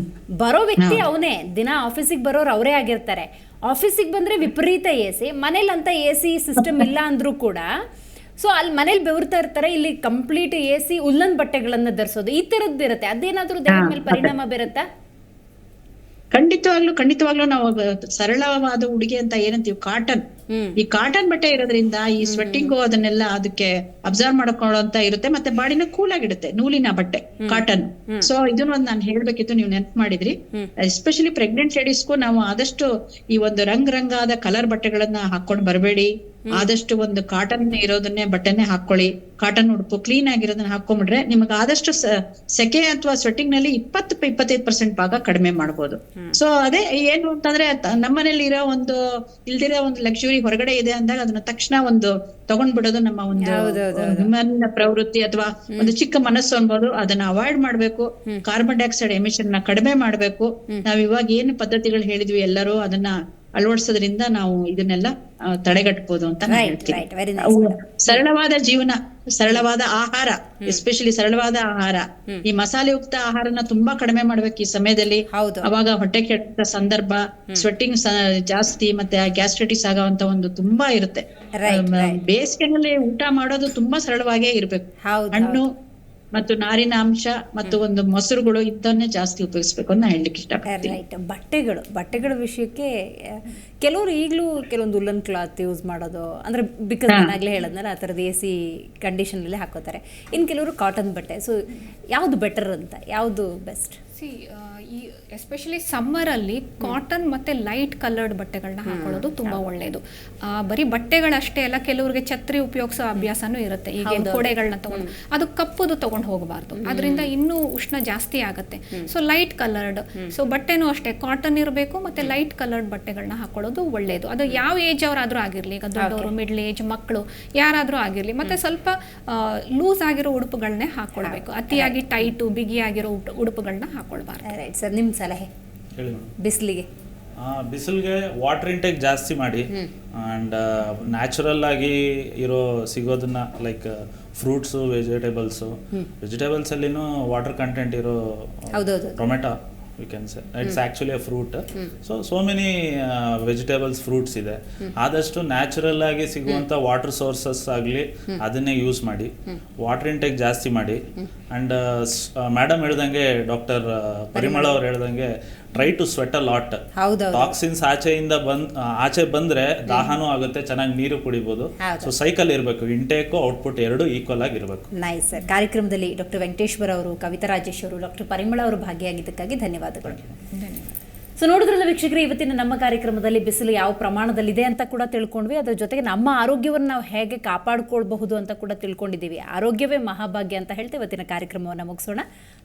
ಬರೋ ವ್ಯಕ್ತಿ ಅವನೇ, ದಿನ ಆಫೀಸಿಗೆ ಬರೋರು ಅವರೇ ಆಗಿರ್ತಾರೆ. ಆಫೀಸಿಗೆ ಬಂದ್ರೆ ವಿಪರೀತ AC, ಮನೇಲಂತ AC ಸಿಸ್ಟಮ್ ಇಲ್ಲ ಅಂದ್ರೂ ಕೂಡ ಸೊ ಅಲ್ಲಿ ಮನೇಲಿ ಬೆವರ್ತಾ ಇರ್ತಾರೆ. ಇಲ್ಲಿ ಕಂಪ್ಲೀಟ್ AC ಉಲ್ಲನ್ ಬಟ್ಟೆಗಳನ್ನ ಧರಿಸೋದು ಈ ತರದ್ದು ಇರುತ್ತೆ. ಅದೇನಾದ್ರೂ ದೇಹದ ಮೇಲೆ ಪರಿಣಾಮ ಬೀರುತ್ತಾ? ಖಂಡಿತವಾಗ್ಲೂ ನಾವು ಸರಳವಾದ ಉಡುಗೆ ಅಂತ ಏನಂತೀವಿ ಕಾಟನ್, ಈ ಕಾಟನ್ ಬಟ್ಟೆ ಇರೋದ್ರಿಂದ ಈ ಸ್ವೆಟ್ಟಿಂಗು ಅದನ್ನೆಲ್ಲ ಅದಕ್ಕೆ ಅಬ್ಸರ್ವ್ ಮಾಡ್ಕೊಳ್ಳೋಂತ ಇರುತ್ತೆ. ಮತ್ತೆ ಬಾಡಿನ ಕೂಲ್ ಆಗಿಡುತ್ತೆ. ನೂಲಿನ ಬಟ್ಟೆ ಕಾಟನ್. ಸೊ ಇದನ್ನ ಒಂದು ನಾನು ಹೇಳ್ಬೇಕಿತ್ತು, ನೀವು ನೆನ್ಪು ಮಾಡಿದ್ರಿ. ಎಸ್ಪೆಷಲಿ ಪ್ರೆಗ್ನೆಂಟ್ ಲೇಡೀಸ್ಗೂ ನಾವು ಆದಷ್ಟು ಈ ಒಂದು ರಂಗಾದ ಕಲರ್ ಬಟ್ಟೆಗಳನ್ನ ಹಾಕೊಂಡ್ ಬರಬೇಡಿ. ಆದಷ್ಟು ಒಂದು ಕಾಟನ್ ಇರೋದನ್ನೇ ಬಟ್ಟೆನೆ ಹಾಕೊಳ್ಳಿ. ಕಾಟನ್ ಉಡುಪು ಕ್ಲೀನ್ ಆಗಿರೋದನ್ನ ಹಾಕೊಂಡ್ಬಿಟ್ರೆ ನಿಮಗೆ ಆದಷ್ಟು ಸೆಕೆ ಅಥವಾ ಸ್ವೆಟ್ಟಿಂಗ್ ನಲ್ಲಿ 20-25% ಭಾಗ ಕಡಿಮೆ ಮಾಡ್ಬೋದು. ಸೊ ಅದೇ ಏನು ಅಂತಂದ್ರೆ ನಮ್ಮನೇಲಿ ಇರೋ ಒಂದು ಇಲ್ದಿರೋ ಒಂದು ಲಕ್ಸುರಿ ಹೊರಗಡೆ ಇದೆ ಅಂದಾಗ ಅದನ್ನ ತಕ್ಷಣ ಒಂದು ತಗೊಂಡ್ಬಿಡೋದು ನಮ್ಮ ಒಂದು ವಿಮಾನ ಪ್ರವೃತ್ತಿ ಅಥವಾ ಒಂದು ಚಿಕ್ಕ ಮನಸ್ಸು ಅನ್ಬೋದು. ಅದನ್ನ ಅವಾಯ್ಡ್ ಮಾಡ್ಬೇಕು. ಕಾರ್ಬನ್ ಡೈಆಕ್ಸೈಡ್ ಎಮಿಷನ್ ನ ಕಡಿಮೆ ಮಾಡ್ಬೇಕು. ನಾವ್ ಇವಾಗ ಏನು ಪದ್ಧತಿಗಳು ಹೇಳಿದ್ವಿ ಎಲ್ಲರೂ ಅದನ್ನ ಅಳವಡಿಸೋದ್ರಿಂದ ನಾವು ಇದನ್ನೆಲ್ಲ ತಡೆಗಟ್ಟಬಹುದು ಅಂತ ಹೇಳ್ತೀನಿ. ಸರಳವಾದ ಜೀವನ, ಸರಳವಾದ ಆಹಾರ, ಎಸ್ಪೆಷಲಿ ಸರಳವಾದ ಆಹಾರ, ಈ ಮಸಾಲೆಯುಕ್ತ ಆಹಾರನ ತುಂಬಾ ಕಡಿಮೆ ಮಾಡ್ಬೇಕು ಈ ಸಮಯದಲ್ಲಿ. ಅವಾಗ ಹೊಟ್ಟೆ ಕೆಟ್ಟ ಸಂದರ್ಭ, ಸ್ವೆಟ್ಟಿಂಗ್ ಜಾಸ್ತಿ, ಮತ್ತೆ ಗ್ಯಾಸ್ಟ್ರೈಟಿಸ್ ಆಗೋಂತ ಒಂದು ತುಂಬಾ ಇರುತ್ತೆ. ಬೇಸಿಗೆನಲ್ಲಿ ಊಟ ಮಾಡೋದು ತುಂಬಾ ಸರಳವಾಗೇ ಇರ್ಬೇಕು. ಹಣ್ಣು ಮತ್ತು ನಾರಿನ ಅಂಶ ಮತ್ತು ಒಂದು ಮೊಸರುಗಳು ಇದನ್ನೇ ಜಾಸ್ತಿ ಉಪಯೋಗಿಸ್ಬೇಕು ಅಂತ ಹೇಳಲಿಕ್ಕೆ ಇಷ್ಟಪಡ್ತೀನಿ. ಬಟ್ಟೆಗಳ ವಿಷಯಕ್ಕೆ ಕೆಲವರು ಈಗಲೂ ಕೆಲವೊಂದು ಉಲ್ಲನ್ ಕ್ಲಾತ್ ಯೂಸ್ ಮಾಡೋದು, ಅಂದ್ರೆ ಬಿಕಾಸ್ ನಾನಾಗ್ಲೇ ಹೇಳದ್ನಲ್ಲ ಆ ಥರದ AC ಕಂಡೀಷನಲ್ಲಿ ಹಾಕೋತಾರೆ. ಇನ್ನು ಕೆಲವರು ಕಾಟನ್ ಬಟ್ಟೆ. ಸೊ ಯಾವುದು ಬೆಟರ್ ಅಂತ, ಯಾವುದು ಬೆಸ್ಟ್? ಈ ಎಸ್ಪೆಷಲಿ ಸಮ್ಮರಲ್ಲಿ ಕಾಟನ್ ಮತ್ತು ಲೈಟ್ ಕಲರ್ಡ್ ಬಟ್ಟೆಗಳನ್ನ ಹಾಕೊಳ್ಳೋದು ತುಂಬ ಒಳ್ಳೆಯದು. ಬರೀ ಬಟ್ಟೆಗಳಷ್ಟೇ ಅಲ್ಲ, ಕೆಲವರಿಗೆ ಛತ್ರಿ ಉಪಯೋಗಿಸೋ ಅಭ್ಯಾಸನೂ ಇರುತ್ತೆ. ಈಗ ಕೊಡೆಗಳನ್ನ ತಗೊಂಡು ಅದು ಕಪ್ಪುದು ತಗೊಂಡು ಹೋಗಬಾರ್ದು, ಅದರಿಂದ ಇನ್ನೂ ಉಷ್ಣ ಜಾಸ್ತಿ ಆಗುತ್ತೆ. ಸೊ ಲೈಟ್ ಕಲರ್ಡ್, ಸೊ ಬಟ್ಟೆನೂ ಅಷ್ಟೇ ಕಾಟನ್ ಇರಬೇಕು ಮತ್ತು ಲೈಟ್ ಕಲರ್ಡ್ ಬಟ್ಟೆಗಳನ್ನ ಹಾಕೊಳ್ಳೋದು ಒಳ್ಳೆಯದು. ಅದು ಯಾವ ಏಜ್ ಅವರಾದರೂ ಆಗಿರಲಿ, ಈಗ ದೊಡ್ಡವರು, ಮಿಡ್ಲ್ ಏಜ್, ಮಕ್ಕಳು ಯಾರಾದರೂ ಆಗಿರಲಿ. ಮತ್ತು ಸ್ವಲ್ಪ ಲೂಸ್ ಆಗಿರೋ ಉಡುಪುಗಳನ್ನೇ ಹಾಕೊಳ್ಬೇಕು. ಅತಿಯಾಗಿ ಟೈಟು ಬಿಗಿಯಾಗಿರೋ ಉಡುಪುಗಳನ್ನ ಹಾಕೊಳ್ಬಾರ್ದು. ರೈಟ್ ಸರ್, ನಿಮ್ಮ ಸಲಹೆ ಬಿಸಿಲಿಗೆ? ಬಿಸಿಲಿಗೆ ವಾಟರ್ ಇಂಟೇಕ್ ಜಾಸ್ತಿ ಮಾಡಿ. ಆ್ಯಂಡ್ ನ್ಯಾಚುರಲ್ ಆಗಿ ಇರೋ ಸಿಗೋದನ್ನ ಲೈಕ್ ಫ್ರೂಟ್ಸು, ವೆಜಿಟೇಬಲ್ಸಲ್ಲಿನೂ ವಾಟರ್ ಕಂಟೆಂಟ್ ಇರೋ tomato we can say it's actually a fruit. So many vegetables, fruits ಇದೆ. ಆದಷ್ಟು ನ್ಯಾಚುರಲ್ ಆಗಿ ಸಿಗುವಂಥ ವಾಟರ್ ಸೋರ್ಸಸ್ ಆಗಲಿ ಅದನ್ನೇ ಯೂಸ್ ಮಾಡಿ. ವಾಟರ್ ಇಂಟೇಕ್ ಜಾಸ್ತಿ ಮಾಡಿ. ಆ್ಯಂಡ್ ಮೇಡಮ್ ಹೇಳ್ದಂಗೆ, ಡಾಕ್ಟರ್ ಪರಿಮಳ ಅವ್ರು ಹೇಳ್ದಂಗೆ, try to sweat a lot. Toxins ಆಚೆ ಬಂದ್ರೆ ದಾಹನೂ ಆಗುತ್ತೆ, ಚೆನ್ನಾಗಿ ನೀರು ಕುಡಿಬಹುದು. ಸೊ ಸೈಕಲ್ ಇರಬೇಕು, ಇಂಟೇಕು ಔಟ್ಪುಟ್ ಎರಡು ಈಕ್ವಲ್ ಆಗಿ ಇರಬೇಕು. Nice sir. ಕಾರ್ಯಕ್ರಮದಲ್ಲಿ ಡಾಕ್ಟರ್ ವೆಂಕಟೇಶ್ವರ ಅವರು, ಕವಿತಾ ರಾಜೇಶ್ ಅವರು, ಡಾಕ್ಟರ್ ಪರಿಮಳ ಅವರು ಭಾಗಿಯಾಗಿದ್ದಕ್ಕಾಗಿ ಧನ್ಯವಾದಗಳು. ಸೊ ನೋಡಿದ್ರಲ್ಲ ವೀಕ್ಷಕರೇ, ಇವತ್ತಿನ ನಮ್ಮ ಕಾರ್ಯಕ್ರಮದಲ್ಲಿ ಬಿಸಿಲು ಯಾವ ಪ್ರಮಾಣದಲ್ಲಿದೆ ಅಂತ ಕೂಡ ತಿಳ್ಕೊಂಡ್ವಿ. ಅದರ ಜೊತೆಗೆ ನಮ್ಮ ಆರೋಗ್ಯವನ್ನು ನಾವು ಹೇಗೆ ಕಾಪಾಡಿಕೊಳ್ಬಹುದು ಅಂತ ಕೂಡ ತಿಳ್ಕೊಂಡಿದ್ದೀವಿ. ಆರೋಗ್ಯವೇ ಮಹಾಭಾಗ್ಯ ಅಂತ ಹೇಳ್ತಾ ಇವತ್ತಿನ ಕಾರ್ಯಕ್ರಮವನ್ನು ಮುಗಿಸೋಣ.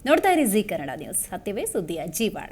ನೋಡ್ತಾ ಇರಿ ಜಿ ಕನ್ನಡ ನ್ಯೂಸ್. ಸತ್ಯವೇ ಸುದ್ದಿಯ ಜೀವಾಳ.